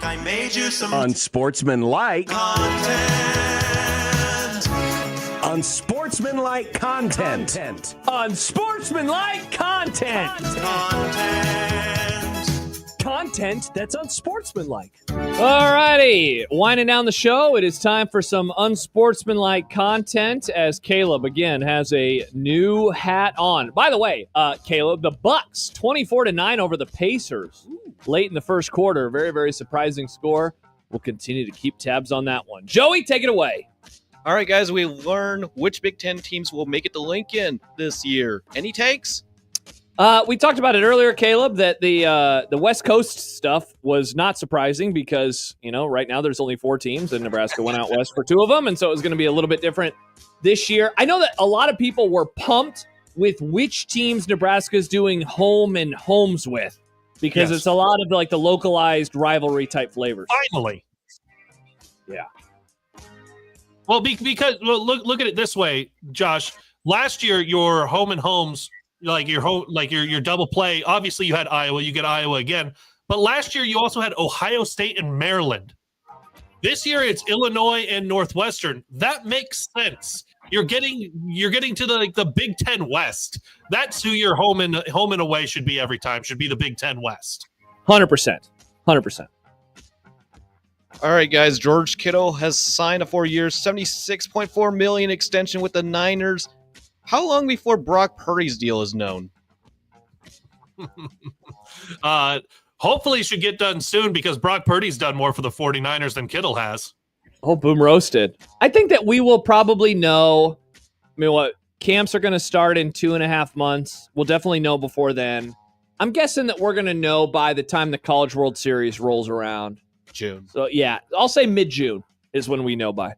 I made you some Unsportsmanlike content. Unsportsmanlike content. Unsportsmanlike content. Content that's unsportsmanlike. All righty. Winding down the show, it is time for some unsportsmanlike content as Kaleb, again, has a new hat on. By the way, Kaleb, the Bucks, 24-9 over the Pacers late in the first quarter. Very, very surprising score. We'll continue to keep tabs on that one. Joey, take it away. All right, guys, we learn which Big Ten teams will make it to Lincoln this year. Any takes? We talked about it earlier, Kaleb, that the West Coast stuff was not surprising because, right now there's only 4 teams and Nebraska went out west for 2 of them. And so it was going to be a little bit different this year. I know that a lot of people were pumped with which teams Nebraska's doing home and homes with because it's a lot of the localized rivalry type flavors. Finally. Yeah. Well, because look at it this way, Josh. Last year, your home and homes, your double play. Obviously, you had Iowa. You get Iowa again, but last year you also had Ohio State and Maryland. This year it's Illinois and Northwestern. That makes sense. You're getting to the Big Ten West. That's who your home and away should be every time. Should be the Big Ten West. 100%. All right, guys. George Kittle has signed a 4-year, $76.4 million extension with the Niners. How long before Brock Purdy's deal is known? Hopefully it should get done soon because Brock Purdy's done more for the 49ers than Kittle has. Oh, boom roasted. I think that we will probably know. Camps are going to start in 2.5 months. We'll definitely know before then. I'm guessing that we're going to know by the time the College World Series rolls around. June. So, yeah, I'll say mid-June is when we know by.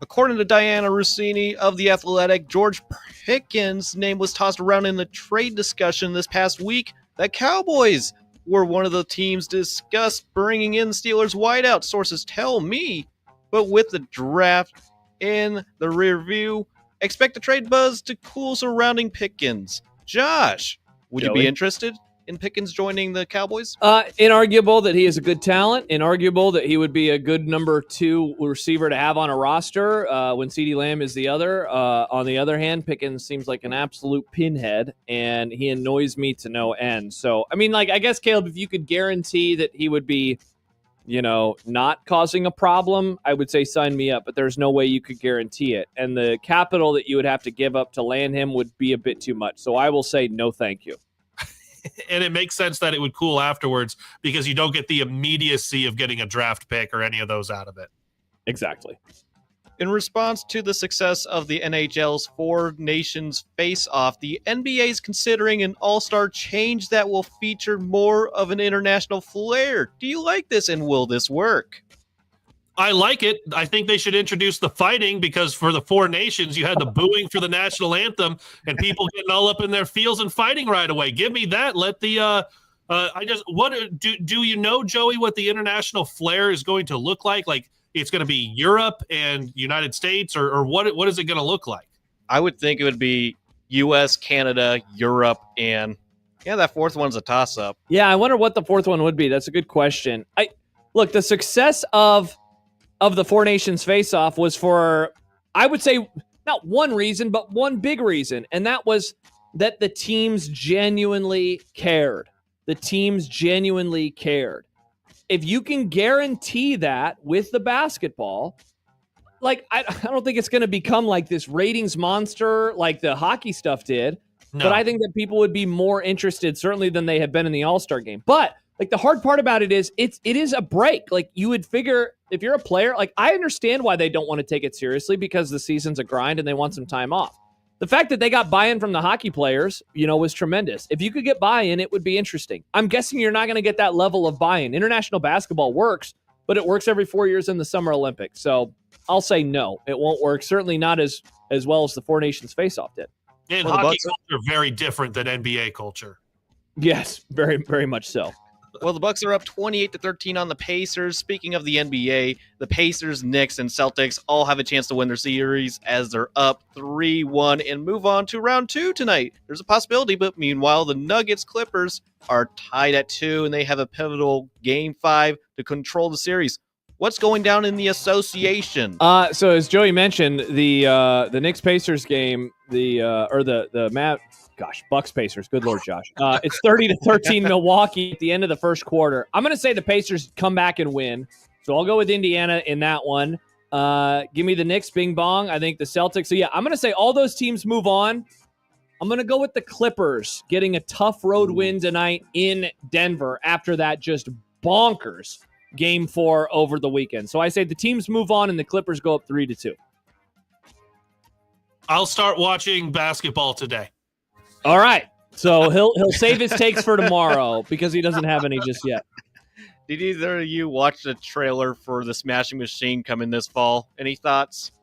According to Diana Rossini of The Athletic, George Pickens' name was tossed around in the trade discussion this past week. The Cowboys were one of the teams discussed bringing in Steelers wideout, sources tell me. But with the draft in the rear view, expect the trade buzz to cool surrounding Pickens. Josh, would you be interested in Pickens joining the Cowboys? Inarguable that he is a good talent. Inarguable that he would be a good number 2 receiver to have on a roster when CeeDee Lamb is the other. On the other hand, Pickens seems like an absolute pinhead, and he annoys me to no end. So, I guess, Kaleb, if you could guarantee that he would be, not causing a problem, I would say sign me up, but there's no way you could guarantee it. And the capital that you would have to give up to land him would be a bit too much. So I will say no thank you. And it makes sense that it would cool afterwards because you don't get the immediacy of getting a draft pick or any of those out of it. Exactly. In response to the success of the NHL's 4 Nations Face-Off, the NBA is considering an all-star change that will feature more of an international flair. Do you like this, and will this work? I like it. I think they should introduce the fighting because for the 4 nations, you had the booing for the national anthem and people getting all up in their feels and fighting right away. Give me that. Let the do you know, Joey, what the international flair is going to look like? Like it's going to be Europe and United States, or what is it going to look like? I would think it would be U.S., Canada, Europe, and that 4th one's a toss-up. Yeah, I wonder what the 4th one would be. That's a good question. Look, the success of the 4 Nations face-off was for, I would say, not one reason, but one big reason, and that was that the teams genuinely cared. The teams genuinely cared. If you can guarantee that with the basketball, I don't think it's going to become like this ratings monster like the hockey stuff did, but I think that people would be more interested, certainly, than they have been in the All-Star game. But the hard part about it is it is a break. You would figure if you're a player, I understand why they don't want to take it seriously because the season's a grind and they want some time off. The fact that they got buy-in from the hockey players, was tremendous. If you could get buy-in, it would be interesting. I'm guessing you're not going to get that level of buy-in. International basketball works, but it works every 4 years in the Summer Olympics. So I'll say no, it won't work. Certainly not as well as the 4 Nations face-off did. And hockey culture very different than NBA culture. Yes, very, very much so. Well, the Bucks are up 28-13 on the Pacers. Speaking of the NBA, the Pacers, Knicks, and Celtics all have a chance to win their series as they're up 3-1 and move on to round 2 tonight. There's a possibility, but meanwhile, the Nuggets, Clippers are tied at 2, and they have a pivotal Game 5 to control the series. What's going down in the association? So as Joey mentioned, the Knicks Pacers game, Bucks Pacers. Good Lord, Josh. It's 30-13 Milwaukee at the end of the first quarter. I'm going to say the Pacers come back and win. So I'll go with Indiana in that one. Give me the Knicks, bing bong. I think the Celtics. So yeah, I'm going to say all those teams move on. I'm going to go with the Clippers getting a tough road win tonight in Denver after that just bonkers Game 4 over the weekend. So I say the teams move on and the Clippers go up 3-2. I'll start watching basketball today. All right. So he'll save his takes for tomorrow because he doesn't have any just yet. Did either of you watch the trailer for the Smashing Machine coming this fall? Any thoughts?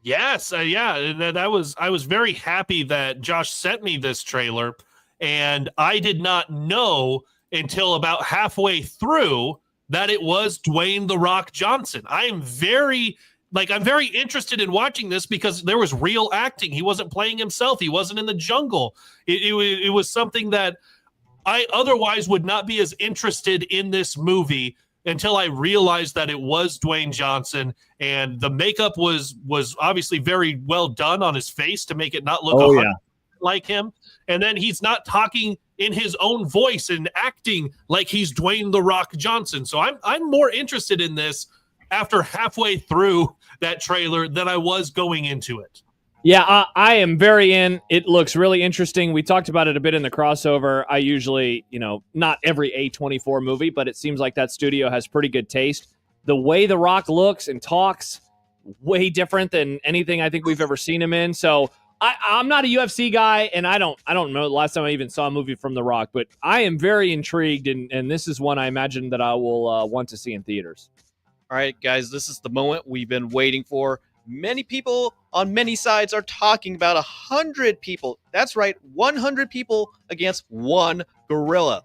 Yes, I was very happy that Josh sent me this trailer, and I did not know until about halfway through that it was Dwayne "The Rock" Johnson. I'm very interested in watching this because there was real acting. He wasn't playing himself. He wasn't in the jungle. It was something that I otherwise would not be as interested in this movie until I realized that it was Dwayne Johnson, and the makeup was obviously very well done on his face to make it not look like him. And then he's not talking in his own voice and acting like he's Dwayne "The Rock" Johnson. So I'm more interested in this after halfway through that trailer than I was going into it. Yeah, I am very in. It looks really interesting. We talked about it a bit in the crossover. I usually, not every A24 movie, but it seems like that studio has pretty good taste. The way The Rock looks and talks, way different than anything I think we've ever seen him in. So I'm not a UFC guy, and I don't know the last time I even saw a movie from The Rock, but I am very intrigued, and this is one I imagine that I will want to see in theaters. All right, guys, this is the moment we've been waiting for. Many people on many sides are talking about 100 people. That's right, 100 people against one gorilla.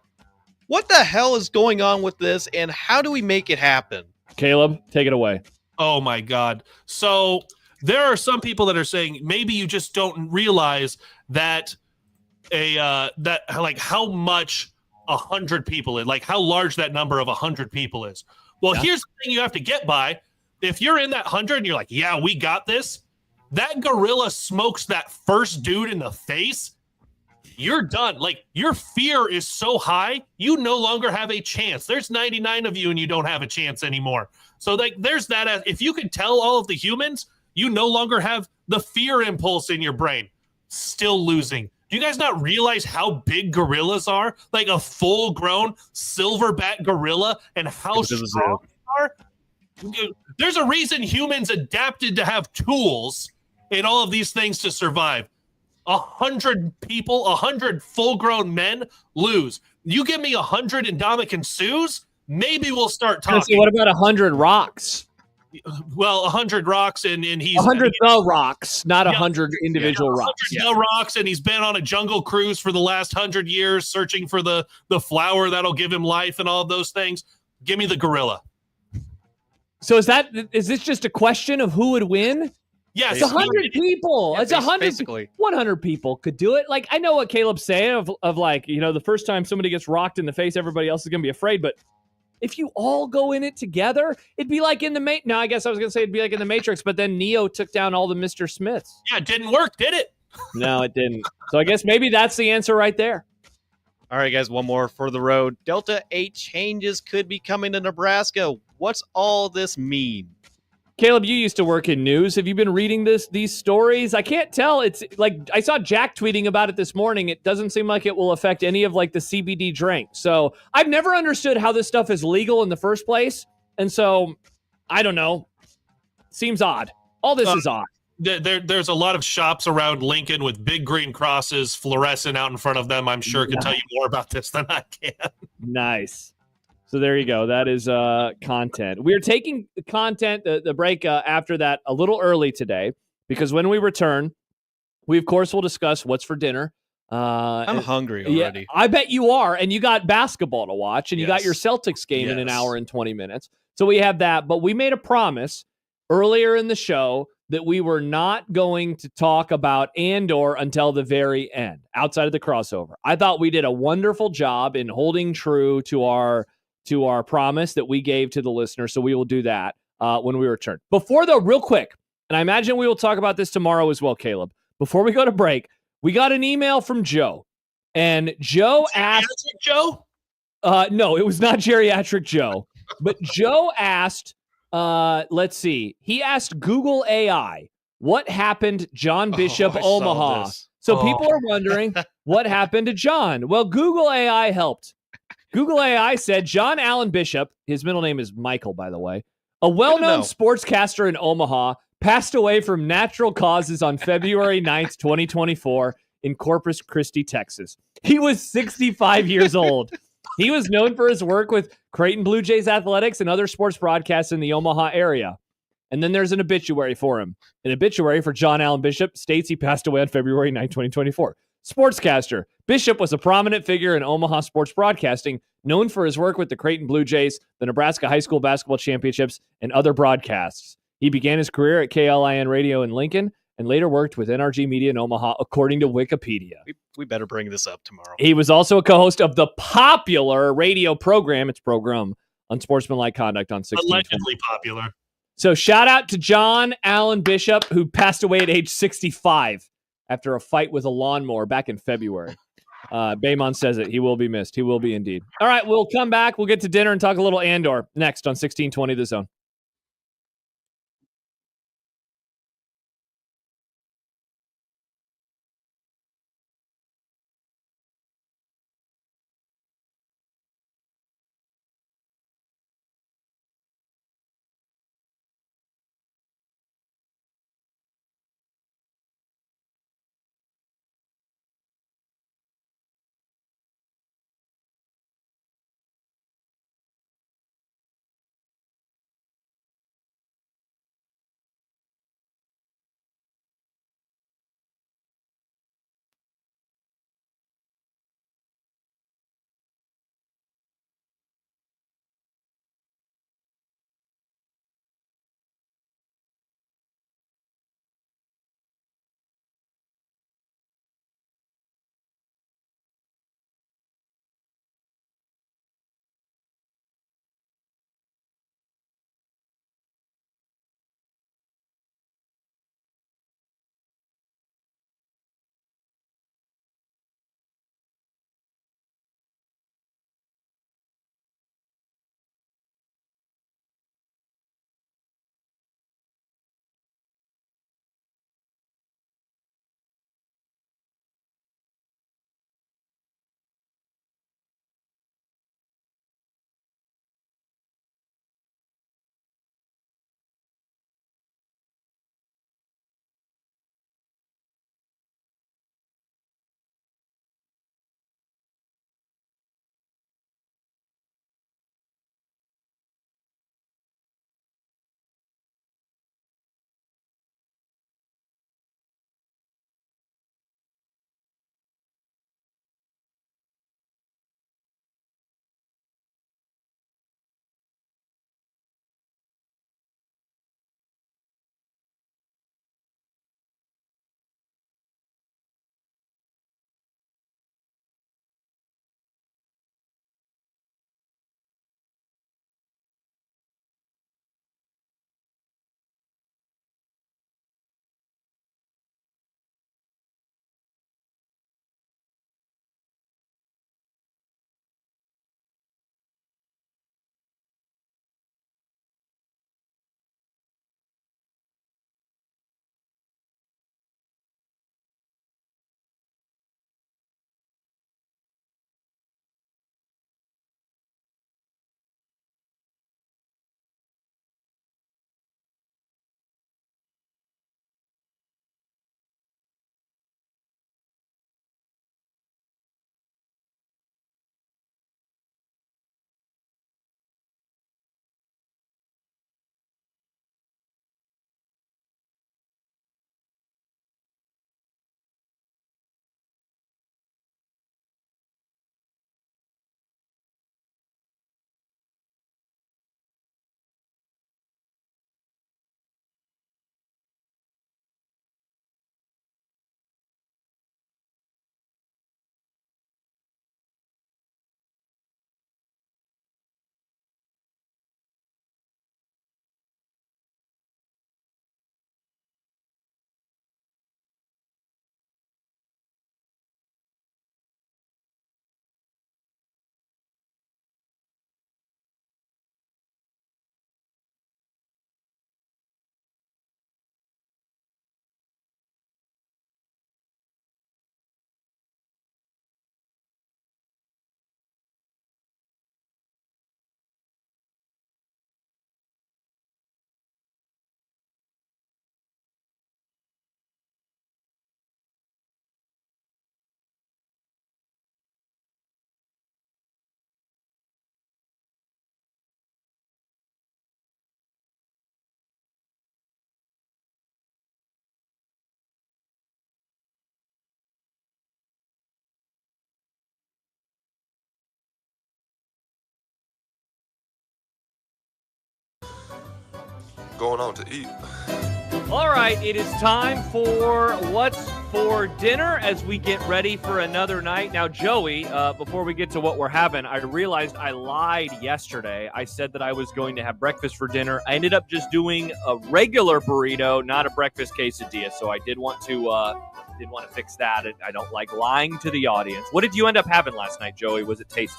What the hell is going on with this, and how do we make it happen? Kaleb, take it away. Oh, my God. So there are some people that are saying maybe you just don't realize that how much 100 people is, like how large that number of 100 people is. Well, here's the thing you have to get by. If you're in that 100 and you're like, yeah, we got this, that gorilla smokes that first dude in the face, you're done. Like, your fear is so high, you no longer have a chance. There's 99 of you and you don't have a chance anymore. So, there's that. If you could tell all of the humans, you no longer have the fear impulse in your brain. Still losing. Do you guys not realize how big gorillas are? Like a full-grown silverback gorilla, and how strong they are? There's a reason humans adapted to have tools and all of these things to survive. 100 people, 100 full-grown men lose. You give me 100 Indomitian Sues, maybe we'll start talking. What about 100 rocks? Well, 100 rocks, and he's 100 the rocks, not 100 individual rocks. 100 the rocks, and he's been on a jungle cruise for the last 100 years, searching for the flower that'll give him life and all of those things. Give me the gorilla. So is this just a question of who would win? Yes, it's 100 people. Yeah, it's 100. Basically, 100 people could do it. Like, I know what Caleb's saying of like, the first time somebody gets rocked in the face, everybody else is gonna be afraid, but if you all go in it together, it'd be like in the No, I guess I was going to say it'd be like in the Matrix, but then Neo took down all the Mr. Smiths. Yeah, it didn't work, did it? No, it didn't. So I guess maybe that's the answer right there. All right, guys, one more for the road. Delta 8 changes could be coming to Nebraska. What's all this mean? Kaleb, you used to work in news. Have you been reading these stories? I can't tell. It's like I saw Jack tweeting about it this morning. It doesn't seem like it will affect any of like the CBD drink. So I've never understood how this stuff is legal in the first place. And so I don't know. Seems odd. All this is odd. There's a lot of shops around Lincoln with big green crosses fluorescent out in front of them. I'm sure can tell you more about this than I can. Nice. So there you go. That is content. We're taking content, the break after that a little early today, because when we return, we, of course, will discuss what's for dinner. I'm hungry Yeah, already. I bet you are. And you got basketball to watch, and you got your Yes. Celtics game in an Yes. hour and 20 minutes. So we have that. But we made a promise earlier in the show that we were not going to talk about Andor until the very end, outside of the crossover. I thought we did a wonderful job in holding true to our promise that we gave to the listener. So we will do that when we return. Before, though, real quick, and I imagine we will talk about this tomorrow as well, Caleb. Before we go to break, we got an email from Joe. And Joe asked... Joe? No, it was not Geriatric Joe. But Joe asked... let's see. He asked Google AI, what happened John Bishop I saw Omaha? this. So people are wondering what happened to John. Well, Google AI helped. Google AI said John Allen Bishop, his middle name is Michael, by the way, a well-known sportscaster in Omaha, passed away from natural causes on February 9th, 2024 in Corpus Christi, Texas. He was 65 years old. He was known for his work with Creighton Blue Jays Athletics and other sports broadcasts in the Omaha area. And then there's an obituary for him. An obituary for John Allen Bishop states he passed away on February 9, 2024. Sportscaster. Bishop was a prominent figure in Omaha sports broadcasting, known for his work with the Creighton Blue Jays, the Nebraska High School Basketball Championships, and other broadcasts. He began his career at KLIN Radio in Lincoln and later worked with NRG Media in Omaha, according to Wikipedia. We better bring this up tomorrow. He was also a co-host of the popular radio program, Unsportsmanlike Conduct on 16. Allegedly popular. So shout out to John Allen Bishop, who passed away at age 65 after a fight with a lawnmower back in February. Baymon says it. He will be missed. He will be indeed. All right, we'll come back. We'll get to dinner and talk a little Andor next on 1620 The Zone. going out to eat. All right, it is time for What's for Dinner as we get ready for another night. Now, Joey, before we get to what we're having, I realized I lied yesterday. I said that I was going to have breakfast for dinner. I ended up just doing a regular burrito, not a breakfast quesadilla. So I did want to fix that. I don't like lying to the audience. What did you end up having last night, Joey? Was it tasty?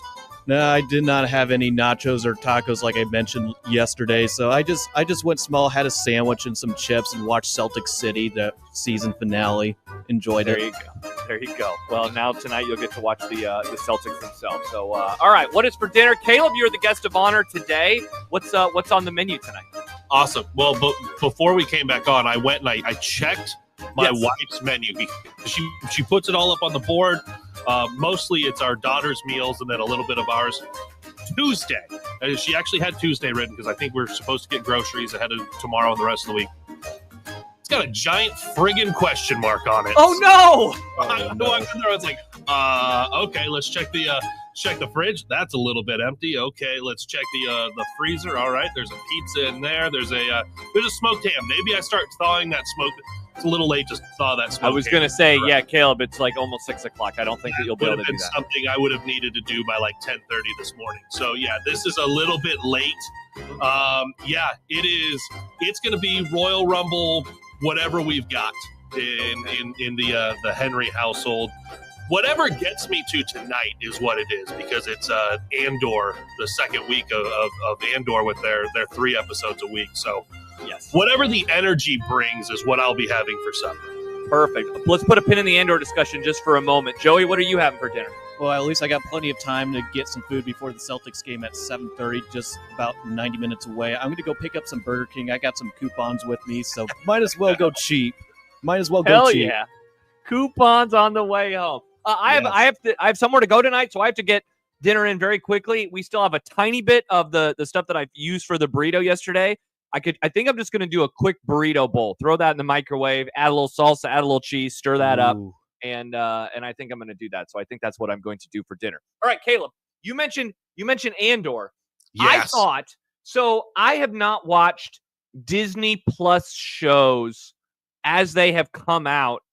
No, I did not have any nachos or tacos like I mentioned yesterday. So I just went small, had a sandwich and some chips, and watched Celtic City, the season finale. Enjoyed it. There you go. Well, now tonight you'll get to watch the Celtics themselves. So, all right, what is for dinner? Caleb, you're the guest of honor today. What's on the menu tonight? Awesome. Well, before we came back on, I went and I checked my wife's menu. She puts it all up on the board. Mostly it's our daughter's meals and then a little bit of ours. Tuesday. She actually had Tuesday written because I think we're supposed to get groceries ahead of tomorrow and the rest of the week. It's got a giant friggin' question mark on it. Oh, no! I was like, okay, let's check the fridge. That's a little bit empty. Okay, let's check the freezer. All right, there's a pizza in there. There's a smoked ham. Maybe I start thawing that smoke. It's a little late to thaw that smoked ham. I was going to say, yeah, Caleb, it's like almost 6 o'clock. I don't think that you'll be able to do that. Something I would have needed to do by like 10:30 this morning. So, yeah, this is a little bit late. Yeah, it is. It's going to be Royal Rumble, whatever we've got in the Henry household. Whatever gets me to tonight is what it is, because it's Andor, the second week of Andor with their 3 episodes a week. So, yes, whatever the energy brings is what I'll be having for supper. Perfect. Let's put a pin in the Andor discussion just for a moment. Joey, what are you having for dinner? Well, at least I got plenty of time to get some food before the Celtics game at 7:30, just about 90 minutes away. I'm going to go pick up some Burger King. I got some coupons with me, so might as well go cheap. Hell yeah. Coupons on the way home. I have somewhere to go tonight, so I have to get dinner in very quickly. We still have a tiny bit of the stuff that I've used for the burrito yesterday. I think I'm just going to do a quick burrito bowl. Throw that in the microwave, add a little salsa, add a little cheese, stir that up, and I think I'm going to do that. So I think that's what I'm going to do for dinner. All right, Caleb, you mentioned Andor. Yes. I thought so. I have not watched Disney Plus shows as they have come out.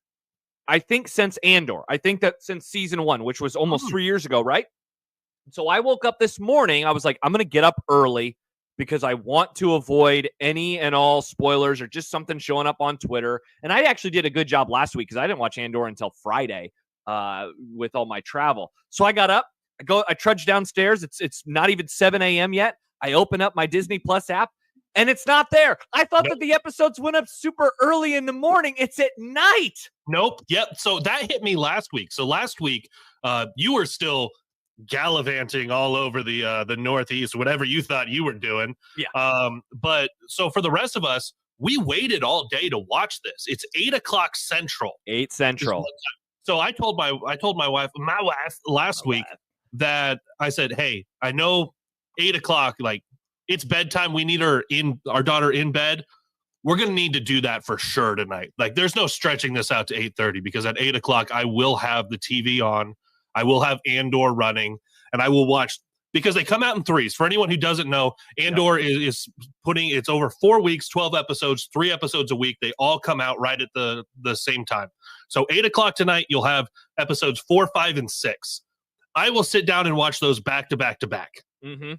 I think since Andor. I think that since season 1, which was almost 3 years ago, right? So I woke up this morning. I was like, I'm going to get up early because I want to avoid any and all spoilers or just something showing up on Twitter. And I actually did a good job last week because I didn't watch Andor until Friday with all my travel. So I got up. I trudged downstairs. It's not even 7 a.m. yet. I open up my Disney Plus app. And it's not there. I thought that the episodes went up super early in the morning. It's at night. Nope. Yep. So that hit me last week. So last week, you were still gallivanting all over the Northeast, whatever you thought you were doing. Yeah. But so for the rest of us, we waited all day to watch this. It's 8 o'clock Central. 8 Central. So I told my wife last week that I said, hey, I know 8 o'clock, like, it's bedtime. We need our daughter in bed. We're going to need to do that for sure tonight. Like, there's no stretching this out to 8:30 because at 8 o'clock, I will have the TV on. I will have Andor running, and I will watch, because they come out in threes. For anyone who doesn't know, Andor is putting, it's over 4 weeks, 12 episodes, 3 episodes a week. They all come out right at the same time. So 8 o'clock tonight, you'll have episodes 4, 5, and 6. I will sit down and watch those back to back to back. Mm-hmm.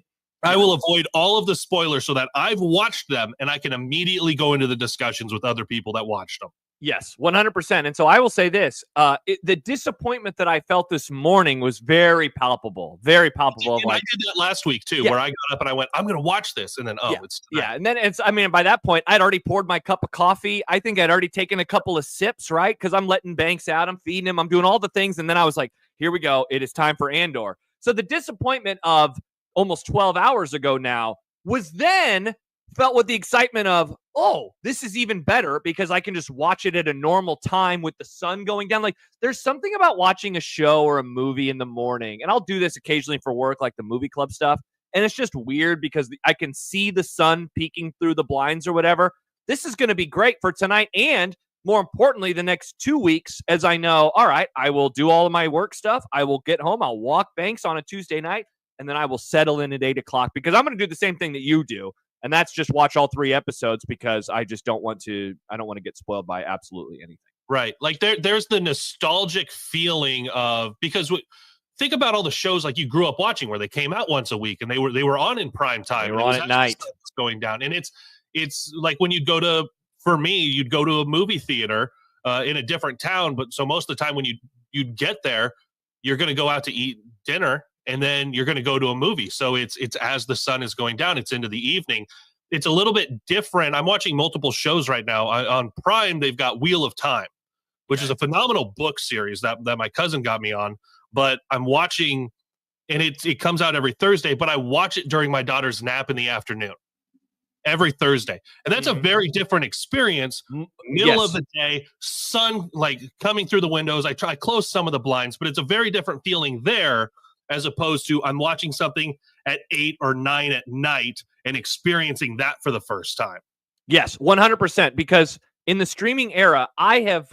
I will avoid all of the spoilers so that I've watched them and I can immediately go into the discussions with other people that watched them. Yes, 100%. And so I will say this, the disappointment that I felt this morning was very palpable, very palpable. And I did that last week too, where I got up and I went, I'm going to watch this. And then, it's tonight. Yeah. And then by that point, I'd already poured my cup of coffee. I think I'd already taken a couple of sips, right? Because I'm letting Banks out. I'm feeding him. I'm doing all the things. And then I was like, here we go. It is time for Andor. So the disappointment of almost 12 hours ago now was then felt with the excitement of, oh, this is even better because I can just watch it at a normal time with the sun going down. Like, there's something about watching a show or a movie in the morning, and I'll do this occasionally for work, like the movie club stuff, and it's just weird because I can see the sun peeking through the blinds or whatever. This is going to be great for tonight and, more importantly, the next 2 weeks, as I know, all right, I will do all of my work stuff. I will get home. I'll walk Banks on a Tuesday night, and then I will settle in at 8 o'clock because I'm going to do the same thing that you do. And that's just watch all 3 episodes because I don't want to get spoiled by absolutely anything. Right. Like there's the nostalgic feeling of, because think about all the shows like you grew up watching where they came out once a week and they were on in prime time. They were on at night going down. And it's like when you'd go to a movie theater in a different town. But so most of the time when you'd get there, you're going to go out to eat dinner and then you're going to go to a movie. So it's as the sun is going down, it's into the evening. It's a little bit different. I'm watching multiple shows right now on Prime. They've got Wheel of Time, which is a phenomenal book series that my cousin got me on. But I'm watching, and it comes out every Thursday, but I watch it during my daughter's nap in the afternoon. Every Thursday. And that's a very different experience. Middle of the day, sun like coming through the windows. I close some of the blinds, but it's a very different feeling there as opposed to I'm watching something at 8 or 9 at night and experiencing that for the first time. Yes, 100%. Because in the streaming era, I've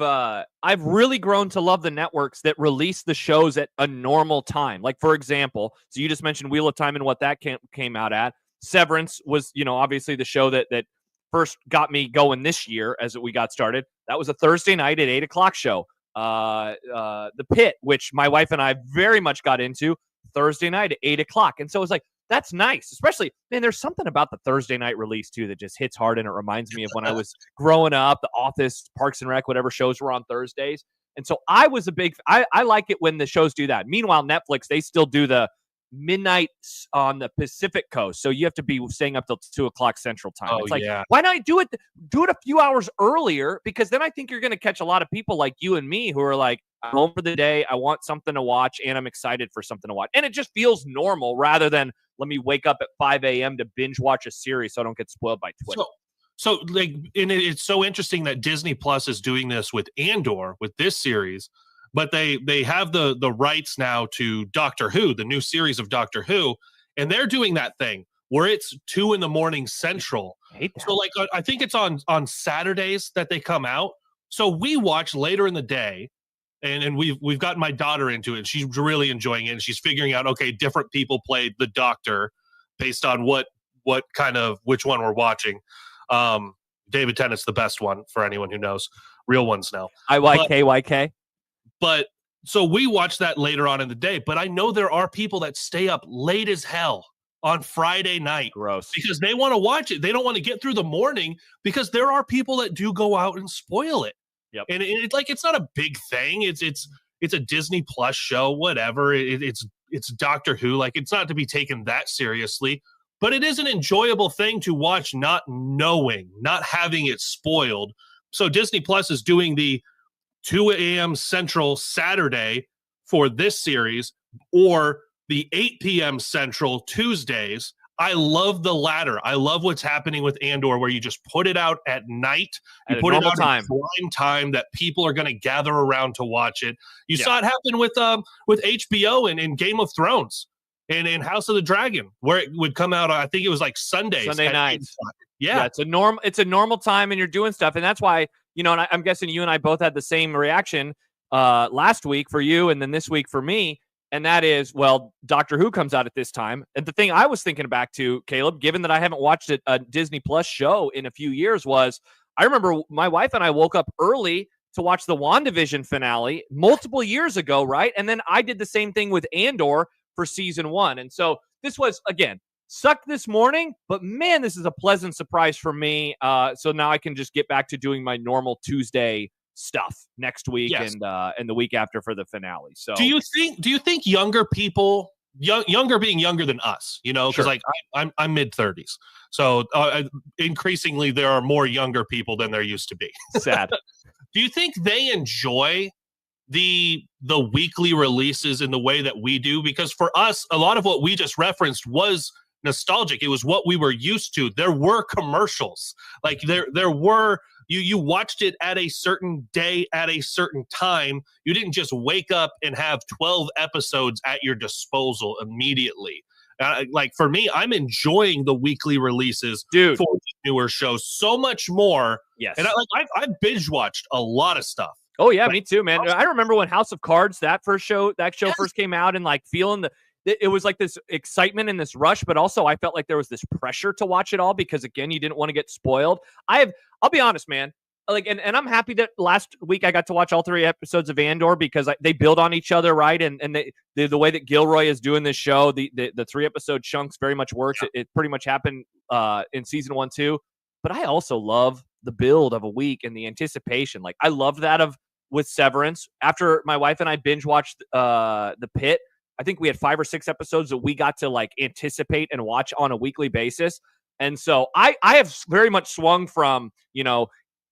really grown to love the networks that release the shows at a normal time. Like, for example, so you just mentioned Wheel of Time and what that came out at. Severance was, obviously the show that first got me going this year as we got started. That was a Thursday night at 8 o'clock show. The Pit, which my wife and I very much got into, Thursday night at 8 o'clock. And so it's like, that's nice. Especially, man, there's something about the Thursday night release, too, that just hits hard, and it reminds me of when I was growing up, The Office, Parks and Rec, whatever shows were on Thursdays. And so I was I like it when the shows do that. Meanwhile, Netflix, they still do the midnight on the Pacific coast, so you have to be staying up till 2 o'clock Central Time. It's like, why not do it a few hours earlier? Because then I think you're going to catch a lot of people like you and me who are like, I'm home for the day, I want something to watch, and I'm excited for something to watch. And it just feels normal rather than let me wake up at 5 a.m. to binge watch a series so I don't get spoiled by Twitter. So like, and it's so interesting that Disney Plus is doing this with Andor, with this series. But they have the rights now to Doctor Who, the new series of Doctor Who, and they're doing that thing where it's 2 a.m. Central. So like I think it's on Saturdays that they come out. So we watch later in the day, and we've gotten my daughter into it. She's really enjoying it, and she's figuring out, okay, different people played the Doctor based on which one we're watching. David Tennant's the best one for anyone who knows. Real ones now. IYK. But so we watch that later on in the day, but I know there are people that stay up late as hell on Friday night. Gross. Because they want to watch it. They don't want to get through the morning because there are people that do go out and spoil it. Yep. And it's not a big thing. It's a Disney Plus show, whatever. It's Doctor Who. Like, it's not to be taken that seriously, but it is an enjoyable thing to watch, not knowing, not having it spoiled. So Disney Plus is doing the 2 a.m. Central Saturday for this series, or the 8 p.m. Central Tuesdays. I love the latter. I love what's happening with Andor, where you just put it out at night. You put it out at prime time that people are going to gather around to watch it. You saw it happen with HBO and Game of Thrones and in House of the Dragon, where it would come out. I think it was like Sunday nights. Yeah, it's a normal time, and you're doing stuff, and that's why. And I'm guessing you and I both had the same reaction last week for you and then this week for me. And that is, well, Doctor Who comes out at this time. And the thing I was thinking back to, Caleb, given that I haven't watched a Disney Plus show in a few years, was I remember my wife and I woke up early to watch the WandaVision finale multiple years ago, right? And then I did the same thing with Andor for season 1. And so this was, again, sucked this morning, but man, this is a pleasant surprise for me. So now I can just get back to doing my normal Tuesday stuff next week and the week after for the finale. So do you think younger people, younger being younger than us, because like I'm mid-30s, so increasingly there are more younger people than there used to be. Sad. Do you think they enjoy the weekly releases in the way that we do? Because for us, a lot of what we just referenced was nostalgic. It was what we were used to. There were commercials. Like there were, you watched it at a certain day at a certain time. You didn't just wake up and have 12 episodes at your disposal immediately. Like for me, I'm enjoying the weekly releases for the newer shows so much more. Yes. And I binge watched a lot of stuff. Oh yeah, me too, man. I remember when House of Cards, that show first came out, and like feeling it was like this excitement and this rush, but also I felt like there was this pressure to watch it all because, again, you didn't want to get spoiled. I'll be honest, man. Like, and I'm happy that last week I got to watch all 3 episodes of Andor because they build on each other, right? And the way that Gilroy is doing this show, the 3-episode chunks very much works. Yeah. It pretty much happened in season 1 too. But I also love the build of a week and the anticipation. Like, I love that with Severance. After my wife and I binge watched The Pit, I think we had 5 or 6 episodes that we got to like anticipate and watch on a weekly basis. And so I have very much swung from,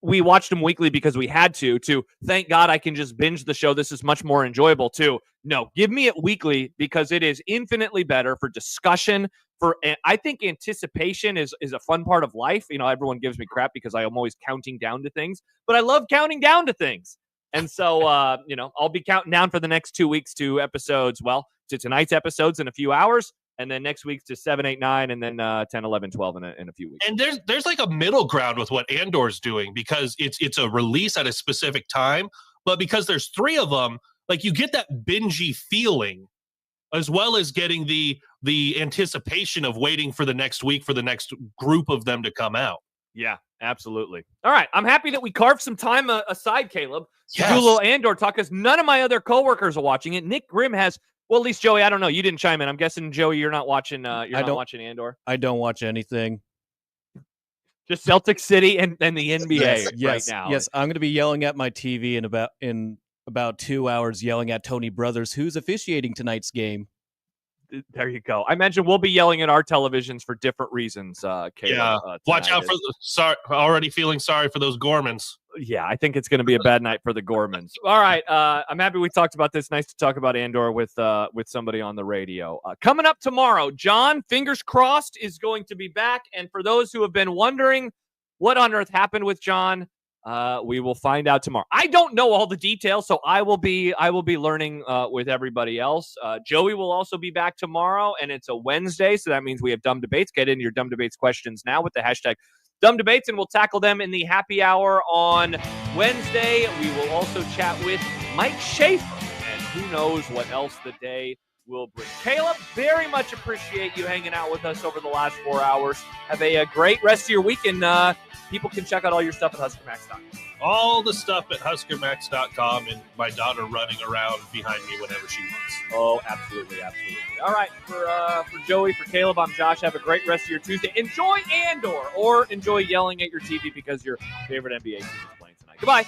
we watched them weekly because we had to thank God I can just binge the show. This is much more enjoyable to no, give me it weekly because it is infinitely better for discussion. I think anticipation is a fun part of life. Everyone gives me crap because I'm always counting down to things, but I love counting down to things. And so, I'll be counting down for the next 2 weeks to episodes, to tonight's episodes in a few hours. And then next week to 7, 8, 9, and then 10, 11, 12 in a few weeks. And there's like a middle ground with what Andor's doing because it's a release at a specific time, but because there's 3 of them, like you get that bingey feeling, as well as getting the anticipation of waiting for the next week for the next group of them to come out. Yeah, absolutely. All right, I'm happy that we carved some time aside, Caleb. Yes. Do a little Andor talk because none of my other coworkers are watching it. Nick Grimm has. Well, at least Joey, I don't know. You didn't chime in. I'm guessing, Joey, you're not watching. Not watching Andor. I don't watch anything. Just Celtic City and the NBA yes, right now. Yes, I'm going to be yelling at my TV in about 2 hours, yelling at Tony Brothers, who's officiating tonight's game. There you go. I imagine we'll be yelling at our televisions for different reasons. Caleb, yeah, watch out for already feeling sorry for those Gormans. Yeah, I think it's going to be a bad night for the Gormans. All right, I'm happy we talked about this. Nice to talk about Andor with somebody on the radio. Coming up tomorrow, John, fingers crossed, is going to be back. And for those who have been wondering what on earth happened with John, we will find out tomorrow. I don't know all the details, so I will be learning with everybody else. Joey will also be back tomorrow, and it's a Wednesday, so that means we have Dumb Debates. Get into your Dumb Debates questions now with the hashtag Dumb Debates, and we'll tackle them in the happy hour on Wednesday. We will also chat with Mike Schaefer, and who knows what else the day will bring. Caleb, very much appreciate you hanging out with us over the last 4 hours. Have a great rest of your week, and people can check out all your stuff at HuskerMax.com. All the stuff at HuskerMax.com, and my daughter running around behind me whenever she wants. Oh, absolutely, absolutely. All right, for Joey, for Caleb, I'm Josh. Have a great rest of your Tuesday. Enjoy Andor, or enjoy yelling at your TV because your favorite NBA team is playing tonight. Goodbye.